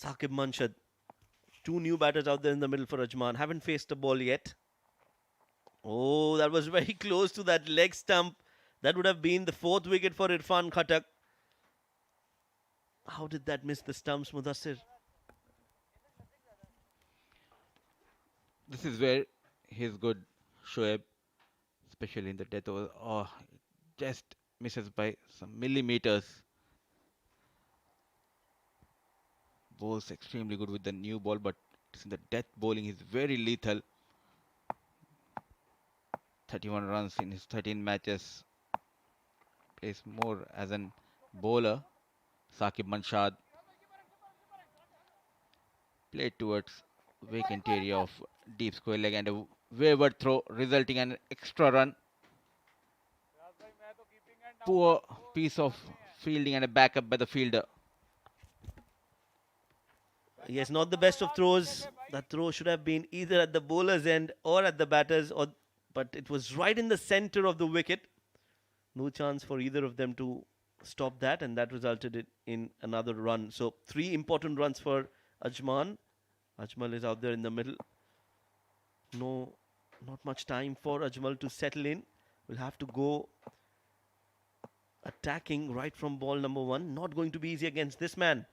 Saqib Manshad. Two new batters out there in the middle for Ajman. Haven't faced a ball yet. Oh, that was very close to that leg stump. That would have been the fourth wicket for Irfan Khattak. How did that miss the stumps, Mudassir? This is where he's good, Shoaib, especially in the death over. Oh, just misses by some millimeters. Bowls extremely good with the new ball, but it's in the death bowling. He's very lethal. 31 runs in his 13 matches. Plays more as an bowler. Saqib Manshad played towards vacant area of deep square leg and a wayward throw resulting in an extra run. Poor piece of fielding and a backup by the fielder. Yes, not the best of throws. That throw should have been either at the bowler's end or at the batter's, but it was right in the center of the wicket. No chance for either of them to stop that, and that resulted in another run. So 3 important runs for Ajman. Ajmal is out there in the middle. No, not much time for Ajmal to settle in. Will have to go attacking right from ball number 1. Not going to be easy against this man.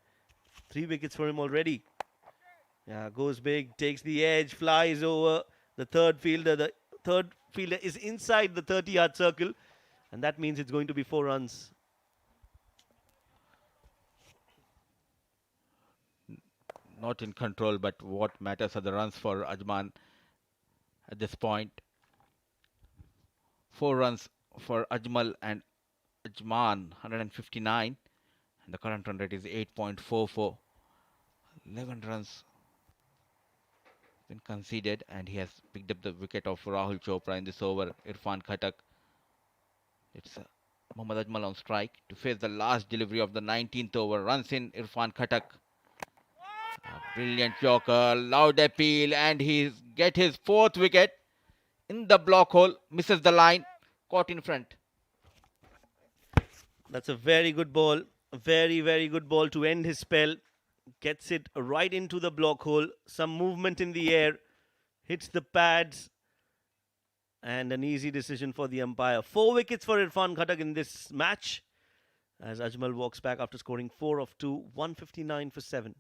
3 wickets for him already. Yeah, goes big, takes the edge, flies over the third fielder. The third fielder is inside the 30-yard circle, and that means it's going to be 4 runs. Not in control, but what matters are the runs for Ajman at this point. 4 runs for Ajmal and Ajman, 159, and the current run rate is 8.44. 11 runs been conceded, and he has picked up the wicket of Rahul Chopra in this over. Irfan Khattak. It's Mohammad Ajmal on strike to face the last delivery of the 19th over. Runs in Irfan Khattak. A brilliant Yorker, loud appeal, and he's get his 4th wicket in the block hole. Misses the line, caught in front. That's a very good ball. A very, very good ball to end his spell. Gets it right into the block hole. Some movement in the air. Hits the pads. And an easy decision for the umpire. 4 wickets for Irfan Khattak in this match. As Ajmal walks back after scoring 4 of 2. 159 for 7.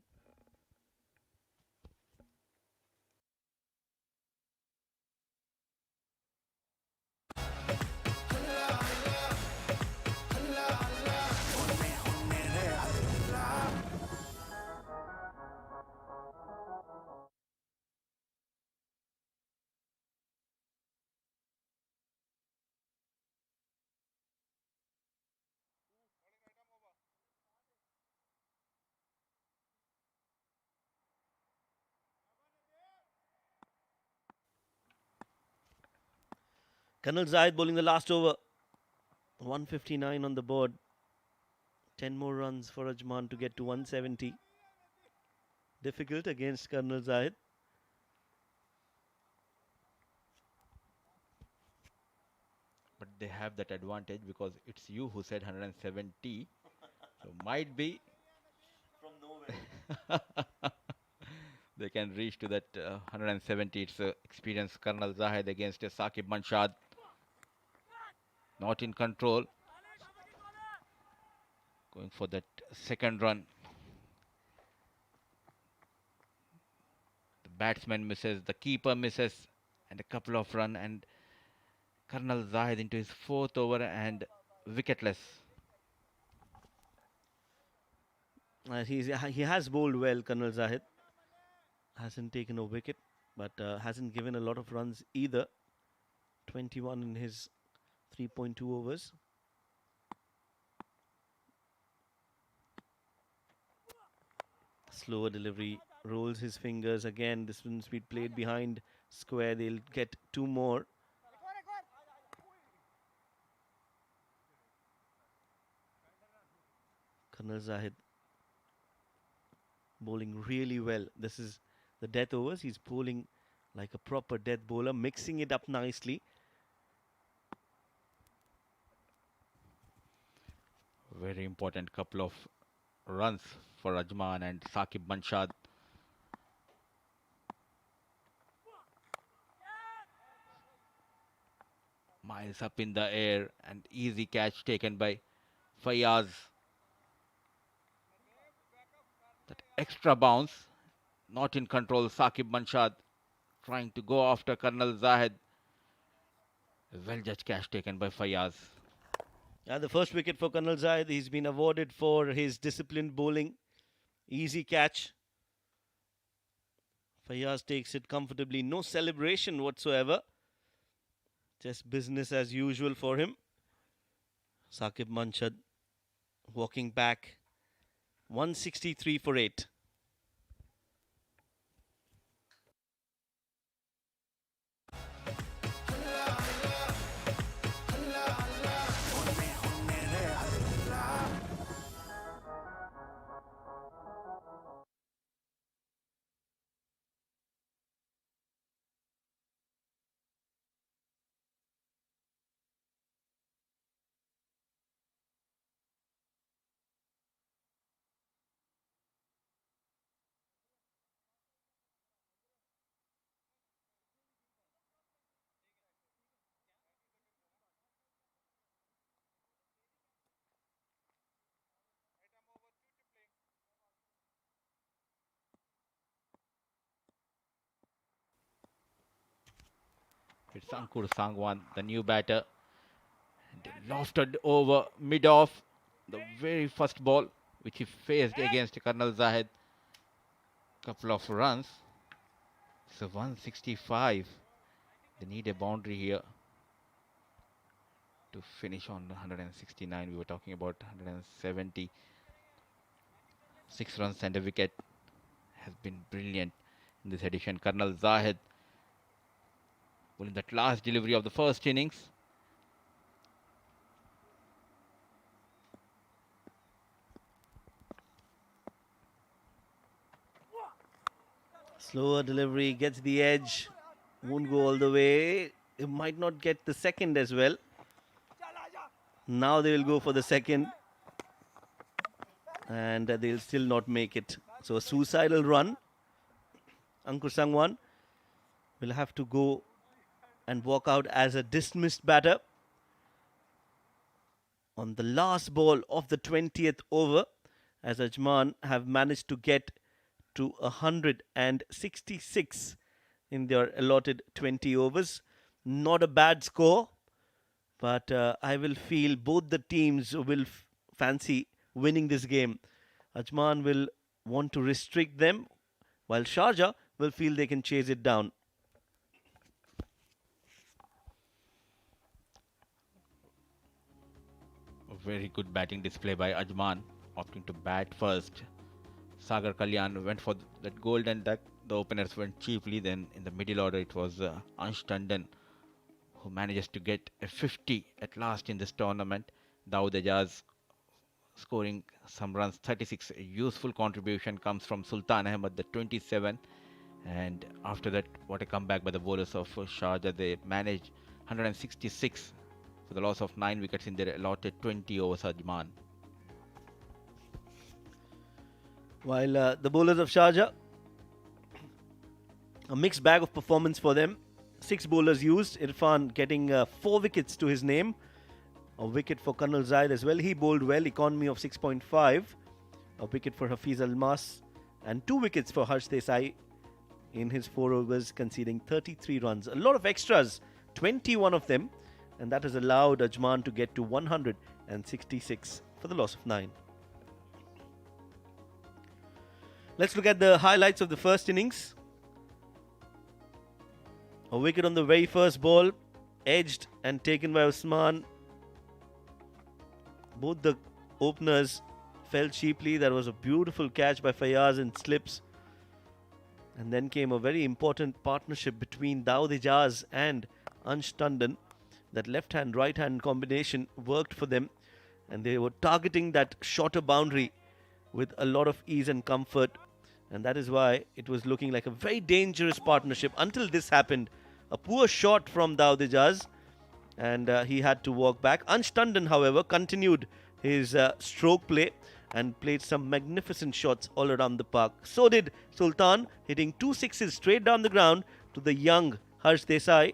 Colonel Zahid bowling the last over. 159 on the board. 10 more runs for Ajman to get to 170. Difficult against Colonel Zahid. But they have that advantage because it's you who said 170. So might be From nowhere. they can reach to that 170. It's experienced Colonel Zahid against Saqib Manshad. Not in control. Going for that second run. The batsman misses, the keeper misses, and a couple of runs, and Colonel Zahid into his 4th over and wicketless. He has bowled well, Colonel Zahid. Hasn't taken a wicket, but hasn't given a lot of runs either. 21 in his 3.2 overs. Slower delivery, rolls his fingers again. This one's been played behind square. They'll get 2 more. Colonel Zahid bowling really well. This is the death overs. He's bowling like a proper death bowler, mixing it up nicely. Very important couple of runs for for Ajman and Saqib Banshad. Miles up in the air and easy catch taken by Fayaz. That extra bounce, not in control. Saqib Banshad trying to go after Colonel Zahid. Well judged catch taken by Fayaz. The first wicket for Colonel Zahid. He's been awarded for his disciplined bowling. Easy catch. Fayaz takes it comfortably. No celebration whatsoever. Just business as usual for him. Saqib Banshad walking back. 163 for 8. It's Ankur Sangwan, the new batter. And lofted over mid-off. The very first ball which he faced against Colonel Zahid. Couple of runs. So 165. They need a boundary here to finish on 169. We were talking about 170. 6 runs and a wicket. Has been brilliant in this edition. Colonel Zahid in that last delivery of the first innings. Slower delivery, gets the edge. Won't go all the way. It might not get the second as well. Now they will go for the second. And they'll still not make it. So a suicidal run. Ankur Sangwan will have to go and walk out as a dismissed batter. On the last ball of the 20th over, as Ajman have managed to get to 166 in their allotted 20 overs. Not a bad score, but I will feel both the teams will fancy winning this game. Ajman will want to restrict them, while Sharjah will feel they can chase it down. A very good batting display by Ajman, opting to bat first. Sagar Kalyan went for that golden duck. The openers went cheaply. Then in the middle order, it was Ansh Tandon who manages to get a 50 at last in this tournament. Dawood Ejaz scoring some runs, 36. A useful contribution comes from Sultan Ahmed, the 27. And after that, what a comeback by the bowlers of Sharjah. They managed 166 for the loss of 9 wickets in their allotted 20 overs. Ajman. While the bowlers of Sharjah, a mixed bag of performance for them. 6 bowlers used. Irfan getting 4 wickets to his name. A wicket for Colonel Zahid as well. He bowled well, economy of 6.5. A wicket for Hafiz Almas. And 2 wickets for Harsh Desai in his 4 overs, conceding 33 runs. A lot of extras, 21 of them. And that has allowed Ajman to get to 166 for the loss of 9. Let's look at the highlights of the first innings. A wicket on the very first ball, edged and taken by Usman. Both the openers fell cheaply. There was a beautiful catch by Fayaz in slips. And then came a very important partnership between Dawood Ejaz and Ansh Tandon. That left-hand, right-hand combination worked for them. And they were targeting that shorter boundary with a lot of ease and comfort. And that is why it was looking like a very dangerous partnership until this happened. A poor shot from Dawood Ejaz, and he had to walk back. Ansh Tandon, however, continued his stroke play and played some magnificent shots all around the park. So did Sultan, hitting 2 sixes straight down the ground to the young Harsh Desai,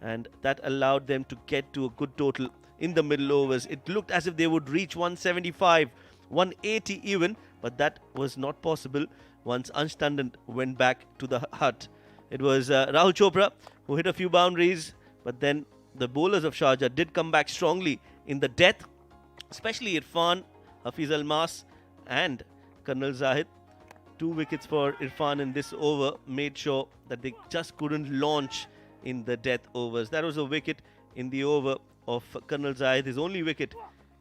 and that allowed them to get to a good total in the middle overs. It looked as if they would reach 175, 180 even, but that was not possible once Ansh Tandon went back to the hut. It was Rahul Chopra who hit a few boundaries, but then the bowlers of Sharjah did come back strongly in the death, especially Irfan, Hafiz Almas, and Colonel Zahid. 2 wickets for Irfan in this over made sure that they just couldn't launch in the death overs. That was a wicket in the over of Colonel Zahid, his only wicket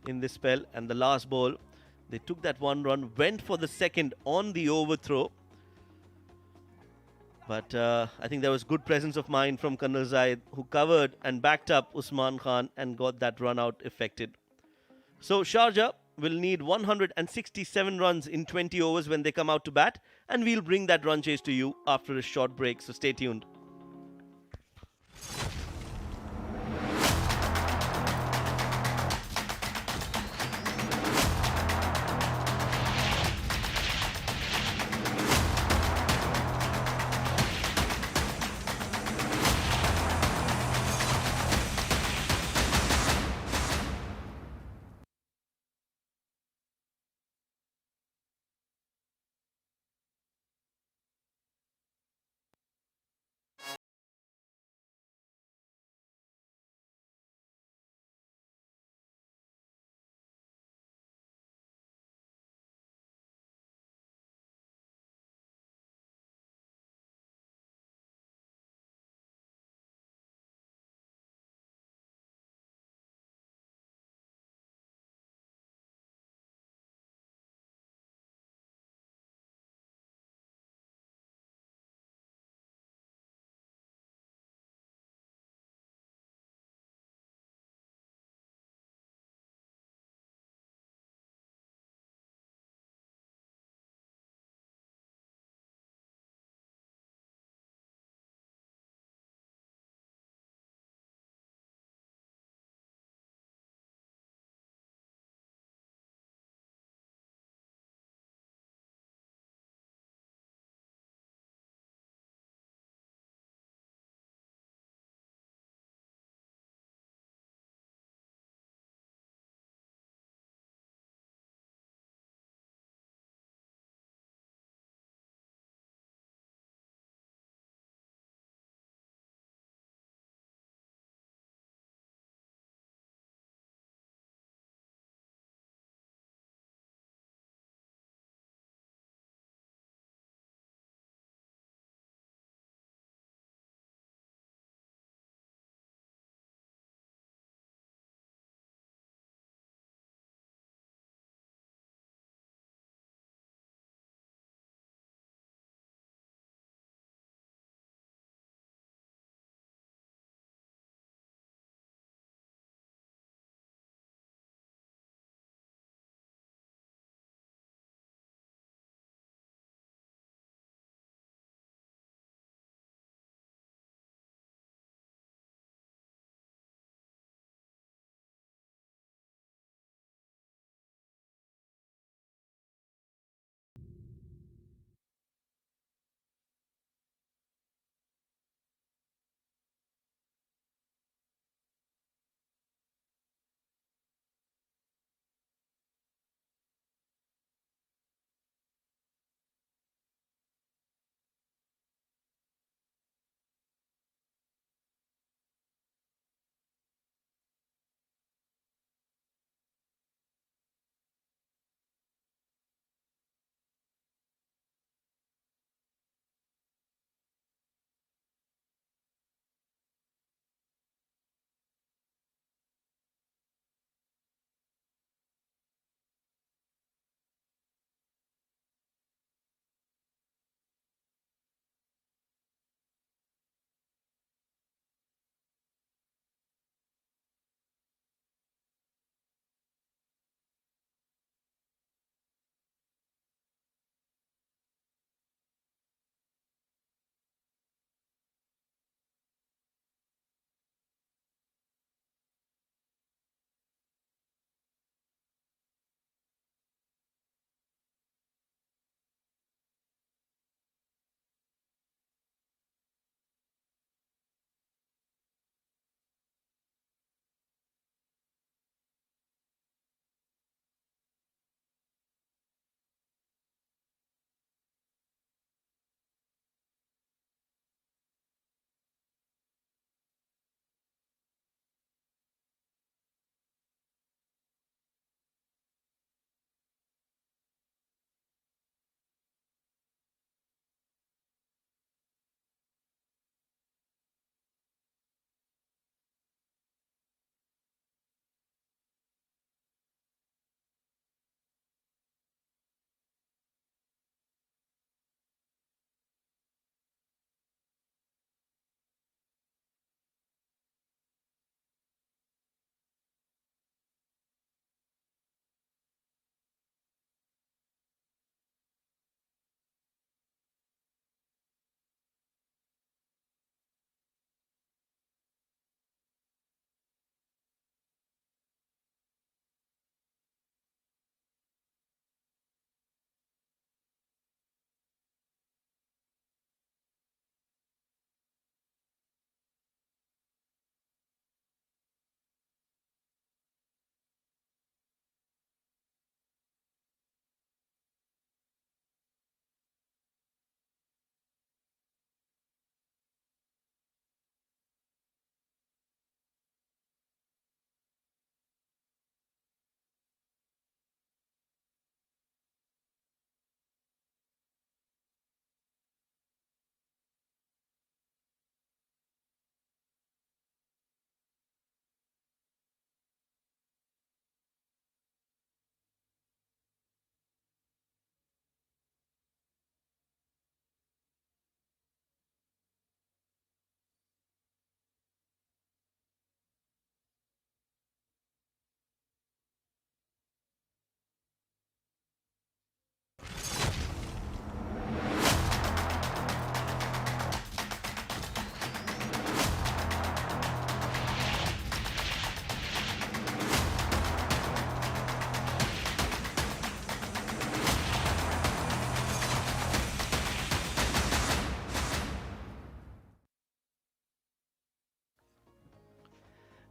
in this spell, and the last ball. They took that 1 run, went for the second on the overthrow. But I think there was good presence of mind from Colonel Zahid, who covered and backed up Usman Khan and got that run out effected. So Sharjah will need 167 runs in 20 overs when they come out to bat, and we'll bring that run chase to you after a short break, so stay tuned.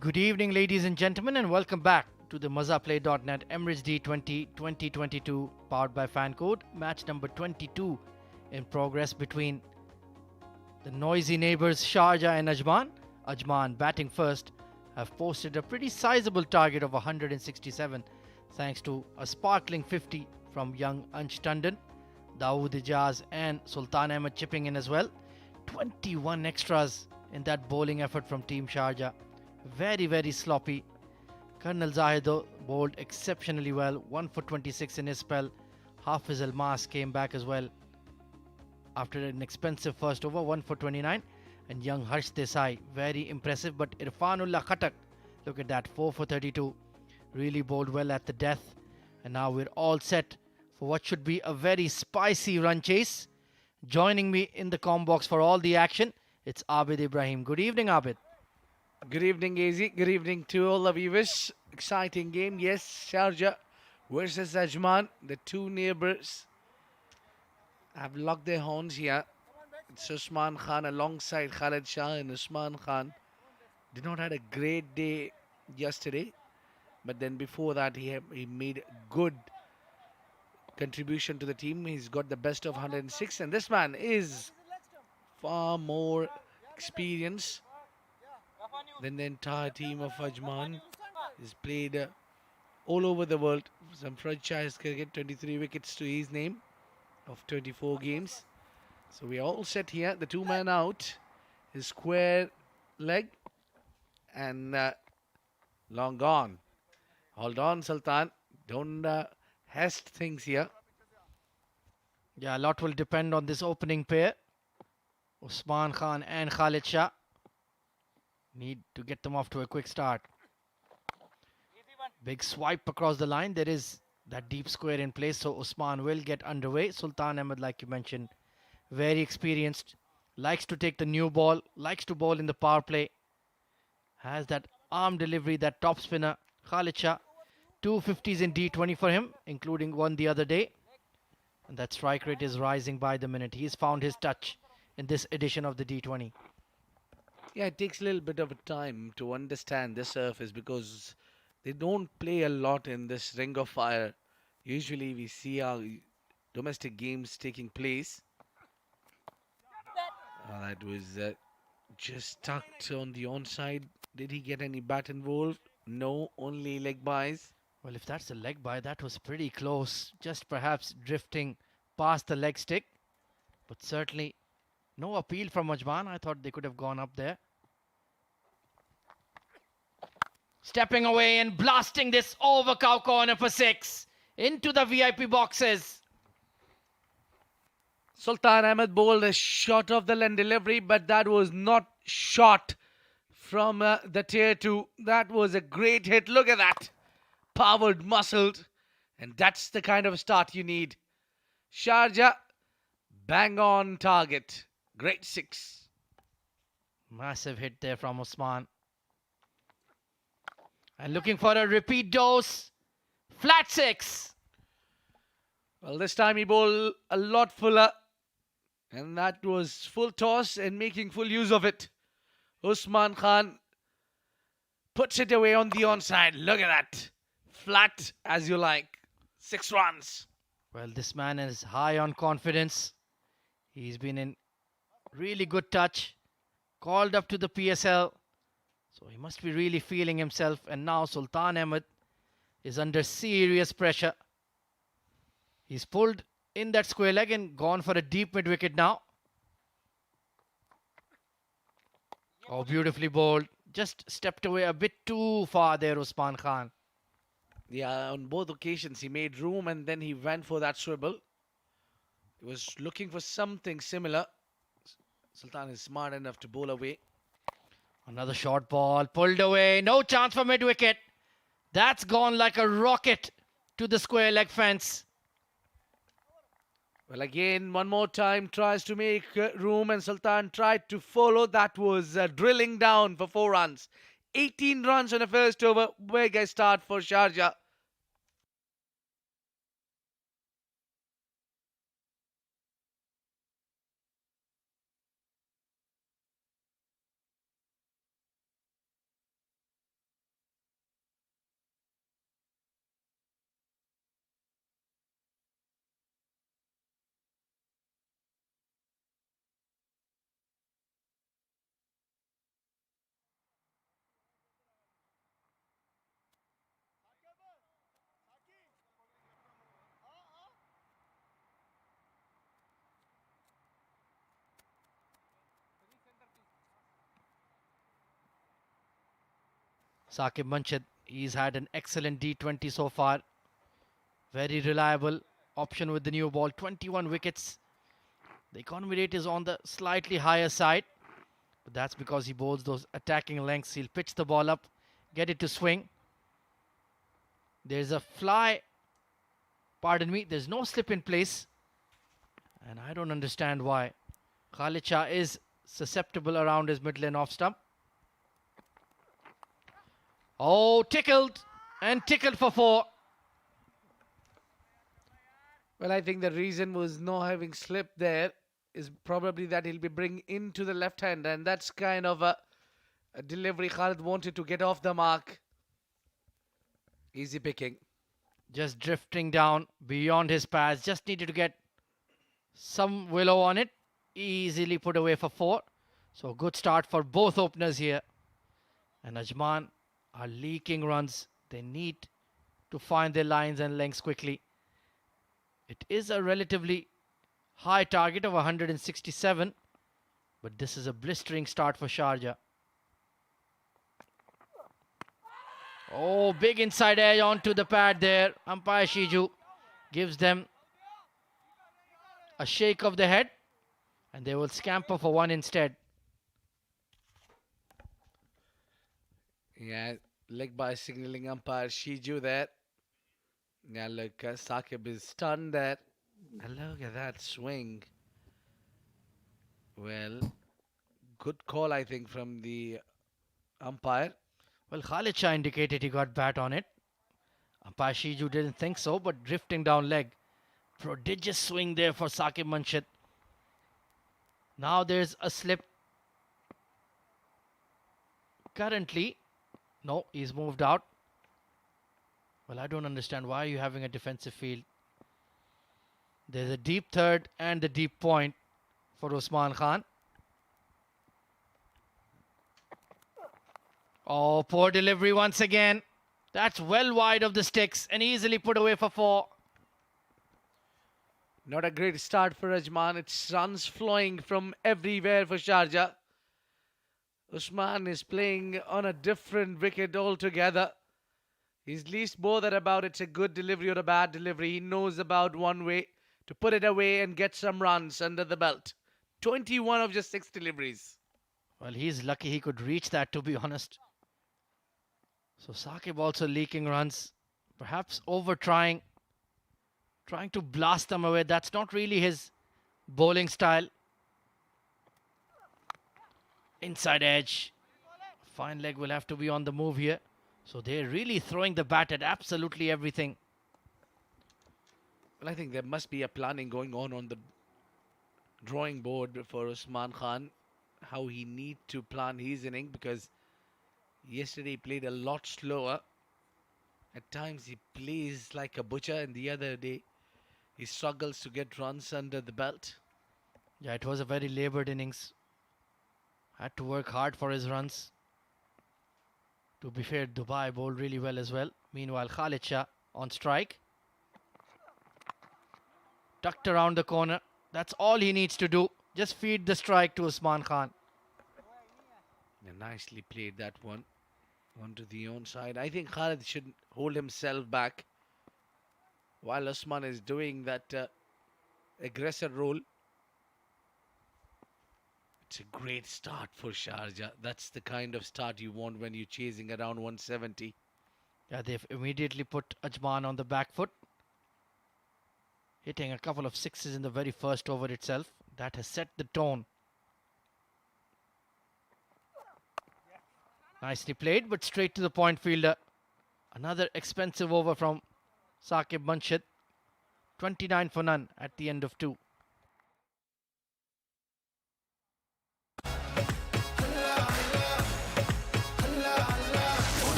Good evening, ladies and gentlemen, and welcome back to the MazaPlay.net Emirates D20 2022 powered by FanCode. Match number 22 in progress between the noisy neighbours Sharjah and Ajman. Ajman, batting first, have posted a pretty sizable target of 167 thanks to a sparkling 50 from young Ansh Tandon, Dawood Ijaz and Sultan Ahmed chipping in as well. 21 extras in that bowling effort from Team Sharjah. Very sloppy. Colonel Zahido bowled exceptionally well, 1 for 26 in his spell. Hafiz Almas came back as well after an expensive first over, 1 for 29. And young Harsh Desai, very impressive. But Irfanullah Khatak, look at that, 4 for 32. Really bowled well at the death. And now we're all set for what should be a very spicy run chase. Joining me in the comm box for all the action, it's Abid Ibrahim. Good evening, Abid. Good evening, AZ. Good evening to all the viewers. Exciting game. Yes, Sharjah versus Ajman. The two neighbours have locked their horns here. It's Usman Khan alongside Khalid Shah, and Usman Khan did not had a great day yesterday, but then before that he made good contribution to the team. He's got the best of 106, and this man is far more experienced than the entire team of Ajman. He's played all over the world. Some franchise cricket, 23 wickets to his name of 24 games. So we are all set here. The two-man out is square leg and long gone. Hold on, Sultan. Don't haste things here. Yeah, a lot will depend on this opening pair. Usman Khan and Khalid Shah need to get them off to a quick start. Big swipe across the line. There is that deep square in place, so Usman will get underway. Sultan Ahmed, like you mentioned, very experienced. Likes to take the new ball. Likes to bowl in the power play. Has that arm delivery, that top spinner. Khalid Shah, 250s in D20 for him, including one the other day. And that strike rate is rising by the minute. He's found his touch in this edition of the D20. Yeah, it takes a little bit of a time to understand the surface because they don't play a lot in this ring of fire. Usually we see our domestic games taking place. That was just tucked on the onside. Did he get any bat involved? No, only leg buys. Well, if that's a leg by, that was pretty close. Just perhaps drifting past the leg stick. But certainly no appeal from Ajman. I thought they could have gone up there. Stepping away and blasting this over cow corner for 6. Into the VIP boxes. Sultan Ahmed bowled a shot of the length delivery, but that was not shot from the tier 2. That was a great hit. Look at that. Powered, muscled. And that's the kind of start you need. Sharjah, bang on target. Great 6. Massive hit there from Usman. And looking for a repeat dose. Flat 6. Well, this time he bowled a lot fuller. And that was full toss and making full use of it. Usman Khan puts it away on the onside. Look at that. Flat as you like. 6 runs. Well, this man is high on confidence. He's been in really good touch. Called up to the PSL. So he must be really feeling himself. And now Sultan Ahmed is under serious pressure. He's pulled in that square leg and gone for a deep mid wicket now. Oh, beautifully bowled. Just stepped away a bit too far there, Usman Khan. Yeah, on both occasions he made room and then he went for that swivel. He was looking for something similar. Sultan is smart enough to bowl away. Another short ball, pulled away. No chance for mid wicket. That's gone like a rocket to the square leg fence. Well, again, one more time, tries to make room and Sultan tried to follow. That was drilling down for 4 runs. 18 runs on the first over. Mega start for Sharjah. Saqib Manshid, he's had an excellent D20 so far. Very reliable option with the new ball. 21 wickets. The economy rate is on the slightly higher side, but that's because he bowls those attacking lengths. He'll pitch the ball up, get it to swing. There's a fly. Pardon me, there's no slip in place. And I don't understand why. Khalid Shah is susceptible around his middle and off stump. Oh, tickled and tickled for 4. Well, I think the reason was no having slip there is probably that he'll be bringing into the left hand, and that's kind of a delivery Khalid wanted to get off the mark. Easy picking. Just drifting down beyond his pads. Just needed to get some willow on it. Easily put away for 4. So good start for both openers here. And Ajman are leaking runs. They need to find their lines and lengths quickly. It is a relatively high target of 167, but this is a blistering start for Sharjah. Oh, big inside edge onto the pad there. Umpire Shiju gives them a shake of the head, and they will scamper for 1 instead. Yeah, leg by signaling umpire Shiju there. Yeah, look, Saqib is stunned there. And look at that swing. Well, good call, I think, from the umpire. Well, Khalid Shah indicated he got bat on it. Umpire Shiju didn't think so, but drifting down leg. Prodigious swing there for Saqib Manshid. Now there's a slip. Currently, no, he's moved out. Well, I don't understand why are you having a defensive field. There's a deep third and the deep point for Usman Khan. Oh, poor delivery once again. That's well wide of the sticks and easily put away for 4. Not a great start for Ajman. It's runs flowing from everywhere for Sharjah. Usman is playing on a different wicket altogether. He's least bothered about it's a good delivery or a bad delivery. He knows about one way to put it away and get some runs under the belt. 21 of just 6 deliveries. Well, he's lucky he could reach that, to be honest. So Saqib also leaking runs. Perhaps over trying to blast them away. That's not really his bowling style. Inside edge. Fine leg will have to be on the move here. So they're really throwing the bat at absolutely everything. Well, I think there must be a planning going on the drawing board for Usman Khan. How he need to plan his inning, because yesterday he played a lot slower. At times he plays like a butcher, and the other day he struggles to get runs under the belt. Yeah, it was a very laboured innings. Had to work hard for his runs. To be fair, Dubai bowled really well as well. Meanwhile, Khalid Shah on strike. Tucked around the corner. That's all he needs to do. Just feed the strike to Usman Khan. Yeah, nicely played that one. Onto the own side. I think Khalid should hold himself back while Usman is doing that aggressor role. It's a great start for Sharjah. That's the kind of start you want when you're chasing around 170. Yeah, they've immediately put Ajman on the back foot. Hitting a couple of sixes in the very first over itself. That has set the tone. Nicely played, but straight to the point fielder. Another expensive over from Saqib Manshid. 29 for none at the end of 2.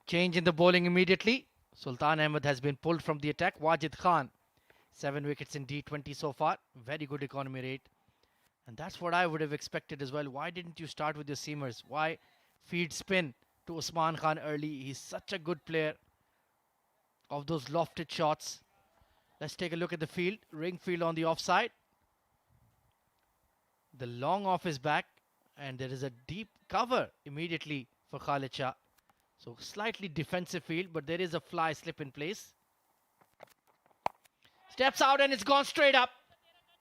Change in the bowling immediately. Sultan Ahmed has been pulled from the attack. Wajid Khan, 7 wickets in D20 so far. Very good economy rate. And that's what I would have expected as well. Why didn't you start with your seamers? Why feed spin to Usman Khan early? He's such a good player of those lofted shots. Let's take a look at the field. Ringfield on the offside. The long off is back. And there is a deep cover immediately for Khalid Shah. So slightly defensive field, but there is a fly slip in place. Steps out and it's gone straight up.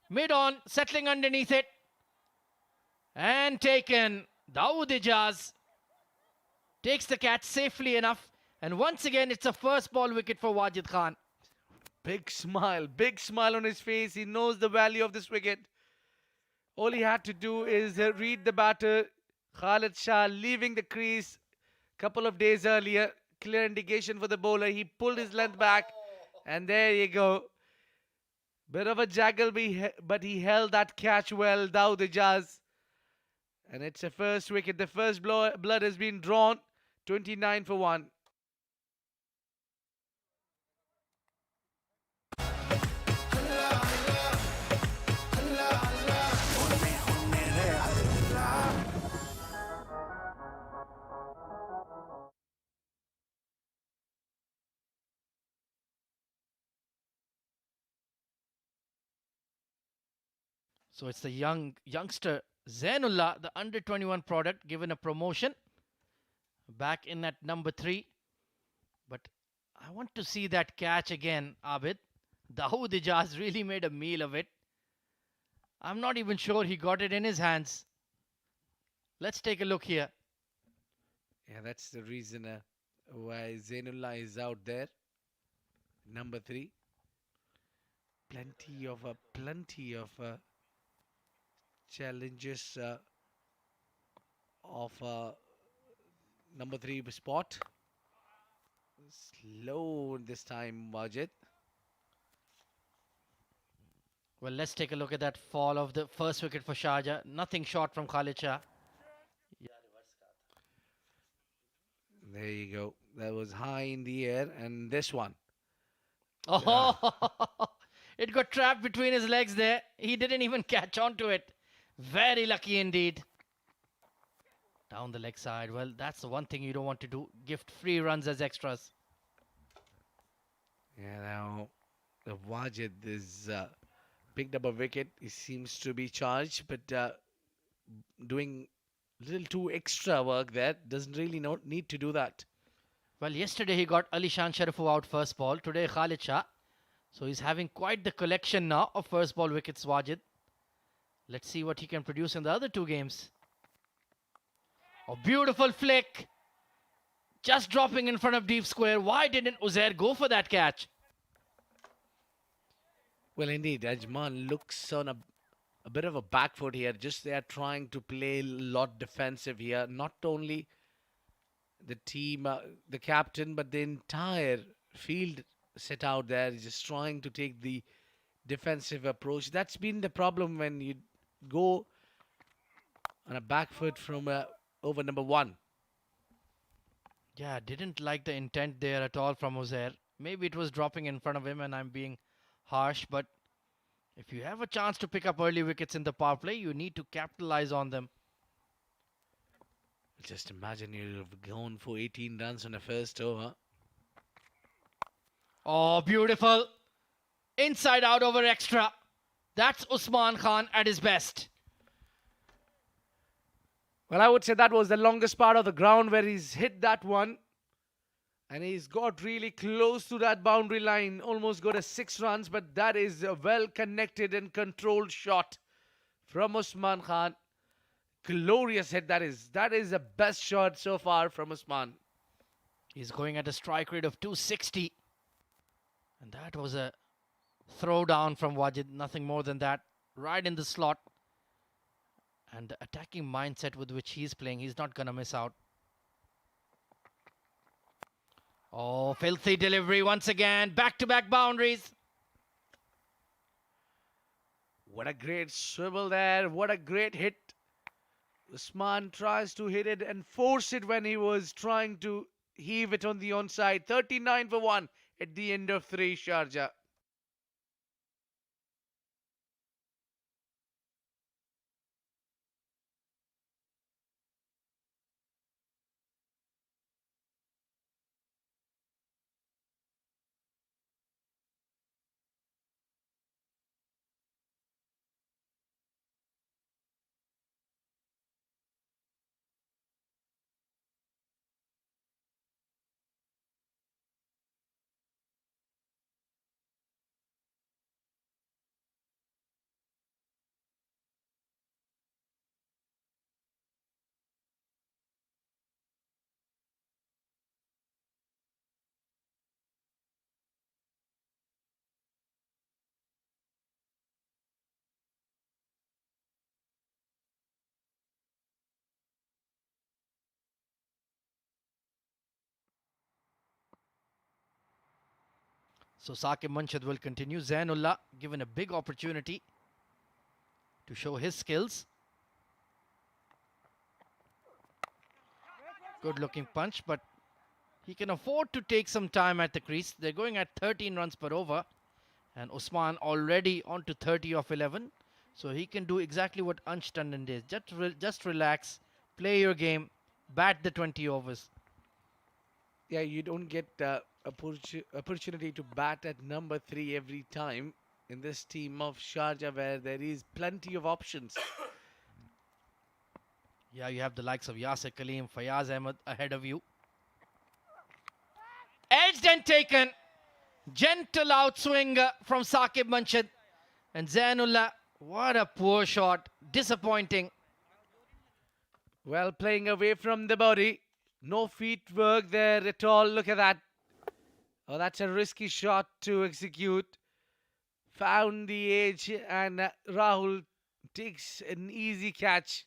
Mid on, settling underneath it. And taken. Dawood Ijaz takes the catch safely enough. And once again, it's a first ball wicket for Wajid Khan. Big smile on his face. He knows the value of this wicket. All he had to do is read the batter. Khalid Shah leaving the crease couple of days earlier. Clear indication for the bowler. He pulled his length back. And there you go. Bit of a jaggle, but he held that catch well. Dawood Ijaz. And it's a first wicket. The first blood has been drawn. 29 for 1. So it's the youngster Zainullah, the under 21 product, given a promotion. Back in at number 3. But I want to see that catch again, Abid. Dawood Ijaz really made a meal of it. I'm not even sure he got it in his hands. Let's take a look here. Yeah, that's the reason why Zainullah is out there. Number 3. Plenty of challenges of number 3 spot. Slow this time, Wajid. Well, let's take a look at that fall of the first wicket for Sharjah. Nothing short from Khalid Shah. There you go. That was high in the air, and this one. Oh, it got trapped between his legs there. He didn't even catch on to it. Very lucky indeed. Down the leg side. Well, that's the one thing you don't want to do. Gift free runs as extras. Yeah, now the Wajid is picked up a wicket. He seems to be charged, but doing a little too extra work there. Doesn't really need to do that. Well, yesterday he got Ali Shan Sharifu out first ball. Today Khalid Shah. So he's having quite the collection now of first ball wickets, Wajid. Let's see what he can produce in the other 2 games. A beautiful flick. Just dropping in front of deep square. Why didn't Uzair go for that catch? Well, indeed, Ajman looks on a bit of a back foot here. Just they are trying to play a lot defensive here. Not only the team, the captain, but the entire field set out there is just trying to take the defensive approach. That's been the problem when you go on a back foot from over number 1. Yeah, didn't like the intent there at all from Uzair. Maybe it was dropping in front of him and I'm being harsh, but if you have a chance to pick up early wickets in the power play, you need to capitalize on them. Just imagine you've gone for 18 runs on the first over. Oh, beautiful. Inside out over extra. That's Usman Khan at his best. Well, I would say that was the longest part of the ground where he's hit that one. And he's got really close to that boundary line. Almost got a 6 runs, but that is a well-connected and controlled shot from Usman Khan. Glorious hit that is. That is the best shot so far from Usman. He's going at a strike rate of 260. And that was a throw down from Wajid. Nothing more than that. Right in the slot. And the attacking mindset with which he's playing, he's not going to miss out. Oh, filthy delivery once again. Back-to-back boundaries. What a great swivel there. What a great hit. Usman tries to hit it and force it when he was trying to heave it on the onside. 39 for 1 at the end of 3, Sharjah. So Saqib Manshad will continue. Zainullah given a big opportunity to show his skills. Good looking punch, but he can afford to take some time at the crease. They're going at 13 runs per over. And Usman already on to 30 of 11. So he can do exactly what Ansh Tandon did. Just relax, play your game, bat the 20 overs. Yeah, you don't get opportunity to bat at number 3 every time in this team of Sharjah where there is plenty of options. Yeah, you have the likes of Yasir Kaleem, Fayaz Ahmed ahead of you. Edged and taken. Gentle outswing from Saqib Manshad. And Zainullah, what a poor shot. Disappointing. Well, playing away from the body. No feet work there at all. Look at that. Oh, that's a risky shot to execute. Found the edge and Rahul takes an easy catch.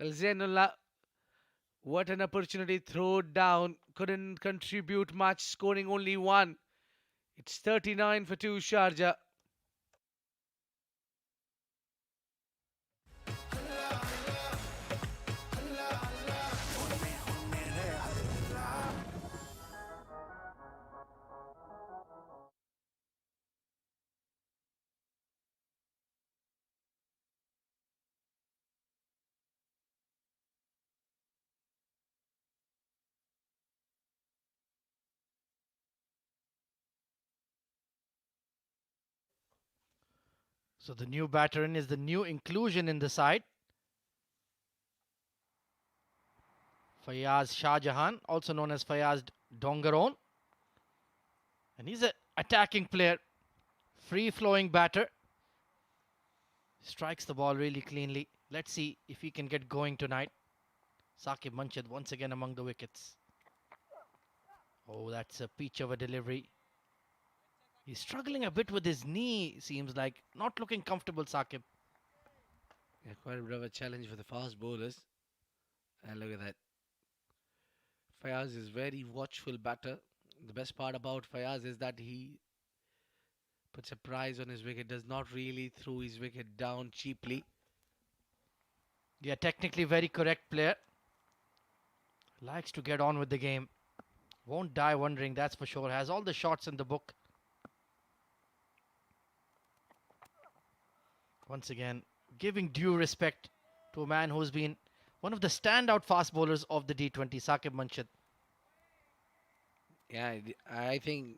Well, Zainullah, what an opportunity. Throw down. Couldn't contribute much, scoring only 1. It's 39 for 2, Sharjah. So the new batter is the new inclusion in the side. Fayaz Shah Jahan, also known as Fayaz Dongaron. And he's an attacking player, free-flowing batter. Strikes the ball really cleanly. Let's see if he can get going tonight. Saqib Manshad once again among the wickets. Oh, that's a peach of a delivery. He's struggling a bit with his knee, seems like. Not looking comfortable, Saqib. Yeah, quite a bit of a challenge for the fast bowlers. And look at that. Fayaz is very watchful batter. The best part about Fayaz is that he puts a prize on his wicket, does not really throw his wicket down cheaply. Yeah, technically very correct player. Likes to get on with the game. Won't die wondering, that's for sure. Has all the shots in the book. Once again, giving due respect to a man who's been one of the standout fast bowlers of the D20, Saqib Manshad. Yeah, I think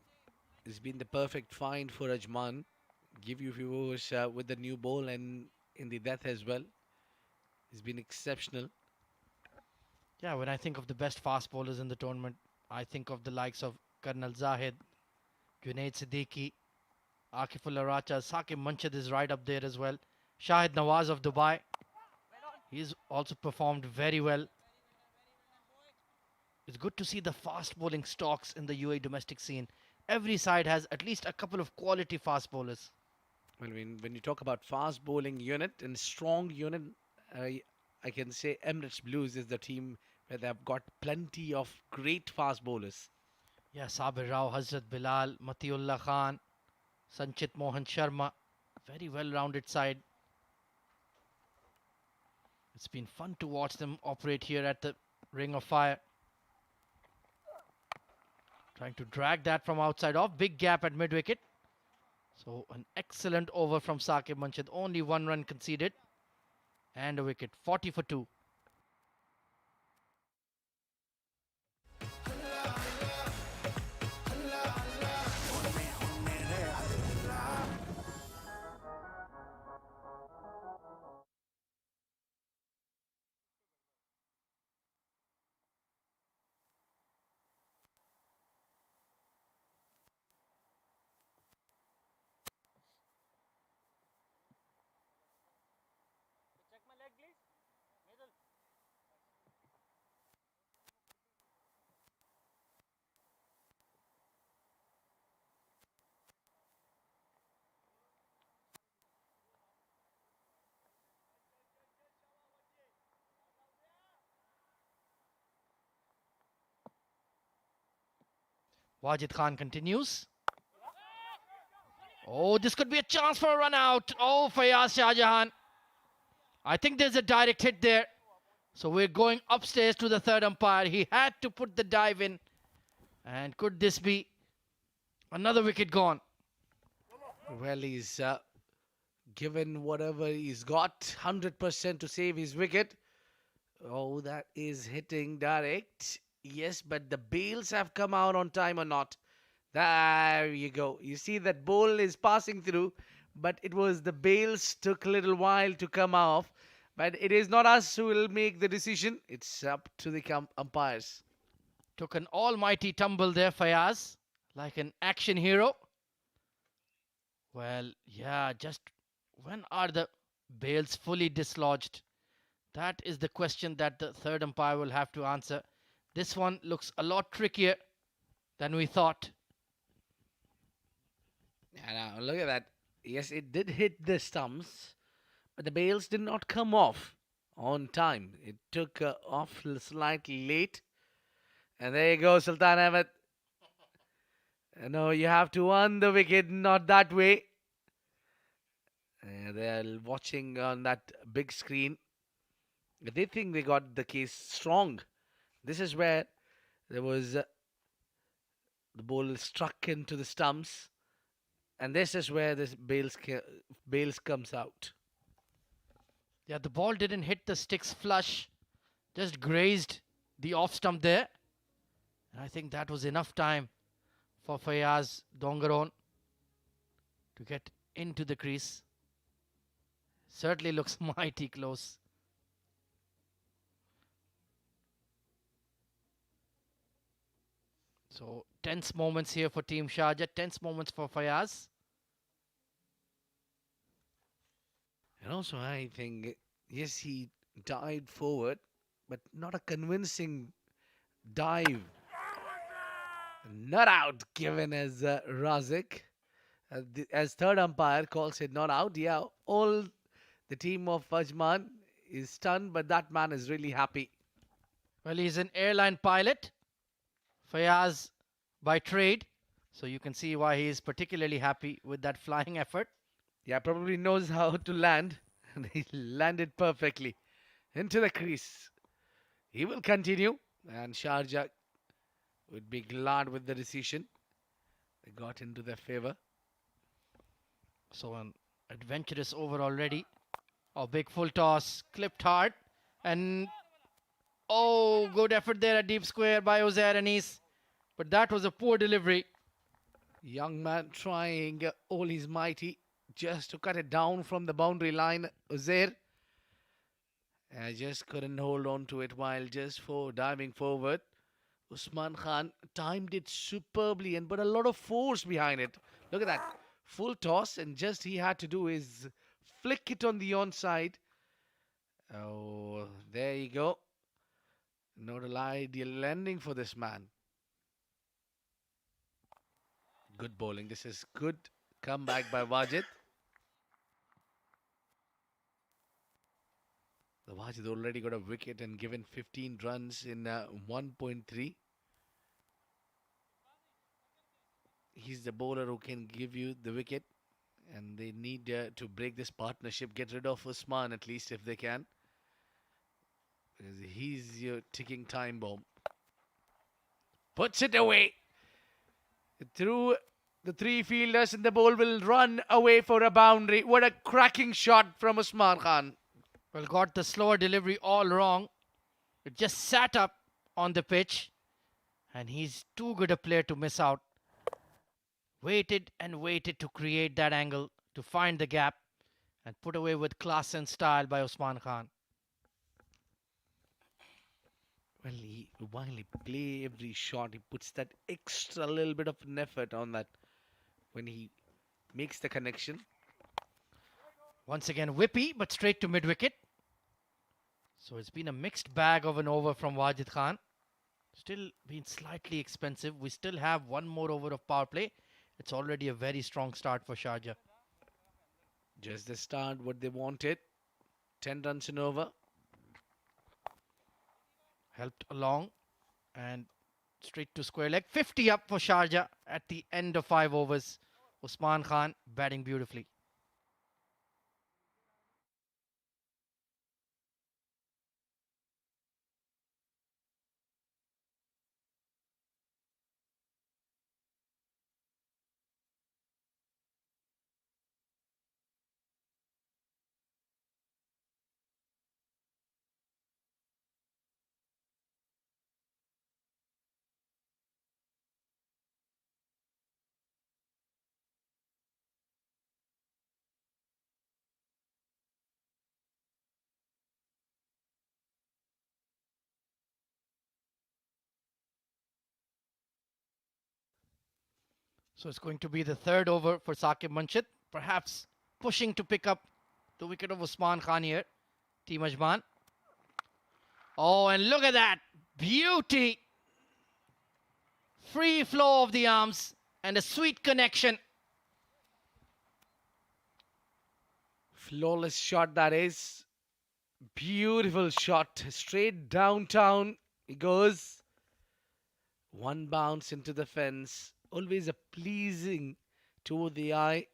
it's been the perfect find for Ajman. Give you viewers with the new ball and in the death as well. He's been exceptional. Yeah, when I think of the best fast bowlers in the tournament, I think of the likes of Karnal Zahid, Junaid Siddiqui, Akifullah Racha. Saqib Manshad is right up there as well. Shahid Nawaz of Dubai. He's also performed very well. It's good to see the fast bowling stocks in the UAE domestic scene. Every side has at least a couple of quality fast bowlers. Well, when you talk about fast bowling unit and strong unit, I can say Emirates Blues is the team where they've got plenty of great fast bowlers. Yeah, Sabir Rao, Hazrat Bilal, Matiullah Khan, Sanchit Mohan Sharma. Very well-rounded side. It's been fun to watch them operate here at the Ring of Fire. Trying to drag that from outside off. Big gap at mid-wicket. So an excellent over from Saqib Munshid. Only 1 run conceded. And a wicket. 40 for 2. Wajid Khan continues. Oh, this could be a chance for a run out. Oh, Fayaz Shahjahan. I think there's a direct hit there. So we're going upstairs to the third umpire. He had to put the dive in. And could this be another wicket gone? Well, he's given whatever he's got, 100% to save his wicket. Oh, that is hitting direct. Yes, but the bails have come out on time or not. There you go. You see that ball is passing through, but it was the bails took a little while to come off. But it is not us who will make the decision. It's up to the umpires. Took an almighty tumble there, Fayaz, like an action hero. Well, yeah, just when are the bails fully dislodged? That is the question that the third umpire will have to answer. This one looks a lot trickier than we thought. Yeah, now look at that. Yes, it did hit the stumps, but the bails did not come off on time. It took off slightly late. And there you go, Sultan Ahmed. No, you have to earn the wicket, not that way. They're watching on that big screen. They think they got the case strong. This is where there was the ball struck into the stumps. And this is where this bails comes out. Yeah, the ball didn't hit the sticks flush. Just grazed the off stump there. And I think that was enough time for Fayaz Dongaron to get into the crease. Certainly looks mighty close. So tense moments here for Team Sharjah, tense moments for Fayaz. And also, I think, yes, he dived forward, but not a convincing dive. Not out given as Razik. As third umpire calls it not out. Yeah, all the team of Ajman is stunned, but that man is really happy. Well, he's an airline pilot. Fayaz by trade. So you can see why he is particularly happy with that flying effort. Yeah, probably knows how to land. And he landed perfectly into the crease. He will continue. And Sharjah would be glad with the decision. They got into their favor. So an adventurous over already. A big full toss, clipped hard. And oh, good effort there at deep square by Uzair Anis. But that was a poor delivery. Young man trying all his mighty just to cut it down from the boundary line. Uzair just couldn't hold on to it while just diving forward. Usman Khan timed it superbly and put a lot of force behind it. Look at that. Full toss, and just he had to do is flick it on the onside. Oh, there you go. Not an ideal landing for this man. Good bowling. This is good comeback by Wajid. The Wajid already got a wicket and given 15 runs in 1.3. He's the bowler who can give you the wicket, and they need to break this partnership, get rid of Usman at least if they can, because he's your ticking time bomb. Puts it away. Through the three fielders, and the ball will run away for a boundary. What a cracking shot from Usman Khan. Well, got the slower delivery all wrong. It just sat up on the pitch, and he's too good a player to miss out. Waited and waited to create that angle, to find the gap, and put away with class and style by Usman Khan. Well, while he play every shot, he puts that extra little bit of an effort on that when he makes the connection. Once again, whippy, but straight to mid-wicket. So it's been a mixed bag of an over from Wajid Khan. Still been slightly expensive. We still have one more over of power play. It's already a very strong start for Sharjah. Just the start, what they wanted. 10 runs and over. Helped along and straight to square leg. 50 up for Sharjah at the end of 5 overs. Usman Khan batting beautifully. So it's going to be the third over for Saqib Munshid. Perhaps pushing to pick up the wicket of Usman Khan here. Team Ajman. Oh, and look at that. Beauty. Free flow of the arms and a sweet connection. Flawless shot that is. Beautiful shot. Straight downtown he goes. One bounce into the fence. Always a pleasing to the eye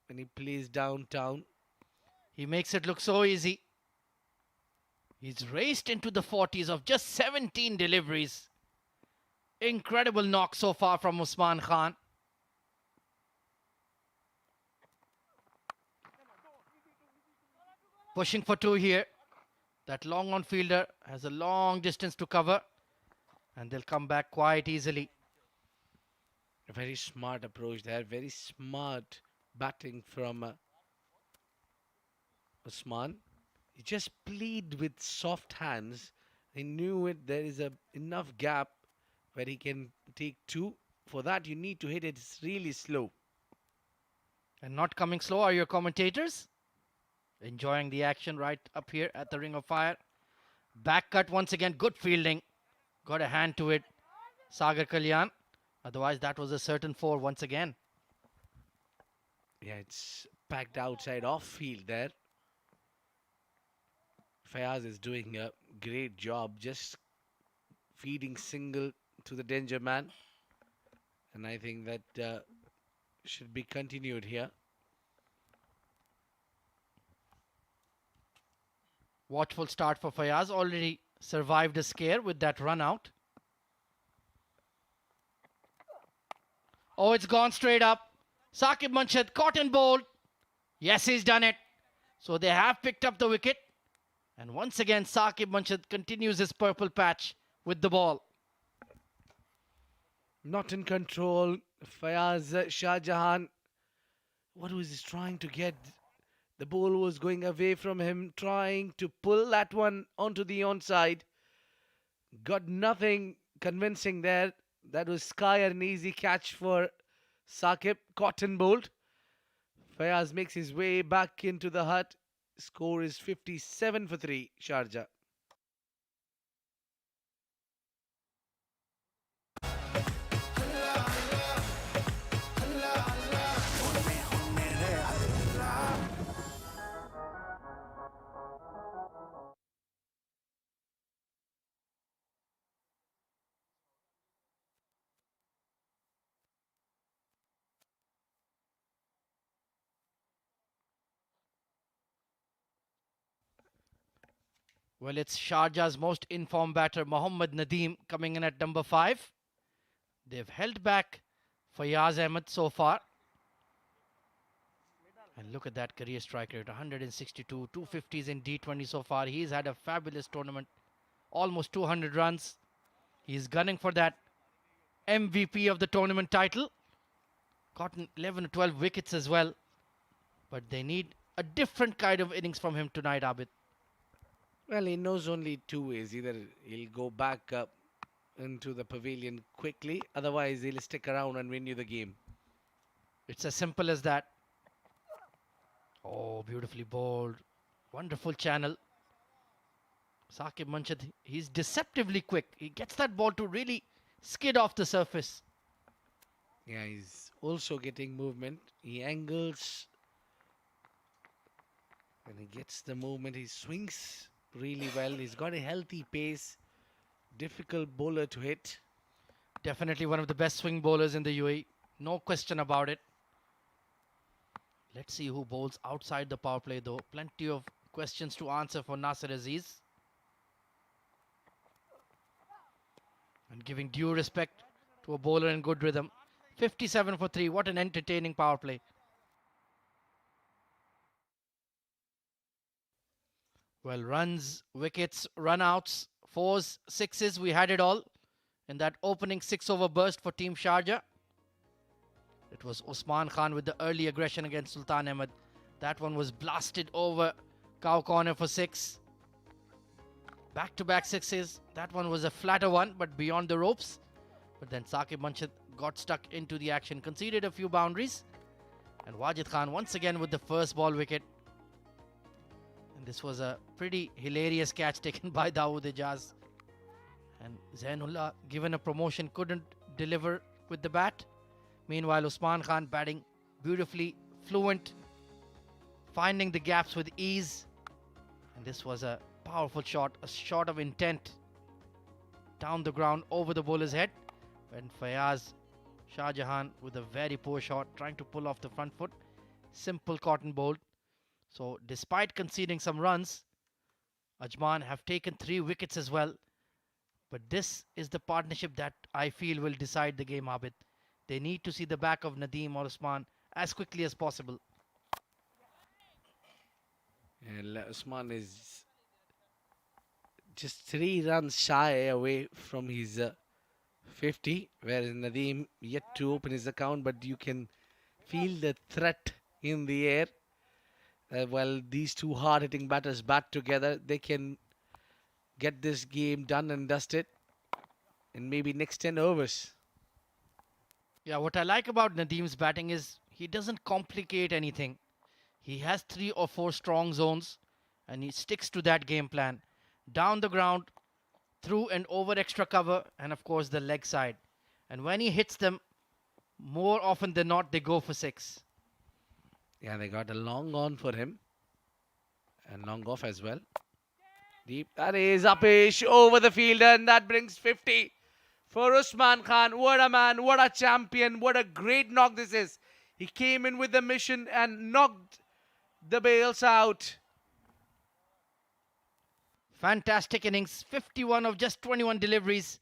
when he plays downtown. He makes it look so easy. He's raced into the 40s of just 17 deliveries. Incredible knock so far from Usman Khan. Pushing for 2 here. That long on fielder has a long distance to cover. And they'll come back quite easily. A very smart approach there. Very smart batting from Usman. He just played with soft hands. He knew it. There is enough gap where he can take 2. For that, you need to hit it really slow. And not coming slow are your commentators. Enjoying the action right up here at the Ring of Fire. Back cut once again. Good fielding. Got a hand to it. Sagar Kalyan. Otherwise, that was a certain 4 once again. Yeah, it's packed outside off field there. Fayaz is doing a great job just feeding single to the danger man. And I think that should be continued here. Watchful start for Fayaz. Already survived a scare with that run out. Oh, it's gone straight up. Saqib Munshid caught and bowled. Yes, he's done it. So they have picked up the wicket. And once again, Saqib Munshid continues his purple patch with the ball. Not in control. Fayaz Shahjahan. What was he trying to get? The ball was going away from him, trying to pull that one onto the onside. Got nothing convincing there. That was sky an easy catch for Saqib. Caught and bowled. Fayaz makes his way back into the hut. Score is 57 for 3, Sharjah. Well, it's Sharjah's most informed batter, Mohammad Nadeem, coming in at number 5. They've held back Fayaz Ahmed so far. And look at that career strike rate, 162, 250s in D20 so far. He's had a fabulous tournament, almost 200 runs. He's gunning for that MVP of the tournament title. Gotten 11 to 12 wickets as well. But they need a different kind of innings from him tonight, Abid. Well, he knows only two ways. Either he'll go back up into the pavilion quickly, otherwise he'll stick around and win you the game. It's as simple as that. Oh, beautifully bowled. Wonderful channel. Saqib Manshad, he's deceptively quick. He gets that ball to really skid off the surface. Yeah, he's also getting movement. He angles and he gets the movement. He swings really well. He's got a healthy pace. Difficult bowler to hit. Definitely one of the best swing bowlers in the UAE. No question about it. Let's see who bowls outside the power play though. Plenty of questions to answer for Nasser Aziz. And giving due respect to a bowler in good rhythm. 57 for 3. What an entertaining power play. Well, runs, wickets, run-outs, 4s, 6s, we had it all in that opening 6-over burst for Team Sharjah. It was Usman Khan with the early aggression against Sultan Ahmed. That one was blasted over cow corner for 6. Back-to-back 6s. That one was a flatter one, but beyond the ropes. But then Saqib Manshad got stuck into the action, conceded a few boundaries. And Wajid Khan once again with the first ball wicket. And this was a pretty hilarious catch taken by Dawood Ijaz. And Zainullah, given a promotion, couldn't deliver with the bat. Meanwhile, Usman Khan batting beautifully, fluent, finding the gaps with ease. And this was a powerful shot, a shot of intent. Down the ground, over the bowler's head. When Fayaz Shah Jahan with a very poor shot, trying to pull off the front foot. Simple cotton bowled. So despite conceding some runs, Ajman have taken 3 wickets as well. But this is the partnership that I feel will decide the game, Abid. They need to see the back of Nadeem or Usman as quickly as possible. And Usman is just 3 runs shy away from his 50, whereas Nadeem yet to open his account, but you can feel the threat in the air. While these two hard-hitting batters bat together, they can get this game done and dusted in maybe next 10 overs. Yeah, what I like about Nadeem's batting is he doesn't complicate anything. He has 3 or 4 strong zones and he sticks to that game plan. Down the ground, through and over extra cover, and of course the leg side. And when he hits them, more often than not, they go for 6. Yeah, they got a long on for him. And long off as well. Deep. That is upish over the fielder, and that brings 50 for Usman Khan. What a man, what a champion, what a great knock this is. He came in with the mission and knocked the Bales out. Fantastic innings. 51 of just 21 deliveries.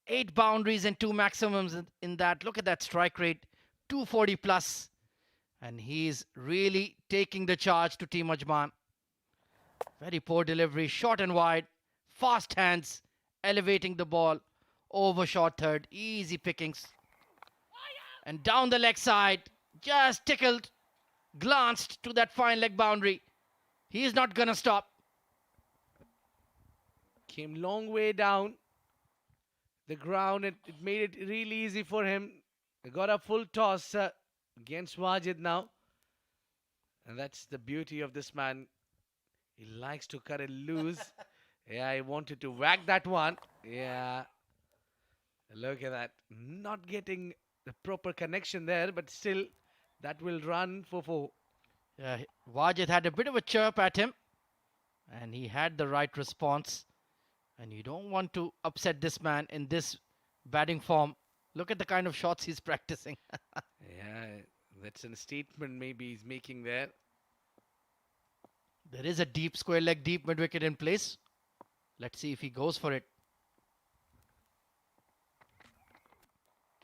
8 boundaries and 2 maximums in that. Look at that strike rate. 240 plus. And he's really taking the charge to Team Ajman. Very poor delivery. Short and wide. Fast hands. Elevating the ball. Over short third. Easy pickings. And down the leg side. Just tickled. Glanced to that fine leg boundary. He's not going to stop. Came long way down the ground. It made it really easy for him. He got a full toss against Wajid now. And that's the beauty of this man. He likes to cut it loose. Yeah, he wanted to whack that one. Yeah. Look at that. Not getting the proper connection there, but still that will run for 4. Yeah, Wajid had a bit of a chirp at him. And he had the right response. And you don't want to upset this man in this batting form. Look at the kind of shots he's practicing. Yeah, that's a statement maybe he's making there. There is a deep square leg, deep mid wicket in place. Let's see if he goes for it.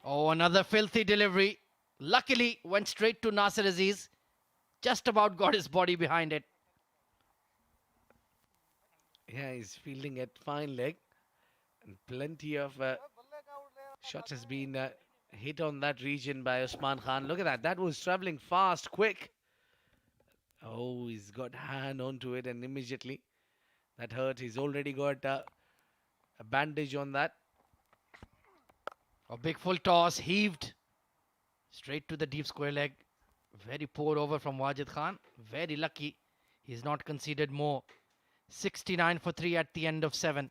Oh, another filthy delivery. Luckily, went straight to Nasser Aziz. Just about got his body behind it. Yeah, he's fielding at fine leg. And plenty of shots has been hit on that region by Usman Khan. Look at that. That was traveling fast, quick. Oh, he's got hand onto it and immediately that hurt. He's already got a bandage on that. A big full toss, heaved straight to the deep square leg. Very poor over from Wajid Khan. Very lucky he's not conceded more. 69 for 3 at the end of 7.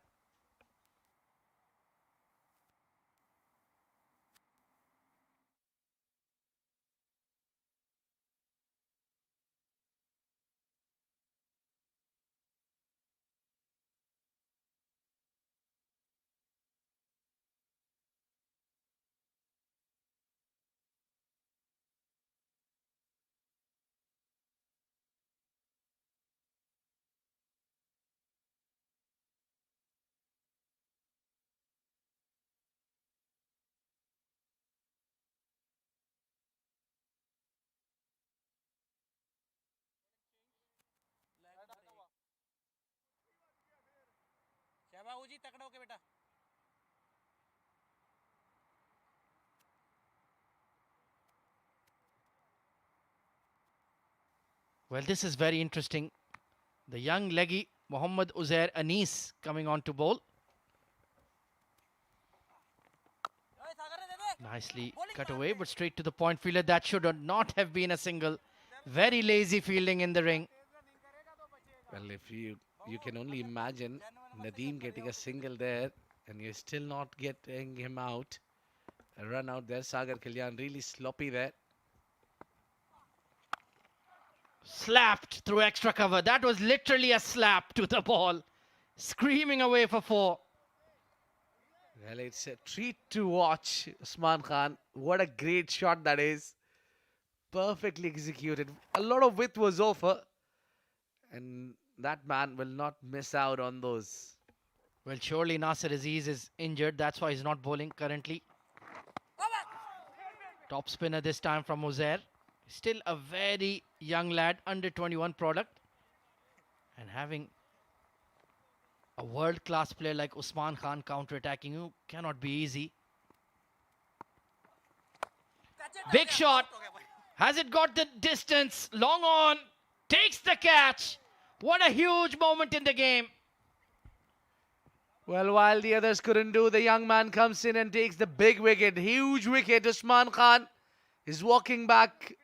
Well, this is very interesting. The young leggy Mohammad Uzair Anis coming on to bowl. Nicely cut away, but straight to the point fielder. That should not have been a single. Very lazy fielding in the ring. Well, if you can only imagine Nadeem getting a single there and you're still not getting him out. A run out there. Sagar Kalyan really sloppy there. Slapped through extra cover. That was literally a slap to the ball. Screaming away for 4. Well, it's a treat to watch Usman Khan. What a great shot that is. Perfectly executed. A lot of width was over. And that man will not miss out on those. Well, surely Nasser Aziz is injured. That's why he's not bowling currently. Top spinner this time from Uzair. Still a very young lad, under 21 product. And having a world-class player like Usman Khan counter-attacking you cannot be easy. Big shot. Has it got the distance? Long on. Takes the catch. What a huge moment in the game. Well, while the others couldn't do, the young man comes in and takes the big wicket. Huge wicket. Usman Khan is walking back.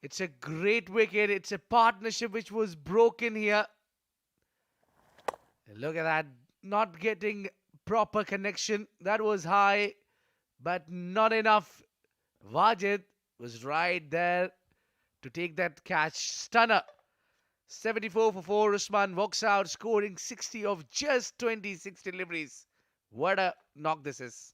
It's a great wicket. It's a partnership which was broken here. Look at that. Not getting proper connection. That was high, but not enough. Wajid was right there to take that catch. Stunner. 74 for 4. Usman walks out, scoring 60 of just 26 deliveries. What a knock this is.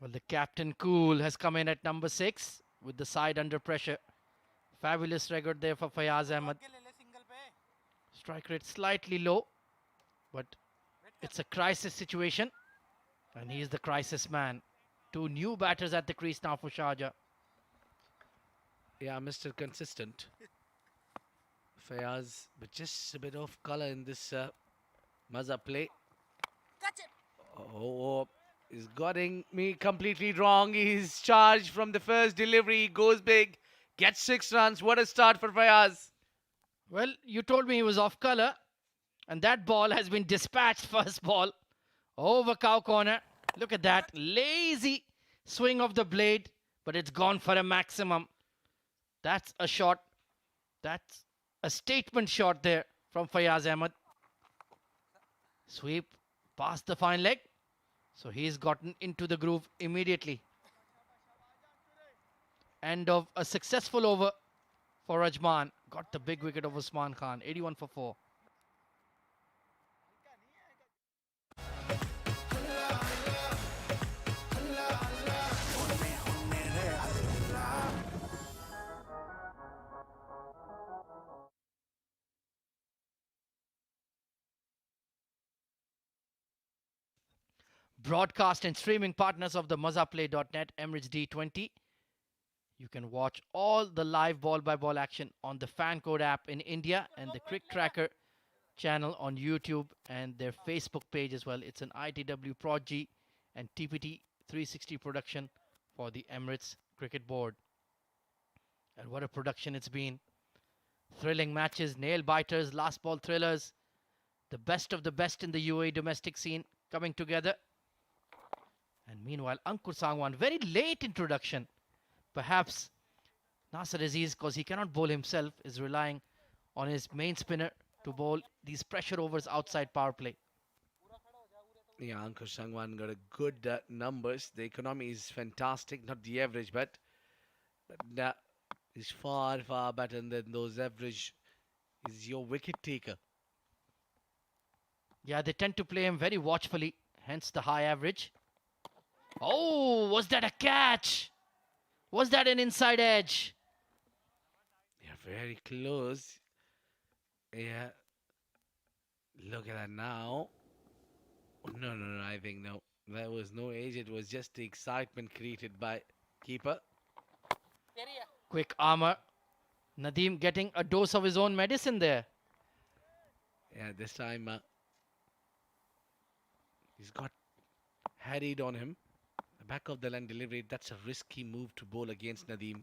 Well, the captain cool has come in at number 6 with the side under pressure. Fabulous record there for Fayaz Ahmed. Strike rate slightly low, but it's a crisis situation. And he's the crisis man. 2 new batters at the crease now for Sharjah. Yeah, Mr. Consistent. Fayaz, but just a bit of color in this Maza play. Oh, he's getting me completely wrong. He's charged from the first delivery. He goes big, gets 6 runs. What a start for Fayaz. Well, you told me he was off color. And that ball has been dispatched first ball. Over cow corner. Look at that. Lazy swing of the blade. But it's gone for a maximum. That's a shot. That's a statement shot there from Fayaz Ahmed. Sweep past the fine leg. So he's gotten into the groove immediately. end of a successful over for Ajman. Got the big wicket of Usman Khan, 81 for 4. Broadcast and streaming partners of the MazaPlay.net Emirates D20. You can watch all the live ball by ball action on the Fan Code app in India and the CricTracker channel on YouTube and their Facebook page as well. It's an ITW Prod G and TPT 360 production for the Emirates Cricket Board. And what a production it's been. Thrilling matches, nail biters, last ball thrillers. The best of the best in the UAE domestic scene coming together. And meanwhile, Ankur Sangwan, very late introduction. Perhaps Nasser Aziz, because he cannot bowl himself, is relying on his main spinner to bowl these pressure overs outside power play. Yeah, Ankur Sangwan got a good numbers. The economy is fantastic, not the average, but that is far, far better than those average. Is your wicket taker. Yeah, they tend to play him very watchfully, hence the high average. Oh, was that a catch? Was that an inside edge? Yeah, very close. Yeah. Look at that now. No, I think no. There was no age. It was just the excitement created by keeper. Quick armor. Nadeem getting a dose of his own medicine there. Yeah, this time he's got harried on him. The back of the line delivery. That's a risky move to bowl against Nadeem.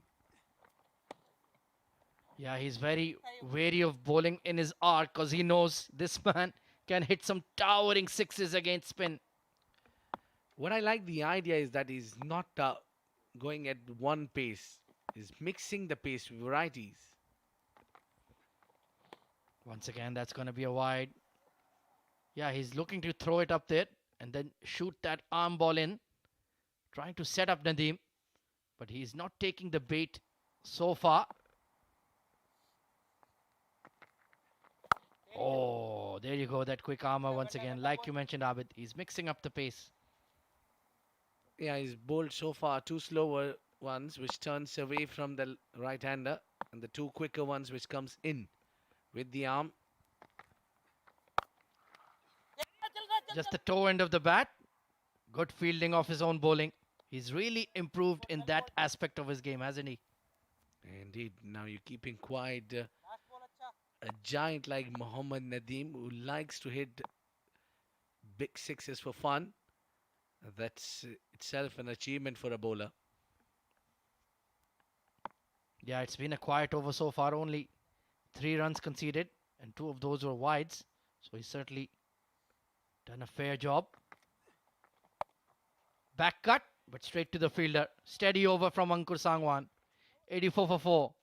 Yeah, he's very wary of bowling in his arc because he knows this man can hit some towering sixes against spin. What I like the idea is that he's not going at one pace. He's mixing the pace varieties. Once again, that's going to be a wide. Yeah, he's looking to throw it up there and then shoot that arm ball in. Trying to set up Nadeem. But he's not taking the bait so far. Oh, there you go. That quick armor once again. Like you mentioned, Abid, he's mixing up the pace. Yeah, he's bowled so far two slower ones which turns away from the right-hander and the two quicker ones which comes in with the arm. Just the toe end of the bat. Good fielding of his own bowling. He's really improved in that aspect of his game, hasn't he? Indeed, now you're keeping quiet. A giant like Mohammad Nadeem who likes to hit big sixes for fun. That's itself an achievement for a bowler. Yeah, it's been a quiet over so far. Only 3 runs conceded and 2 of those were wides. So he's certainly done a fair job. Back cut, but straight to the fielder. Steady over from Ankur Sangwan. 84 for 4.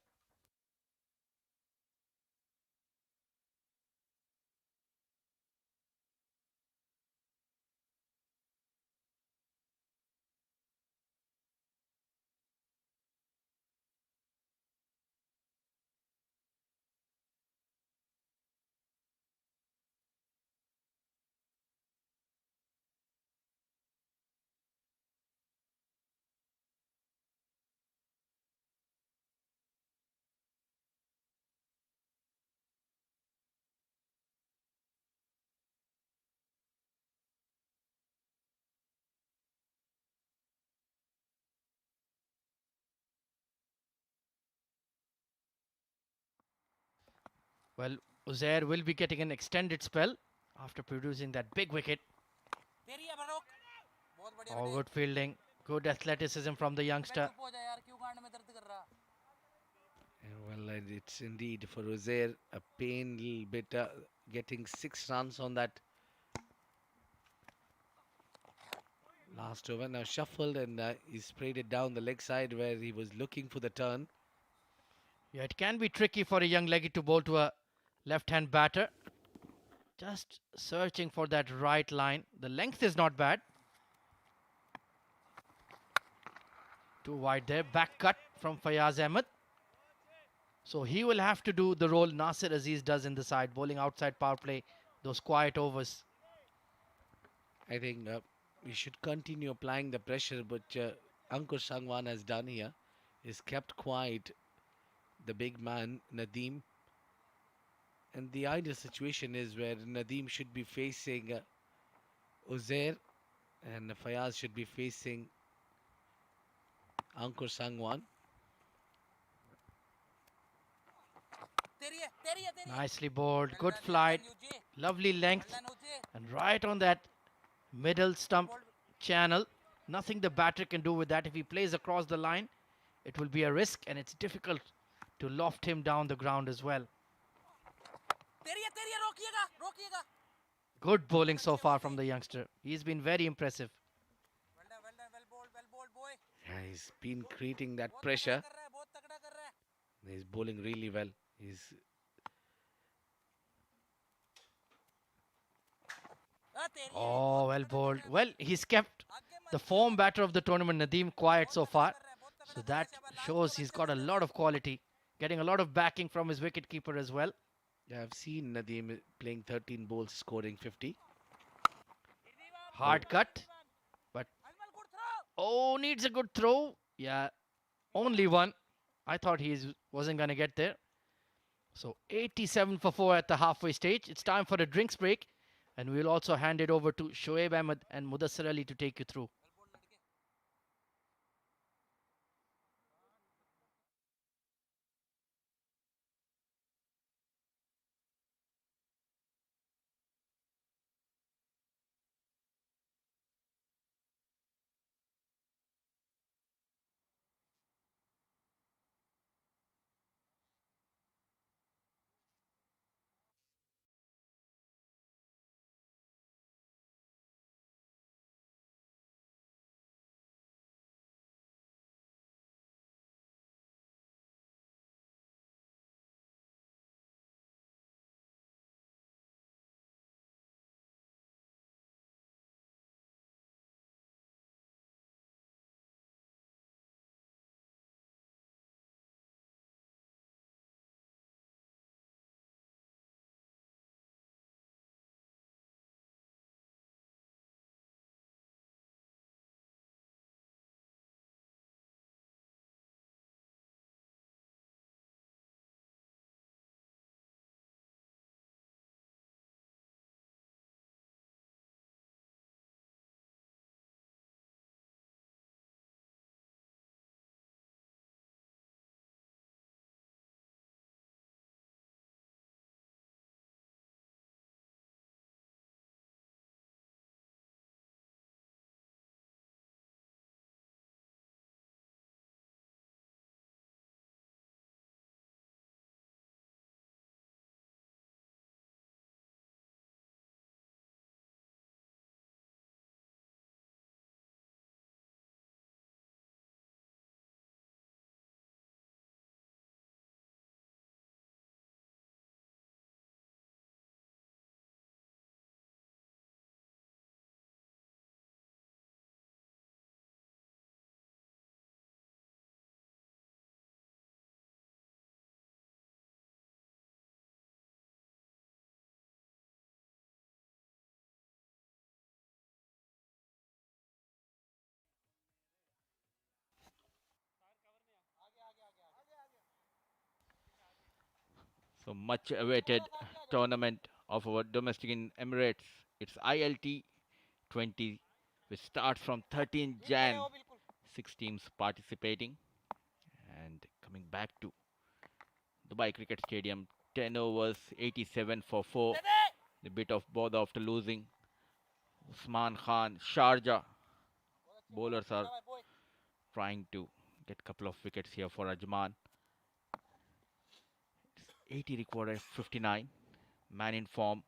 Well, Uzair will be getting an extended spell after producing that big wicket. Oh, good fielding. Good athleticism from the youngster. Well, it's indeed for Uzair a pain little bit getting 6 runs on that last over. Now shuffled and he sprayed it down the leg side where he was looking for the turn. Yeah, it can be tricky for a young leggy to bowl to a left-hand batter. Just searching for that right line. The length is not bad. Too wide there. Back cut. from Fayaz Ahmed. So he will have to do the role Nasir Aziz does in the side, bowling outside power play, those quiet overs. I think we should continue applying the pressure, but Ankur Sangwan has done here is kept quiet, the big man Nadeem. And the ideal situation is where Nadeem should be facing Uzair and Fayaz should be facing Ankur Sangwan. Nicely bowled, good flight, lovely length, and right on that middle stump channel. Nothing the batter can do with that. If he plays across the line, it will be a risk, and it's difficult to loft him down the ground as well. Good bowling so far from the youngster. He's been very impressive. Yeah, he's been creating that pressure. He's bowling really well. He's Oh, well bowled. Well, he's kept the form batter of the tournament, Nadeem, quiet so far. So that shows he's got a lot of quality, getting a lot of backing from his wicketkeeper as well. Yeah, I've seen Nadeem playing 13 bowls, scoring 50. Hard cut, but oh, needs a good throw. Yeah, only one. I thought he wasn't going to get there. So 87 for 4 at the halfway stage. It's time for a drinks break, and we'll also hand it over to Shoaib Ahmed and Mudassir Ali to take you through. So much awaited tournament of our domestic in Emirates. It's ILT 20, which starts from 13 Jan. 6 teams participating. And coming back to Dubai Cricket Stadium, 10 overs, 87 for 4. A bit of bother after losing. Usman Khan, Sharjah. Bowlers are trying to get a couple of wickets here for Ajman. It's 80 required, 59. Man in form,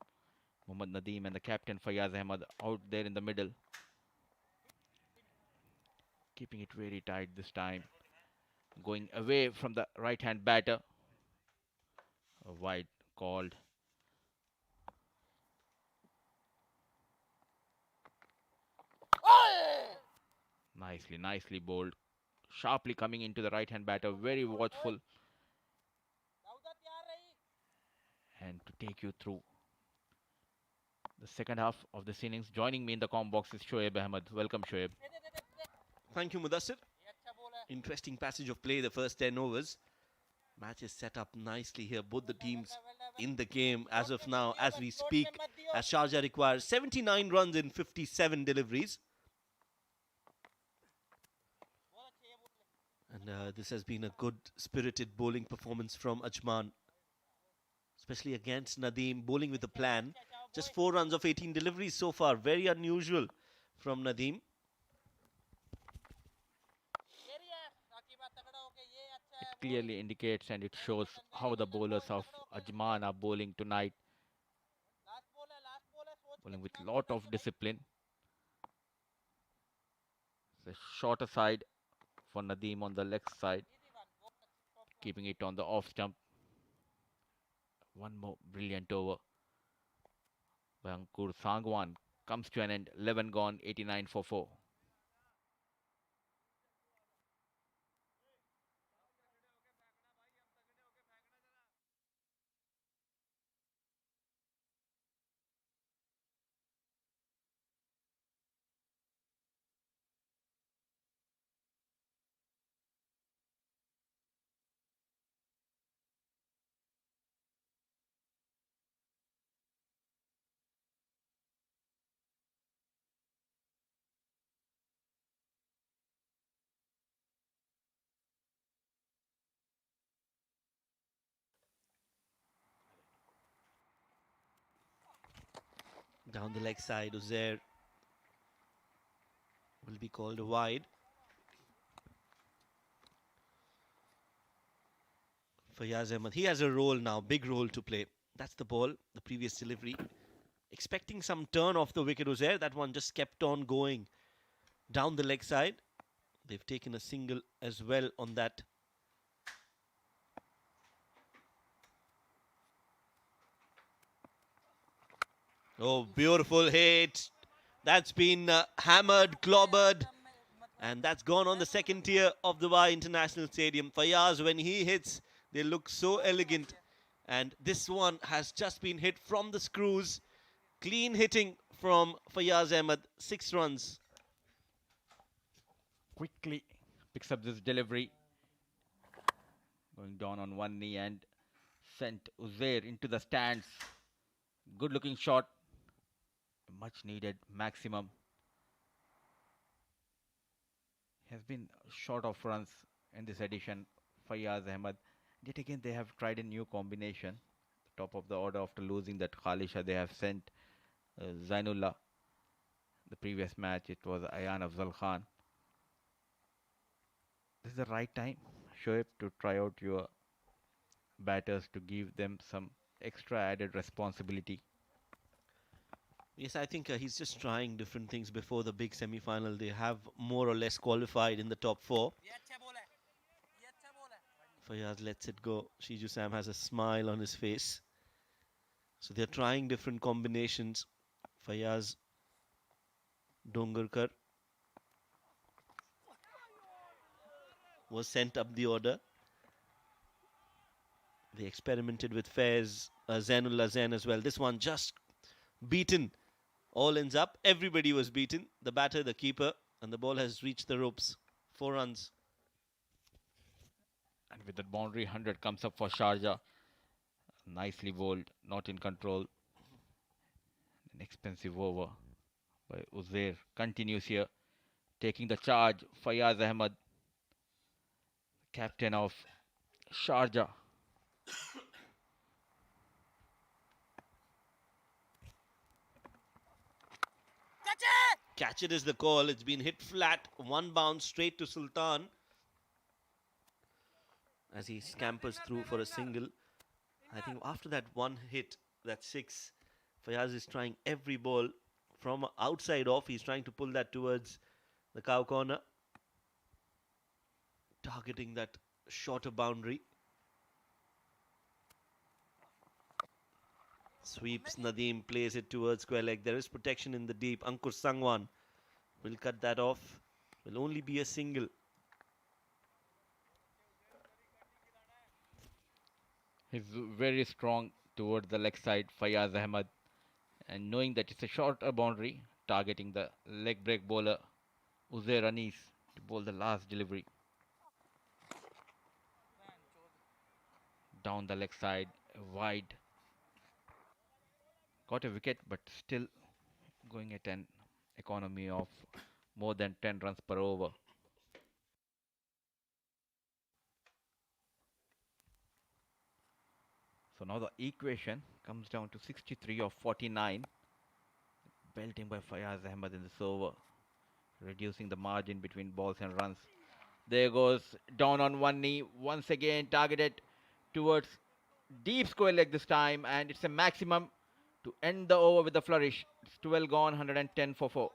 Mohammad Nadeem and the captain Fayaz Ahmed out there in the middle. Keeping it very tight this time. Going away from the right hand batter. A wide called. Nicely bowled. sharply coming into the right hand batter, very watchful, and to take you through the second half of this innings. Joining me in the comm box is Shoaib Ahmed. Welcome, Shoaib. Thank you, Mudassir. Interesting passage of play the first 10 overs. Match is set up nicely here. Both the teams in the game as of now, as we speak, as Sharjah requires 79 runs in 57 deliveries. And this has been a good spirited bowling performance from Ajman, especially against Nadeem, bowling with a plan. Just 4 runs of 18 deliveries so far. Very unusual from Nadeem. It clearly indicates and it shows how the bowlers of Ajman are bowling tonight. Bowling with lot of discipline. It's a shorter side for Nadeem on the left side, keeping it on the off stump. One more brilliant over by Ankur Sangwan comes to an end. 11 gone, 89 for 4. Down the leg side, Uzair will be called wide. Fayaz Ahmed, he has a role now, big role to play. That's the ball, the previous delivery. Expecting some turn off the wicket, Uzair. That one just kept on going down the leg side. They've taken a single as well on that. Oh, beautiful hit. That's been hammered, clobbered, and that's gone on the second tier of Dubai International Stadium. Fayaz, when he hits, they look so elegant. And this one has just been hit from the screws. Clean hitting from Fayaz Ahmed. 6 runs. Quickly picks up this delivery. Going down on one knee and sent Uzair into the stands. Good looking shot. Much needed maximum. Has been short of runs in this edition. Fayaz Ahmed. Yet again they have tried a new combination. Top of the order after losing that Khalisha, they have sent Zainullah. The previous match it was Ayan Afzal Khan. This is the right time, Shoaib, to try out your batters to give them some extra added responsibility. Yes, I think he's just trying different things before the big semi-final. They have more or less qualified in the top 4. Fayaz lets it go. Shiju Sam has a smile on his face. So they're trying different combinations. Fayaz, Dongarkar was sent up the order. They experimented with Faiz, Zainullah Zain as well. This one just beaten. All ends up. Everybody was beaten. The batter, the keeper, and the ball has reached the ropes. 4 runs. And with that boundary, 100 comes up for Sharjah. Nicely bowled, not in control. An expensive over by Uzair. Continues here, taking the charge. Fayaz Ahmed, captain of Sharjah. Catch it is the call. It's been hit flat. One bounce straight to Sultan as he scampers through for a single. I think after that one hit, that 6, Fayaz is trying every ball from outside off. He's trying to pull that towards the cow corner, targeting that shorter boundary. Sweeps Nadeem, plays it towards square leg. There is protection in the deep. Ankur Sangwan will cut that off. Will only be a single. He's very strong towards the leg side, Fayaz Ahmed, and knowing that it's a shorter boundary, targeting the leg break bowler Uzair Anis to bowl the last delivery. Down the leg side, wide. Got a wicket, but still going at an economy of more than 10 runs per over. So now the equation comes down to 63 of 49. Belting by Fayaz Ahmed in this over, reducing the margin between balls and runs. There goes down on one knee, once again targeted towards deep square leg this time, and it's a maximum to end the over with a flourish. It's 12 gone, 110 for 4.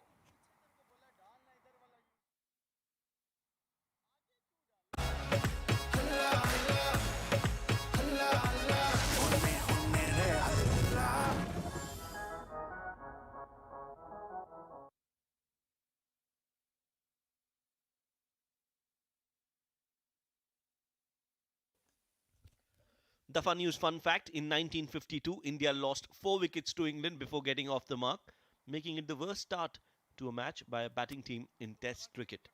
The fun news fun fact, in 1952, India lost 4 wickets to England before getting off the mark, making it the worst start to a match by a batting team in Test cricket.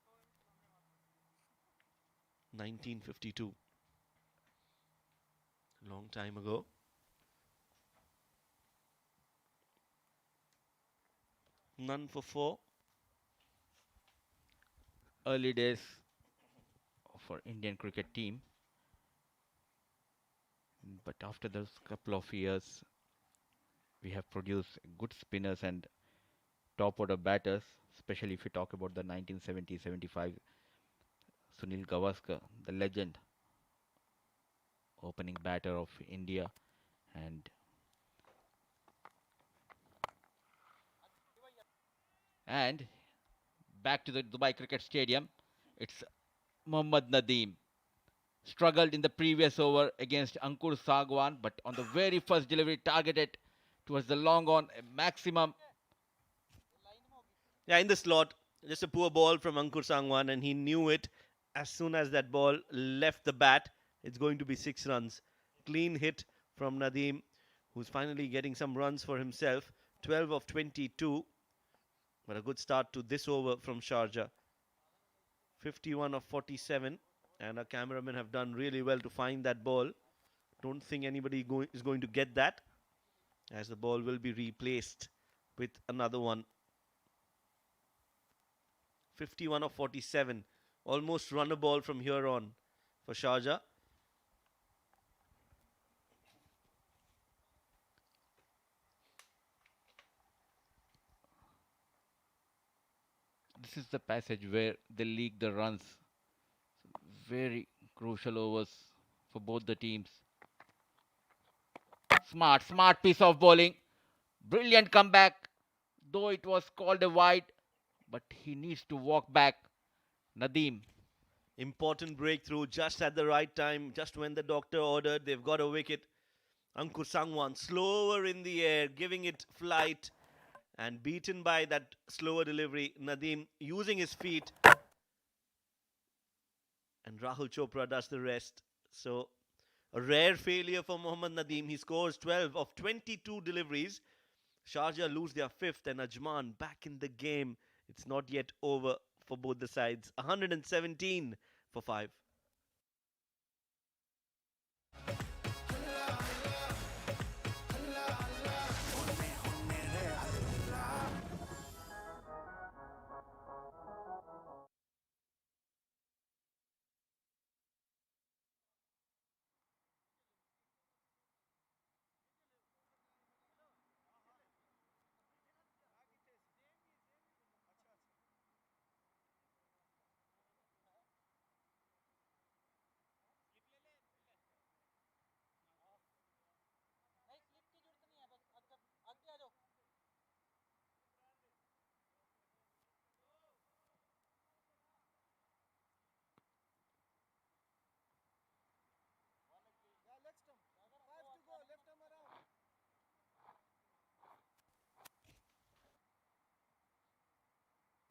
1952. Long time ago. None for 4. Early days for Indian cricket team, but after those couple of years, we have produced good spinners and top order batters, especially if you talk about the 1970-75 Sunil Gavaskar, the legend opening batter of India, and back to the Dubai Cricket Stadium. It's Mohammad Nadeem. Struggled in the previous over against Ankur Sagwan, but on the very first delivery targeted towards the long on, a maximum. Yeah, in the slot, just a poor ball from Ankur Sangwan, and he knew it as soon as that ball left the bat. It's going to be 6 runs. Clean hit from Nadeem, who's finally getting some runs for himself. 12 of 22. But a good start to this over from Sharjah. 51 of 47. And our cameramen have done really well to find that ball. Don't think anybody is going to get that, as the ball will be replaced with another one. 51 of 47. Almost run a ball from here on for Sharjah. This is the passage where they leak the runs. Very crucial overs for both the teams. Smart piece of bowling. Brilliant comeback. Though it was called a wide, but he needs to walk back. Nadeem. Important breakthrough just at the right time, just when the doctor ordered. They've got a wicket. Ankur Sangwan slower in the air, giving it flight, and beaten by that slower delivery. Nadeem using his feet, and Rahul Chopra does the rest. So a rare failure for Mohammad Nadeem. He scores 12 of 22 deliveries. Sharjah lose their 5th, and Ajman back in the game. It's not yet over for both the sides. 117 for 5.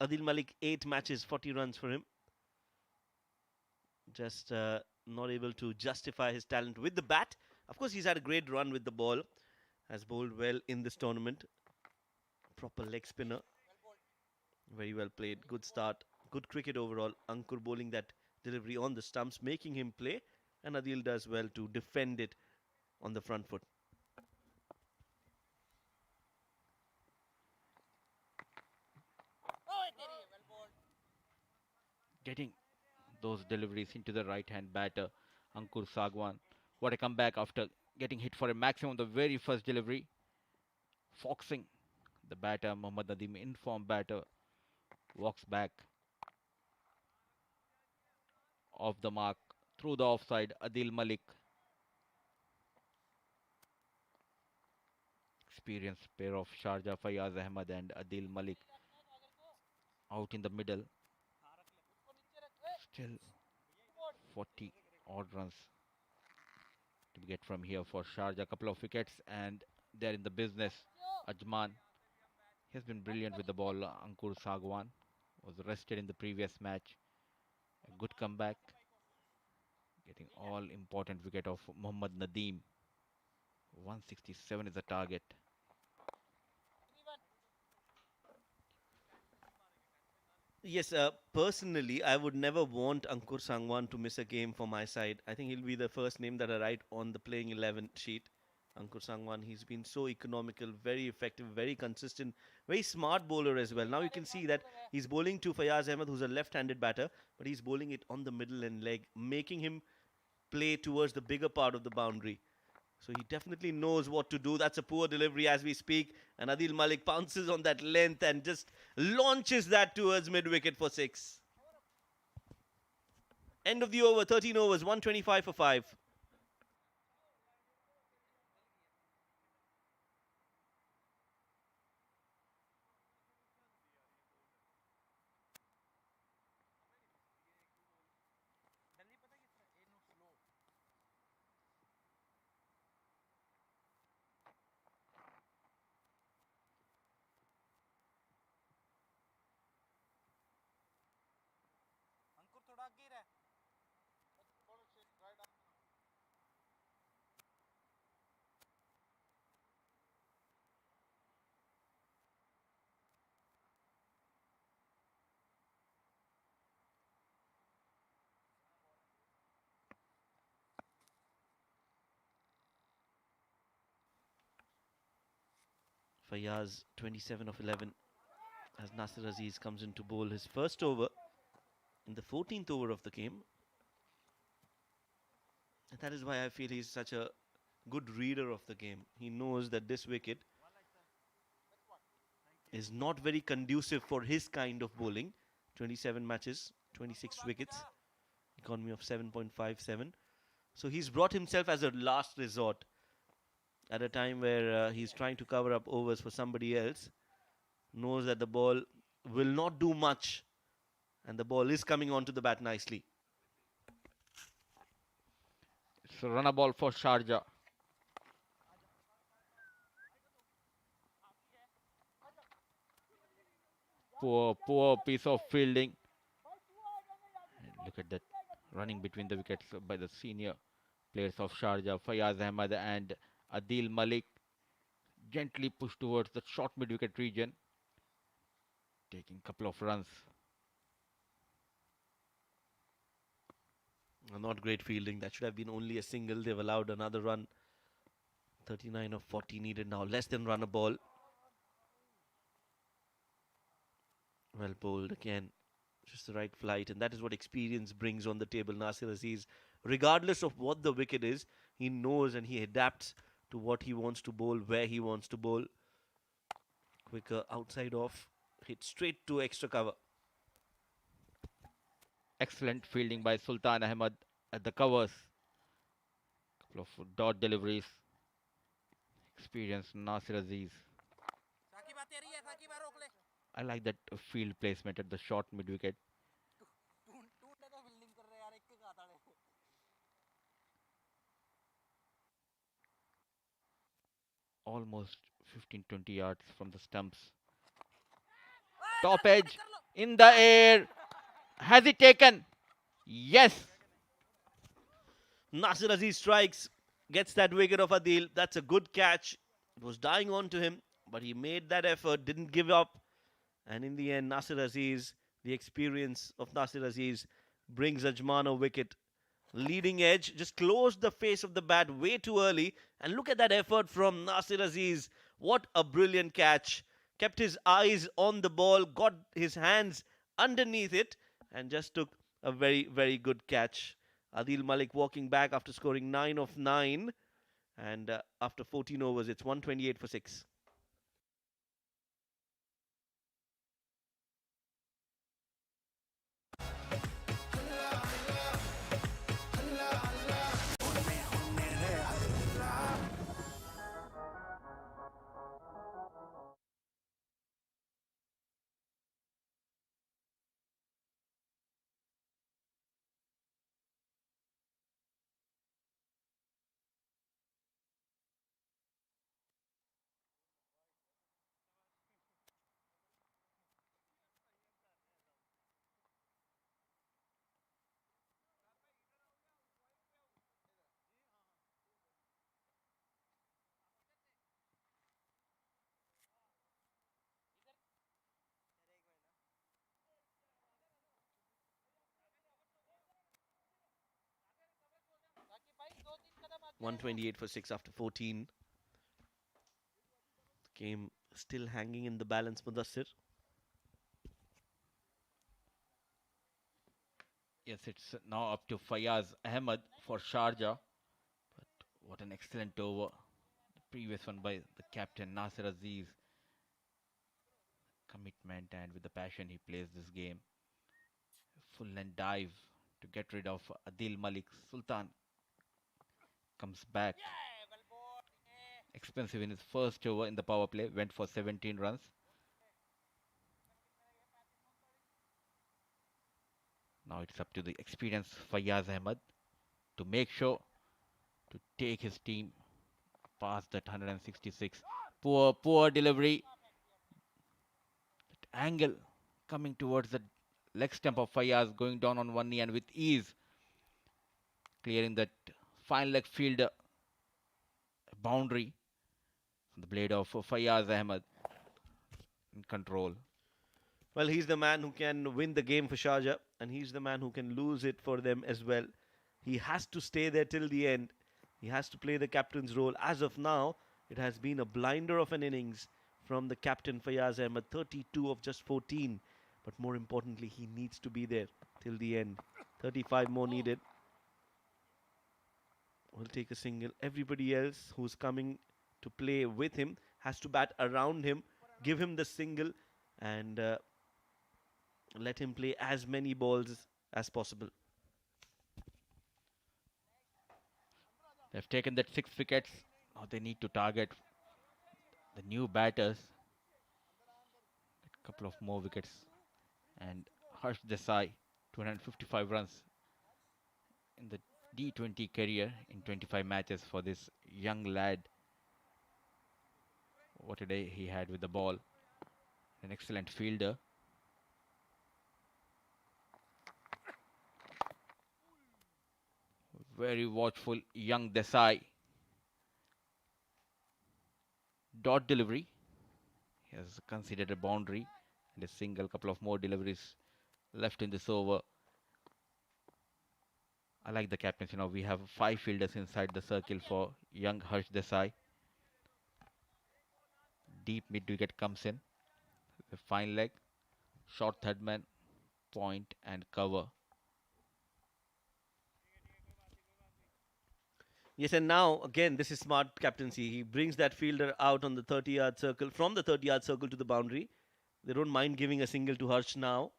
Adil Malik, 8 matches, 40 runs for him. Just not able to justify his talent with the bat, Of course, he's had a great run with the ball, has bowled well in this tournament. Proper leg spinner. Very well played. Good start. Good cricket overall. Ankur bowling that delivery on the stumps, making him play. And Adil does well to defend it on the front foot. Getting those deliveries into the right hand batter, Ankur Sagwan. What a comeback after getting hit for a maximum the very first delivery. Foxing the batter, Mohammad Nadeem, informed batter, walks back off the mark through the offside. Adil Malik, experienced pair of Sharjah, Fayaz Ahmad and Adil Malik out in the middle. Still 40 odd runs to get from here for Sharjah. A couple of wickets and they're in the business. Ajman, he has been brilliant with the ball. Ankur Sagwan was rested in the previous match. A good comeback. Getting all important wicket of Mohammad Nadeem. 167 is the target. Yes, personally, I would never want Ankur Sangwan to miss a game for my side. I think he'll be the first name that I write on the playing 11 sheet. Ankur Sangwan, he's been so economical, very effective, very consistent, very smart bowler as well. Now you can see that he's bowling to Fayaz Ahmed, who's a left-handed batter, but he's bowling it on the middle and leg, making him play towards the bigger part of the boundary. So he definitely knows what to do. That's a poor delivery as we speak. And Adil Malik pounces on that length and just launches that towards mid-wicket for 6. End of the over, 13 overs, 125 for 5. Fayaz, 27 of 11, as Nasir Aziz comes in to bowl his first over in the 14th over of the game. And that is why I feel he's such a good reader of the game. He knows that this wicket is not very conducive for his kind of bowling. 27 matches, 26 wickets, economy of 7.57. So he's brought himself as a last resort at a time where he's trying to cover up overs for somebody else. Knows that the ball will not do much, and the ball is coming onto the bat nicely. It's a runner ball for Sharjah. Poor piece of fielding. And look at that running between the wickets by the senior players of Sharjah, Fayaz Ahmad and Adil Malik. Gently pushed towards the short mid-wicket region, taking a couple of runs. Not great fielding. That should have been only a single. They've allowed another run. 39 of 40 needed now. Less than run a ball. Well bowled again. Just the right flight. And that is what experience brings on the table. Nasir Aziz, regardless of what the wicket is, he knows and he adapts to what he wants to bowl, where he wants to bowl. Quicker outside off. Hit straight to extra cover. Excellent fielding by Sultan Ahmed at the covers. Couple of dot deliveries. Experienced Nasir Aziz. I like that field placement at the short mid-wicket. Almost 15-20 yards from the stumps. Top edge in the air. Has it taken? Yes. Nasir Aziz strikes. gets that wicket of Adil. That's a good catch. It was dying on to him, but he made that effort, didn't give up. And in the end, Nasir Aziz, the experience of Nasir Aziz, brings Ajman a wicket. Leading edge, just closed the face of the bat way too early. And look at that effort from Nasir Aziz. What a brilliant catch. Kept his eyes on the ball, got his hands underneath it, and just took a very, very good catch. Adil Malik walking back after scoring 9 of 9. And after 14 overs, it's 128 for 6. Kadam 128 for 6 after 14. Game still hanging in the balance, Mudassir. Yes, it's now up to Fayaz Ahmed for Sharjah. But what an excellent over. The previous one by the captain Nasir Aziz. Commitment and with the passion he plays this game. Full and dive to get rid of Adil Malik. Sultan comes back. Expensive in his first over in the power play. Went for 17 runs. Now it's up to the experienced Fayaz Ahmed to make sure to take his team past that 166. Poor delivery. That angle coming towards the leg stump of Fayaz, going down on one knee and with ease clearing that fine leg fielder boundary. The blade of Fayaz Ahmed in control. Well, he's the man who can win the game for Sharjah, and he's the man who can lose it for them as well. He has to stay there till the end. He has to play the captain's role. As of now, it has been a blinder of an innings from the captain Fayaz Ahmed, 32 of just 14. But more importantly, he needs to be there till the end. 35 more needed. Will take a single. Everybody else who's coming to play with him has to bat around him, give him the single, and let him play as many balls as possible. They've taken that 6 wickets. Now they need to target the new batters. A couple of more wickets. And Harsh Desai, 255 runs in the D20 career in 25 matches for this young lad. What a day he had with the ball. An excellent fielder. Very watchful young Desai. Dot delivery. He has considered a boundary and a single. Couple of more deliveries left in this over. I like the captains. You know, we have 5 fielders inside the circle for young Harsh Desai. Deep mid wicket comes in. A fine leg, short third man, point and cover. Yes, and now again, this is smart captaincy. He brings that fielder out on the 30-yard circle, from the 30-yard circle to the boundary. They don't mind giving a single to Harsh now.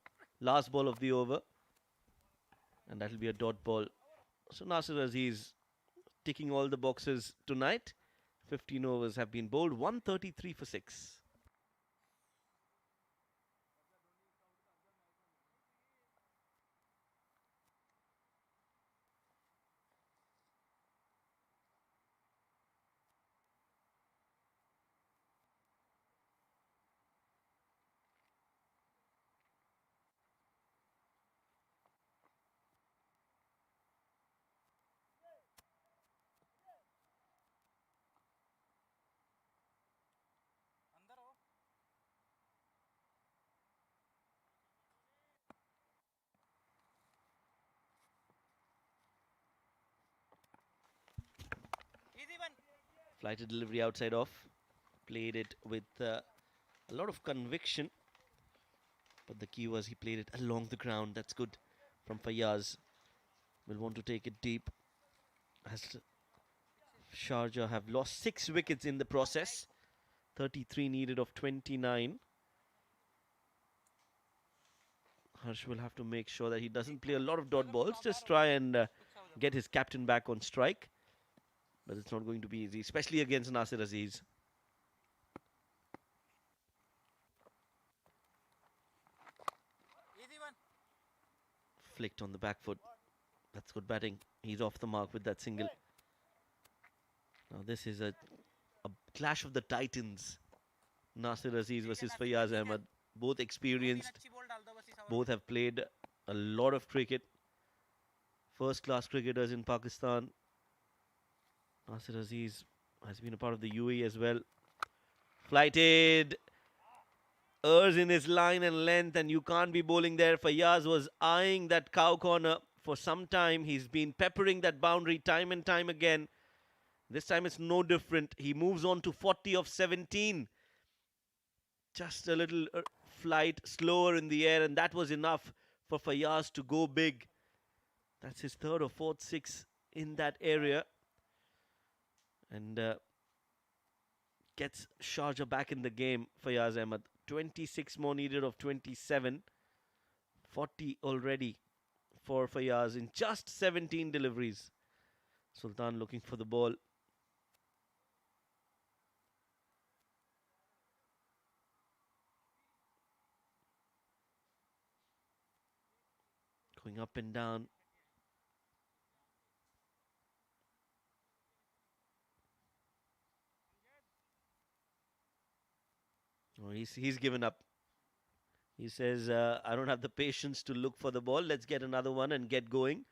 Last ball of the over. And that'll be a dot ball. So Nasir Aziz ticking all the boxes tonight. 15 overs have been bowled. 133 for 6. Flighted delivery outside off. Played it with a lot of conviction. But the key was he played it along the ground. That's good from Fayyaz. Will want to take it deep. As Sharjah have lost 6 wickets in the process. 33 needed of 29. Harsh will have to make sure that he doesn't play a lot of dot balls. Just try and get his captain back on strike. But it's not going to be easy, especially against Nasir Aziz. Flicked on the back foot. That's good batting. He's off the mark with that single. Now this is a clash of the titans. Nasir Aziz versus Fayyaz Ahmed. Both experienced. Both have played a lot of cricket. First class cricketers in Pakistan. Nasir Aziz has been a part of the UAE as well. Flighted. Errs in his line and length, and you can't be bowling there. Fayyaz was eyeing that cow corner for some time. He's been peppering that boundary time and time again. This time it's no different. He moves on to 40 of 17. Just a little flight slower in the air, and that was enough for Fayyaz to go big. That's his third or fourth six in that area. And gets Sharjah back in the game, Fayyaz Ahmed. 26 more needed of 27. 40 already for Fayyaz in just 17 deliveries. Sultan looking for the ball. Going up and down. Oh, he's given up. He says, I don't have the patience to look for the ball. Let's get another one and get going.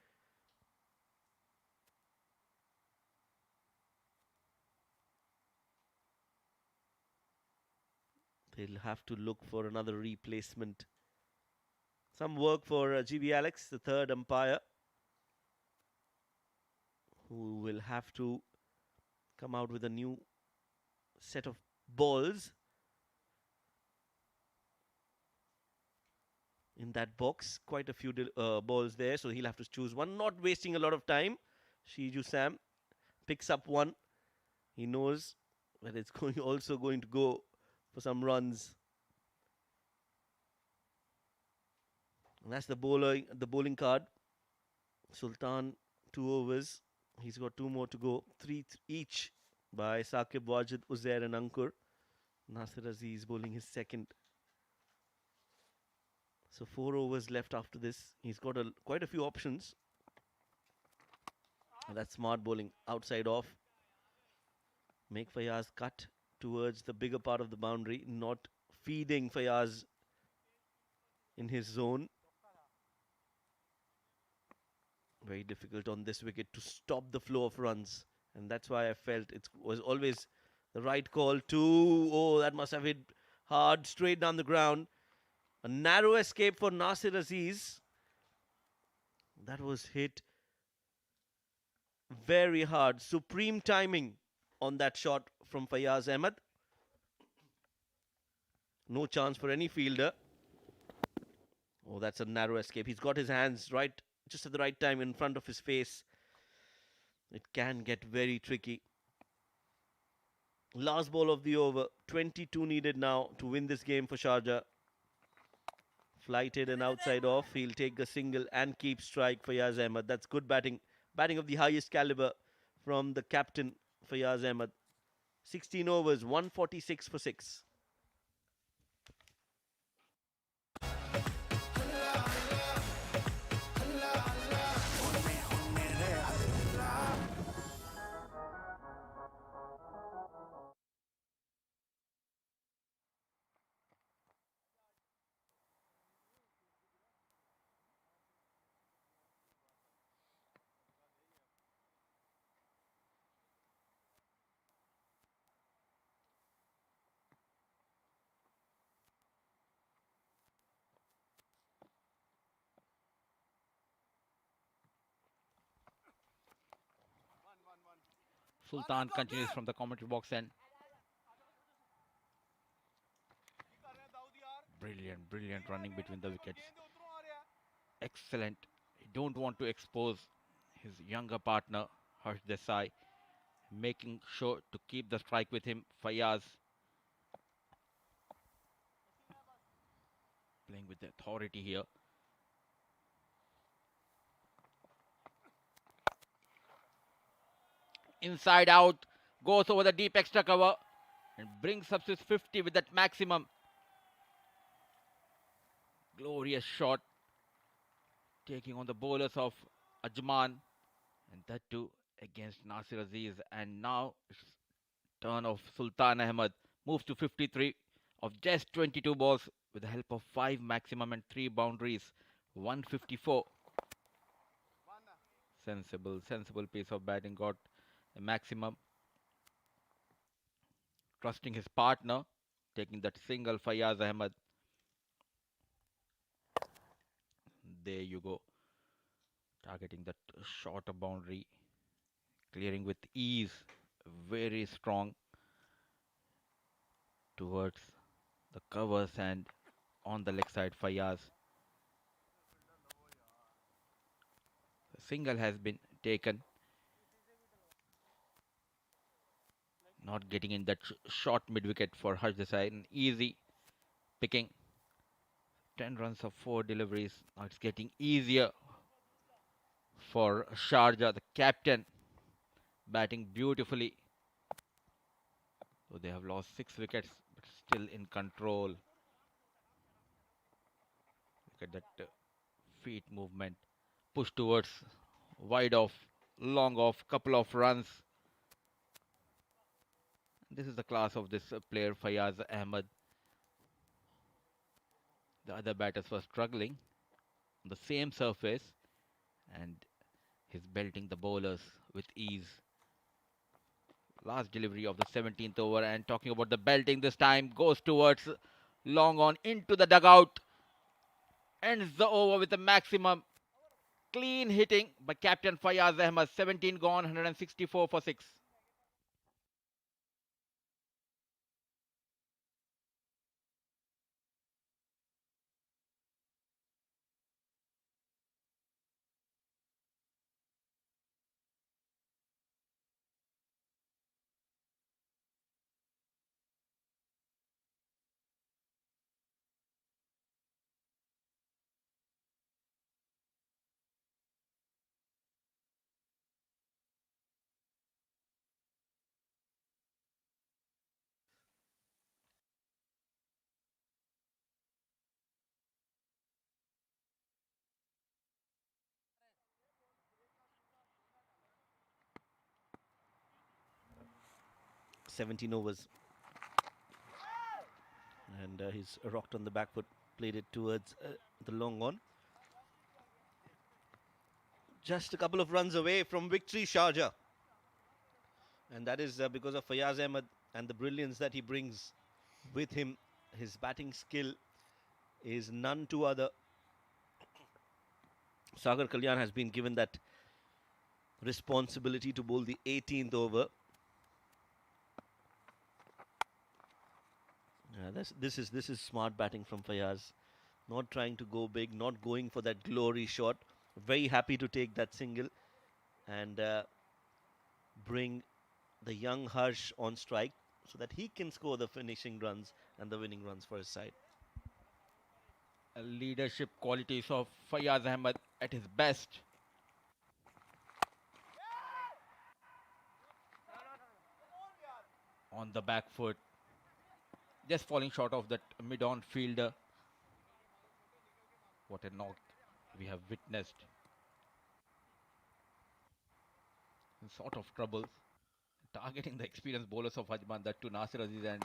They'll have to look for another replacement. Some work for GB Alex, the third umpire, who will have to come out with a new set of balls in that box. Quite a few balls there, so he'll have to choose one, not wasting a lot of time. Shiju Sam picks up one. He knows that it's also going to go for some runs. And that's the bowling card. Sultan, 2 overs. He's got 2 more to go. 3 each by Saqib, Wajid, Uzair and Ankur. Nasir Aziz bowling his second. So 4 overs left after this. He's got quite a few options. And that's smart bowling. Outside off. Make Fayyaz cut towards the bigger part of the boundary. Not feeding Fayyaz in his zone. Very difficult on this wicket to stop the flow of runs. And that's why I felt it was always the right call to... Oh, that must have hit hard, straight down the ground. A narrow escape for Nasir Aziz. That was hit very hard. Supreme timing on that shot from Fayyaz Ahmed. No chance for any fielder. Oh, that's a narrow escape. He's got his hands right, just at the right time in front of his face. It can get very tricky. Last ball of the over. 22 needed now to win this game for Sharjah. Flighted and outside off. He'll take a single and keep strike for Fayyaz Ahmed. That's good batting. Batting of the highest caliber from the captain, Fayyaz Ahmed. 16 overs, 146 for 6. Sultan continues from the commentary box and brilliant running between the wickets. Excellent. He don't want to expose his younger partner, Harsh Desai, making sure to keep the strike with him. Fayaz playing with the authority here. Inside out, goes over the deep extra cover and brings up his 50 with that maximum. Glorious shot, taking on the bowlers of Ajman, and that too against Nasir Aziz. And now it's turn of Sultan Ahmed, moves to 53 of just 22 balls with the help of 5 maximum and 3 boundaries. 154. Sensible piece of batting, got a maximum. Trusting his partner, taking that single. Fayaz Ahmed. There you go. Targeting that shorter boundary. Clearing with ease. Very strong towards the covers and on the leg side, Fayaz. The single has been taken. Not getting in that short mid-wicket for Harsh Desai. An easy picking. 10 runs of 4 deliveries. Now it's getting easier for Sharjah, the captain, batting beautifully. So they have lost 6 wickets, but still in control. Look at that feet movement. Push towards wide off, long off, couple of runs. This is the class of this player, Fayaz Ahmed. The other batters were struggling on the same surface, and he's belting the bowlers with ease. Last delivery of the 17th over, and talking about the belting this time, goes towards long on into the dugout. Ends the over with a maximum. Clean hitting by captain Fayaz Ahmed. 17 gone, 164 for 6. Seventeen overs. And he's rocked on the back foot, played it towards the long on. Just a couple of runs away from victory, Sharjah. And that is because of Fayaz Ahmed and the brilliance that he brings with him. His batting skill is none to other. Sagar Kalyan has been given that responsibility to bowl the 18th over. This is smart batting from Fayaz. Not trying to go big, not going for that glory shot. Very happy to take that single and bring the young Harsh on strike so that he can score the finishing runs and the winning runs for his side. Leadership qualities of Fayaz Ahmed at his best. On the back foot. Just falling short of that mid-on fielder. What a knock we have witnessed. In sort of trouble. Targeting the experienced bowlers of Ajman, that to Nasir Aziz and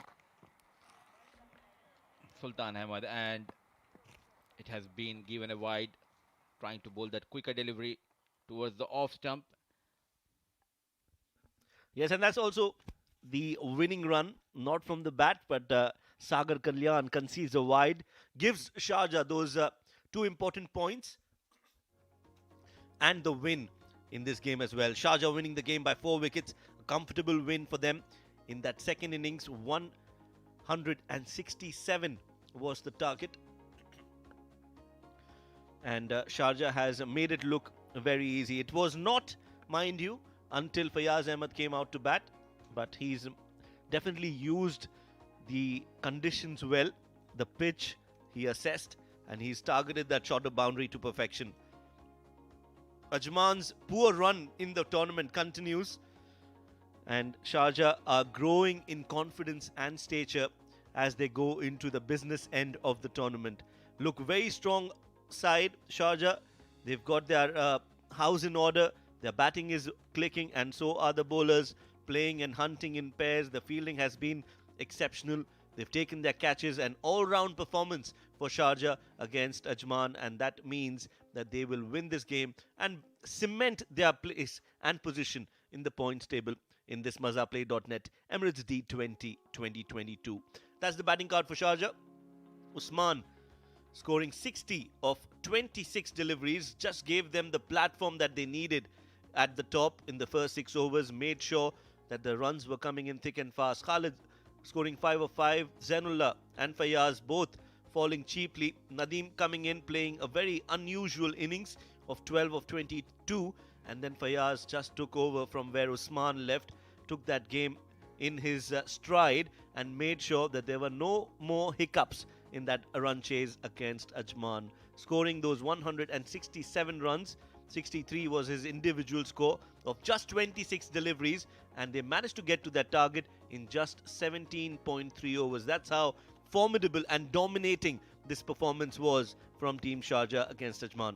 Sultan Ahmed, and it has been given a wide, trying to bowl that quicker delivery towards the off stump. Yes, and that's also the winning run, not from the bat, but Sagar Kalyan concedes a wide, gives Sharjah those 2 important points and the win in this game as well. Sharjah winning the game by 4 wickets. comfortable win for them in that second innings. 167 was the target. And Sharjah has made it look very easy. It was not, mind you, until Fayaz Ahmed came out to bat, but he's definitely used the conditions well. The pitch he assessed, and he's targeted that shorter boundary to perfection. Ajman's poor run in the tournament continues, and Sharjah are growing in confidence and stature as they go into the business end of the tournament. Look, very strong side, Sharjah. They've got their house in order. Their batting is clicking, and so are the bowlers, playing and hunting in pairs. The fielding has been exceptional. They've taken their catches. An all-round performance for Sharjah against Ajman, and that means that they will win this game and cement their place and position in the points table in this Mazaplay.net Emirates D20 2022. That's the batting card for Sharjah. Usman scoring 60 of 26 deliveries just gave them the platform that they needed at the top in the first 6 overs, made sure that the runs were coming in thick and fast. Khalid scoring 5 of 5, Zainullah and Fayaz both falling cheaply. Nadeem coming in, playing a very unusual innings of 12 of 22, and then Fayaz just took over from where Usman left, took that game in his stride and made sure that there were no more hiccups in that run chase against Ajman, scoring those 167 runs. 63 was his individual score of just 26 deliveries, and they managed to get to that target in just 17.3 overs. That's how formidable and dominating this performance was from Team Sharjah against Ajman.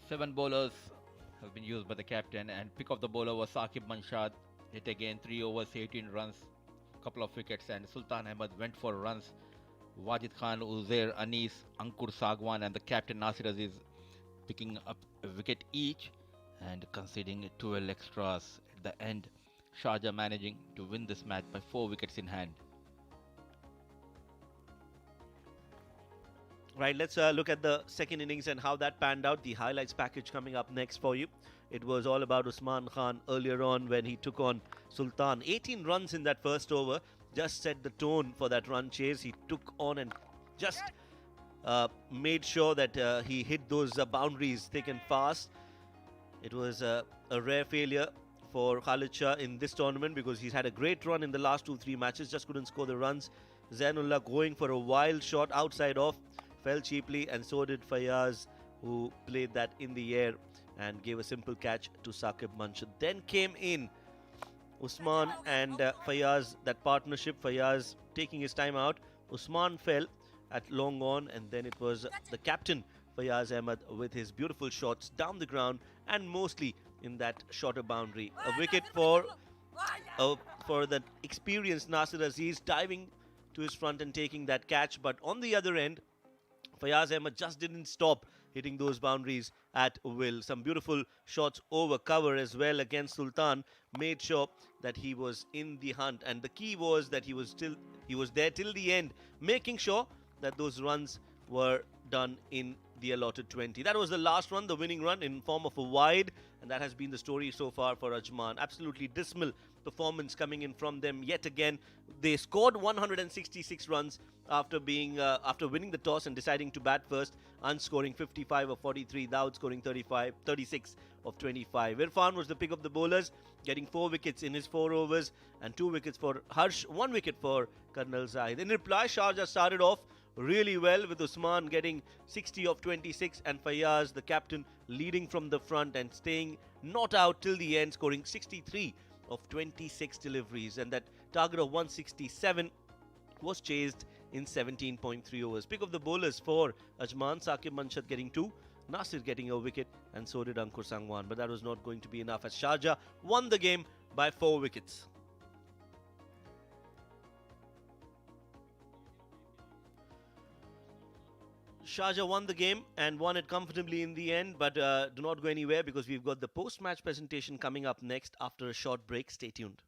Seven bowlers have been used by the captain, and pick of the bowler was Saqib Manshad. Hit again, 3 overs, 18 runs, couple of wickets, and Sultan Ahmed went for runs. Wajid Khan, Uzair, Anis, Ankur Sagwan, and the captain Nasir Aziz picking up a wicket each and conceding 12 extras at the end. Sharjah managing to win this match by 4 wickets in hand. Right, let's look at the second innings and how that panned out. The highlights package coming up next for you. It was all about Usman Khan earlier on when he took on Sultan. 18 runs in that first over just set the tone for that run chase. He took on and just made sure that he hit those boundaries thick and fast. It was a rare failure for Khalid Shah in this tournament because he's had a great run in the last 2-3 matches, just couldn't score the runs. Zainullah going for a wild shot outside off, fell cheaply, and so did Fayaz, who played that in the air and gave a simple catch to Saqib Manshad. Then came in Usman and Fayaz, that partnership, Fayaz taking his time out. Usman fell at long on, and then it was the captain Fayaz Ahmed with his beautiful shots down the ground and mostly in that shorter boundary. A wicket for the experienced Nasir Aziz, diving to his front and taking that catch. But on the other end, Fayaz Ahmed just didn't stop hitting those boundaries at will. Some beautiful shots over cover as well against Sultan made sure that he was in the hunt, and the key was that he was there till the end, making sure that those runs were done in the allotted 20. That was the last run, the winning run in form of a wide, and that has been the story so far for Ajman. Absolutely dismal performance coming in from them yet again. They scored 166 runs after winning the toss and deciding to bat first, unscoring 55 of 43, Daud scoring 36 of 25. Irfan was the pick of the bowlers, getting 4 wickets in his 4 overs and 2 wickets for Harsh, 1 wicket for Colonel Zahid. In reply, Sharjah started off really well with Usman getting 60 of 26 and Fayaz, the captain, leading from the front and staying not out till the end, scoring 63 of 26 deliveries, and that target of 167 was chased in 17.3 overs. Pick of the bowlers for Ajman, Saqib Manshad getting 2, Nasir getting a wicket, and so did Ankur Sangwan, but that was not going to be enough as Sharjah won the game by 4 wickets. Sharjah won the game and won it comfortably in the end, but do not go anywhere because we've got the post-match presentation coming up next after a short break. Stay tuned.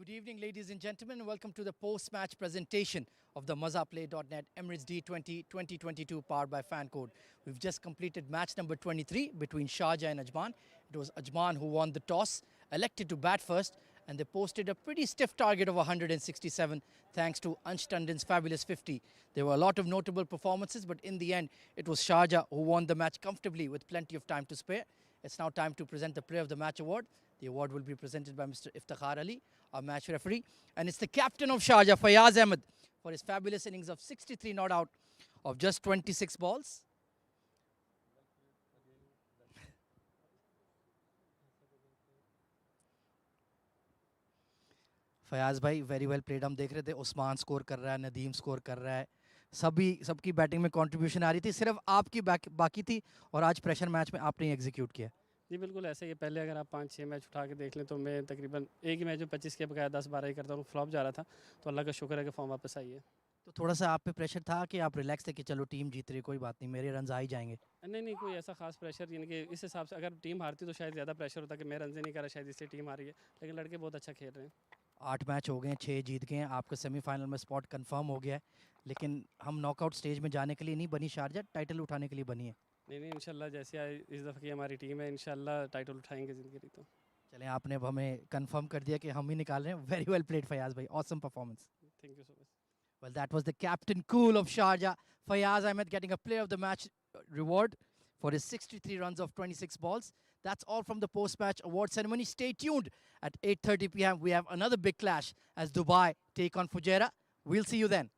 Good evening, ladies and gentlemen, and welcome to the post-match presentation of the MazzaPlay.net Emirates D20 2022 powered by FanCode. We've just completed match number 23 between Sharjah and Ajman. It was Ajman who won the toss, elected to bat first, and they posted a pretty stiff target of 167 thanks to Ansh Tandon's fabulous 50. There were a lot of notable performances, but in the end, it was Sharjah who won the match comfortably with plenty of time to spare. It's now time to present the Player of the Match award. The award will be presented by Mr. Iftikhar Ali, our match referee. And it's the captain of Sharjah, Fayaz Ahmed, for his fabulous innings of 63 not out of just 26 balls. Fayaz भाई very well played हम देख रहे थे Usman score कर रहा है Nadeem score कर रहा है सबकी बैटिंग में कंट्रीब्यूशन आ रही थी सिर्फ आपकी बाकी थी और आज प्रेशर मैच में आपने एग्जीक्यूट किया जी बिल्कुल ऐसे ही पहले अगर आप 5-6 मैच उठा के देख लें तो मैं तकरीबन एक ही मैच में 25 के बकाया 10-12 ही करता हूँ फ्लॉप जा रहा था तो अल्लाह का शुक्र है कि फॉर्म वापस आई है तो थोड़ा सा आप पे प्रेशर था कि आप रिलैक्स थे कि चलो टीम जीत रही है कोई बात नहीं मेरे रन आ ही जाएंगे नहीं कोई ऐसा खास प्रेशर यानी कि इस हिसाब से अगर टीम हारती तो शायद ज़्यादा प्रेशर होता कि मैं रन नहीं करा शायद इसलिए टीम हारी है लेकिन लड़के बहुत अच्छा खेल रहे हैं 8 मैच हो गए हैं 6 जीत गए हैं आपका सेमीफाइनल में स्पॉट कंफर्म हो गया है लेकिन हम नॉकआउट स्टेज में जाने के लिए नहीं बनी शारजा टाइटल उठाने के लिए बनी है नहीं इंशाल्लाह जैसे इस दफ़ा की हमारी टीम है इंशाल्लाह टाइटल उठाएंगे ज़िंदगी तो चलें आपने अब हमें कंफर्म कर दिया कि हम ही निकाल रहे हैं वेरी वेल प्लेड फयाज भाई awesome performance thank you so much Well, that was the captain cool of Sharjah, Fayaz Ahmed getting a player of the match reward for his 63 runs of 26 balls. That's all from the post-match award ceremony. Stay tuned at 8:30 p.m. We have another big clash as Dubai take on Fujairah. We'll see you then.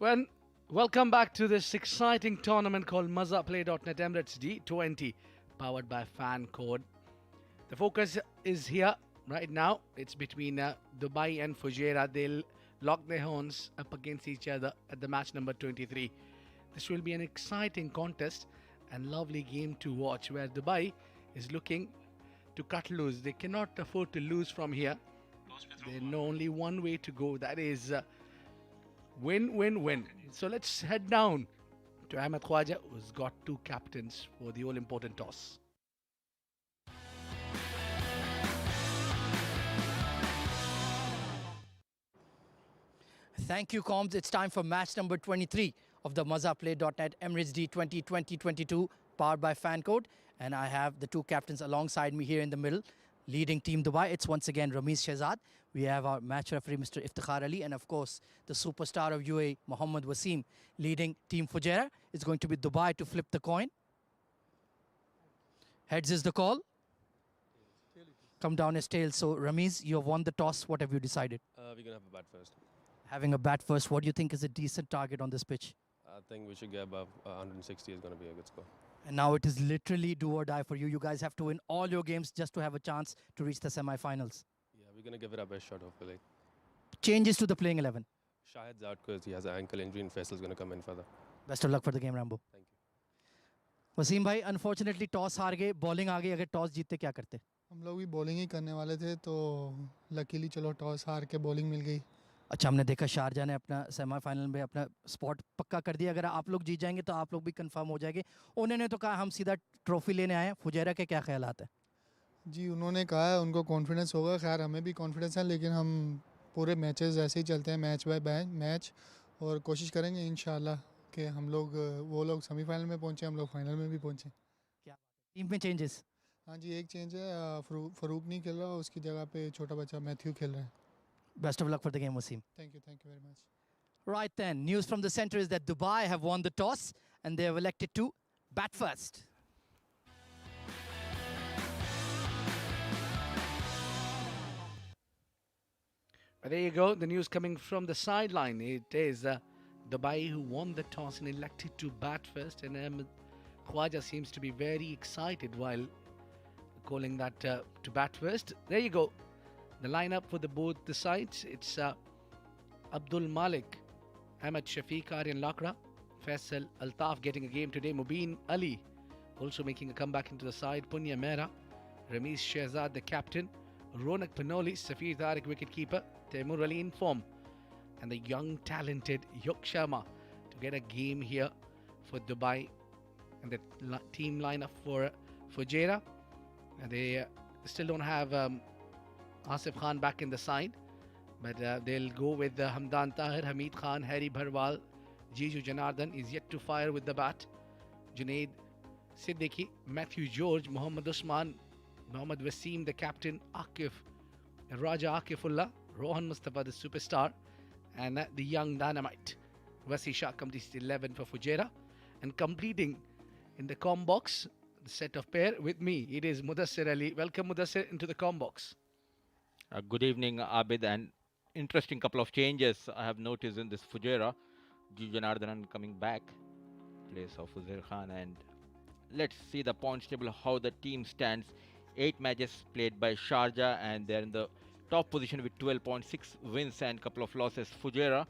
Well, welcome back to this exciting tournament called MazzaPlay.net Emirates D20, powered by Fan Code. The focus is here right now. It's between Dubai and Fujairah. They'll lock their horns up against each other at the match number 23. This will be an exciting contest and lovely game to watch, where Dubai is looking to cut loose. They cannot afford to lose from here. There's only one way to go. That is win, win, win. So let's head down to Ahmed Khwaja, who's got two captains for the all-important toss. Thank you, Combs. It's time for match number 23 of the MazzaPlay.net Emirates D20 2022, powered by Fancode. And I have the two captains alongside me here in the middle, leading Team Dubai. It's once again Ramiz Shehzad. We have our match referee, Mr. Iftikhar Ali, and of course, the superstar of UAE, Mohammad Wasim, leading Team Fujairah. It's going to be Dubai to flip the coin. Heads is the call. Come down as tails. So, Ramiz, you have won the toss. What have you decided? We're going to have a bat first. Having a bat first, what do you think is a decent target on this pitch? I think we should get above 160 is going to be a good score. And now it is literally do or die for you. You guys have to win all your games just to have a chance to reach the semi-finals. Yeah, we're going to give it our best shot, hopefully. Changes to the playing 11. Shahid's out because he has an ankle injury and Faisal's going to come in further. Best of luck for the game, Rambo. Thank you. Waseem भाई, unfortunately toss हार गए, bowling आ गई. अगर toss जीतते क्या करते? हम लोग भी बॉलिंग ही करने वाले थे, तो लकीली चलो टॉस हार के बॉलिंग मिल गई. अच्छा, हमने देखा शारजा ने अपना सेमीफाइनल में अपना स्पॉट पक्का कर दिया. अगर आप लोग जीत जाएंगे तो आप लोग भी कंफर्म हो जाएंगे. उन्होंने तो कहा हम सीधा ट्रॉफी लेने आए हैं. फुजैरा के क्या ख्यालात है? जी, उन्होंने कहा है उनको कॉन्फिडेंस होगा. खैर हमें भी कॉन्फिडेंस है, लेकिन हम पूरे मैचेस ऐसे ही चलते हैं, मैच बाय मैच, और कोशिश करेंगे इंशाल्लाह कि हम लोग वो लोग सेमीफाइनल में पहुंचे, हम लोग फाइनल में भी पहुंचे. क्या टीम में चेंजेस? हाँ जी, एक चेंज है. फरूक नहीं खेल रहा, उसकी जगह पे छोटा बच्चा मैथ्यू खेल रहा है. Best of luck for the game, Wasim. Thank you very much. Right then, news from the center is that Dubai have won the toss and they have elected to bat first. There you go, the news coming from the sideline. It is Dubai who won the toss and elected to bat first, and Khwaja seems to be very excited while calling that to bat first. There you go. The lineup for both the sides, it's Abdul Malik, Ahmed Shafiq, Aryan Lakra, Faisal Altaf getting a game today, Mubin Ali also making a comeback into the side, Punya Mehra, Ramiz Shehzad the captain, Ronak Panoli, Safir Tariq wicketkeeper, Taimur Ali in form, and the young talented Yuk Sharma to get a game here for Dubai. And the team lineup for Fujairah, they still don't have Asif Khan back in the side, but they'll go with Hamdan Tahir, Hamid Khan, Harry Bharwal, Jiju Janardhan is yet to fire with the bat, Junaid Siddiqui, Matthew George, Mohammad Usman, Mohammad Wasim the captain, Akif, Raja Akifullah, Rohan Mustafa the superstar, and the young dynamite Wasi Shah completes 11 for Fujairah. And completing in the com box, the set of pair with me, it is Mudassir Ali. Welcome Mudassir into the com box. Good evening, Abid, and interesting couple of changes I have noticed in this Fujairah. Janardhan coming back, place of Uzair Khan, and let's see the points table, how the team stands. 8 matches played by Sharjah, and they're in the top position with 12.6 wins and couple of losses. Fujairah,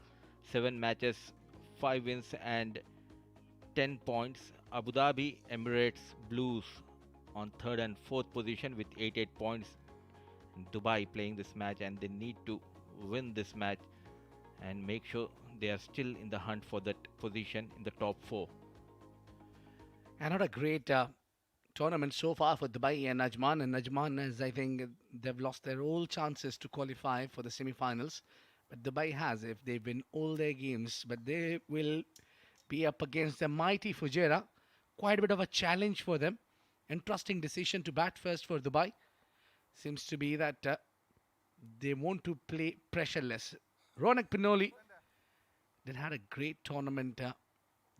7 matches, 5 wins and 10 points. Abu Dhabi Emirates Blues on 3rd and 4th position with 88 points. Dubai playing this match, and they need to win this match and make sure they are still in the hunt for that position in the top 4. And not a great tournament so far for Dubai and Ajman. And Ajman, as I think they've lost their all chances to qualify for the semi-finals. But Dubai has, if they win all their games. But they will be up against the mighty Fujairah. Quite a bit of a challenge for them. Interesting decision to bat first for Dubai. Seems to be that they want to play pressureless. Ronak Pinoli then had a great tournament,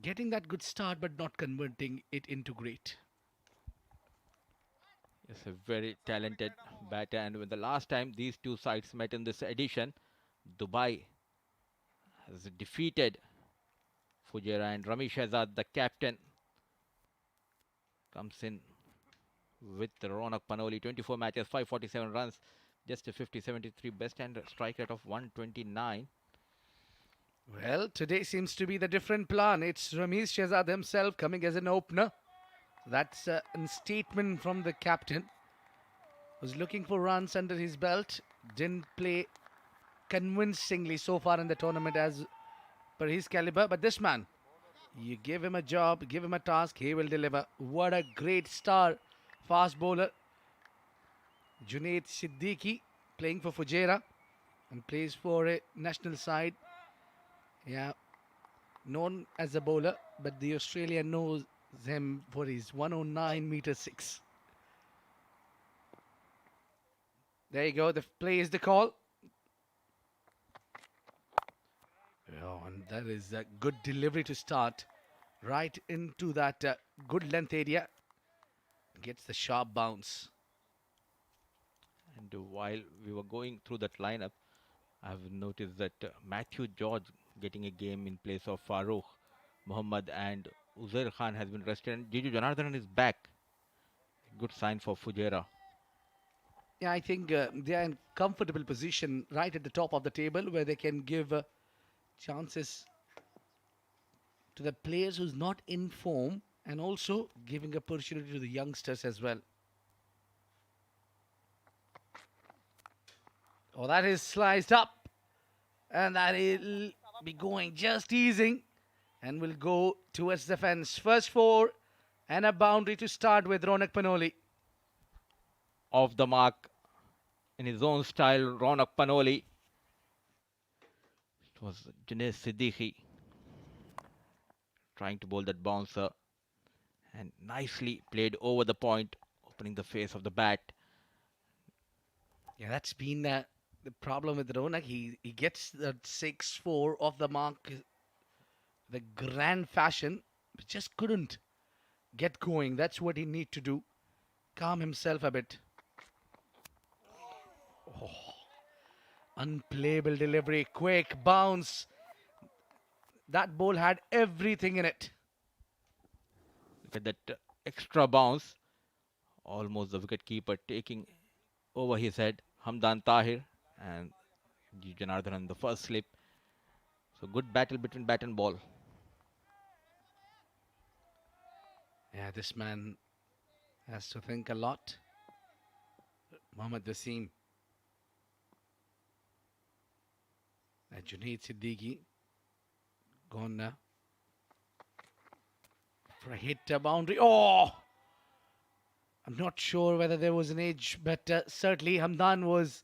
getting that good start but not converting it into great. Yes, a very talented batter, and when the last time these two sides met in this edition, Dubai has defeated Fujairah, and Rami Shehzad, the captain, comes in with Ronak Panoli. 24 matches, 547 runs, just a 50-73 best and a strike rate of 129. Well, today seems to be the different plan. It's Ramiz Shehzad himself coming as an opener. That's a statement from the captain. Was looking for runs under his belt. Didn't play convincingly so far in the tournament as per his caliber. But this man, you give him a job, give him a task, he will deliver. What a great star fast bowler. Junaid Siddiqui playing for Fujairah and plays for a national side. Yeah, known as a bowler, but the Australian knows him for his 109 meter 6. There you go, the play is the call. Oh, and that is a good delivery to start. Right into that good length area. Gets the sharp bounce. And while we were going through that lineup, I've noticed that Matthew George getting a game in place of Farooq Muhammad, and Uzair Khan has been rested, and Jiju Janardhan is back. Good sign for Fujairah. Yeah, I think they are in comfortable position right at the top of the table where they can give chances to the players who's not in form and also giving opportunity to the youngsters as well. Oh, that is sliced up, and that will be going just easing and will go towards the fence. First 4 and a boundary to start with Ronak Panoli. Off the mark in his own style, Ronak Panoli. It was Junaid Siddiqui trying to bowl that bouncer and nicely played over the point, opening the face of the bat. Yeah, that's been the problem with Ronak. He gets that 6-4 off the mark, the grand fashion, but just couldn't get going. That's what he need to do. Calm himself a bit. Oh, unplayable delivery, quick bounce. That ball had everything in it. Look at that extra bounce. Almost the wicket keeper taking over his head. Hamdan Tahir and G. Janardhan on the first slip. So good battle between bat and ball. Yeah, this man has to think a lot. Mohammad Wasim. Junaid Siddiqui gone now for a hit, a boundary. Oh, I'm not sure whether there was an edge, but certainly Hamdan was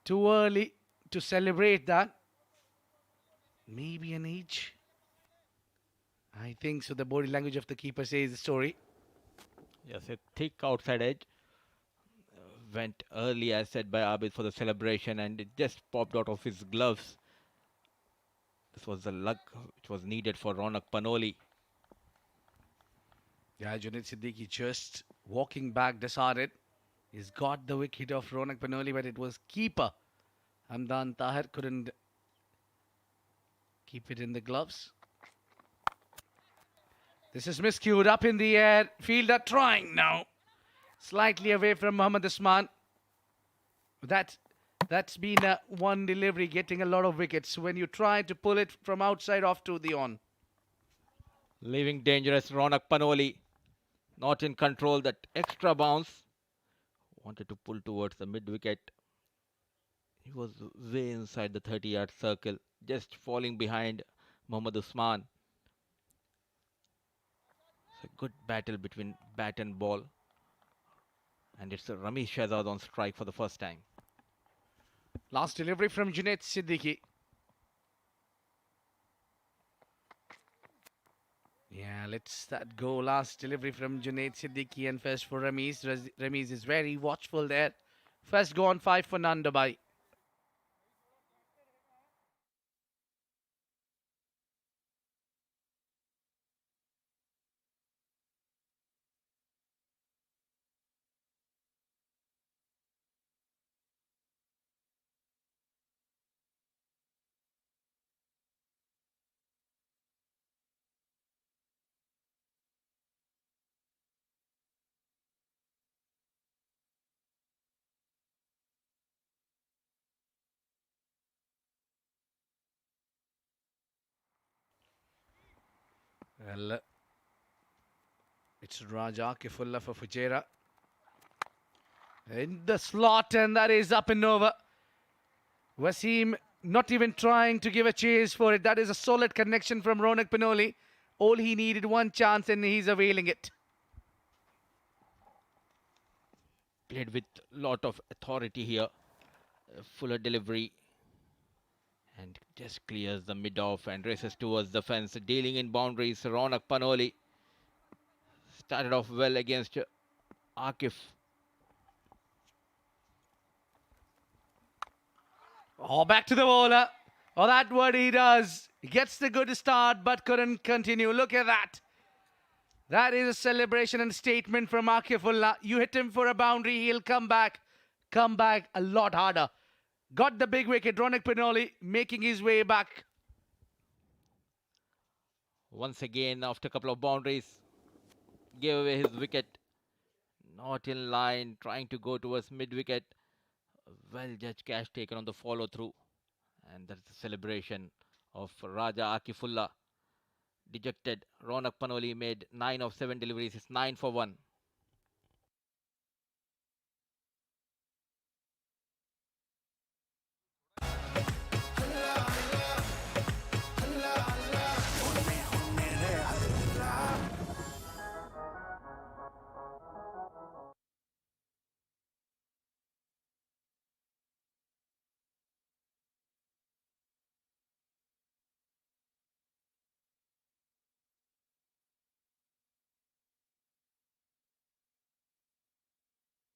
too early to celebrate that. Maybe an edge. I think so. The body language of the keeper says the story. Yes, a thick outside edge. Went early, as said by Abid, for the celebration, and it just popped out of his gloves. This was the luck which was needed for Ronak Panoli. Yeah, Junaid Siddiqui just walking back, decided. He's got the wicket of Ronak Panoli, but it was keeper Hamdan Tahir couldn't keep it in the gloves. This is miscued, up in the air. Fielder trying now. Slightly away from Mohammad Usman. That's been one delivery getting a lot of wickets. When you try to pull it from outside off to the on. Leaving dangerous Ronak Panoli. Not in control, that extra bounce. Wanted to pull towards the mid-wicket. He was way inside the 30-yard circle. Just falling behind Mohammad Usman. It's a good battle between bat and ball. And it's Rami Shehzad on strike for the first time. Last delivery from Junaid Siddiqui. Yeah, let's that go. Last delivery from Junaid Siddiqui and first for Ramiz. Ramiz is very watchful there. First go on 5 for none, Dubai. Well, it's Raja Kifullah for Fujairah. In the slot, and that is up and over. Wasim not even trying to give a chase for it. That is a solid connection from Ronak Panoli. All he needed, one chance, and he's availing it. Played with lot of authority here. Fuller delivery. And just clears the mid-off and races towards the fence. Dealing in boundaries, Ronak Panoli. Started off well against Akif. Oh, back to the bowler. Oh, that's what he does. He gets the good start, but couldn't continue. Look at that. That is a celebration and statement from Akifullah. You hit him for a boundary, he'll come back a lot harder. Got the big wicket. Ronak Panoli making his way back. Once again, after a couple of boundaries, gave away his wicket. Not in line, trying to go towards mid-wicket. Well judged catch taken on the follow-through. And that's the celebration of Raja Akifullah. Dejected. Ronak Panoli made 9 of 7 deliveries. It's 9 for 1.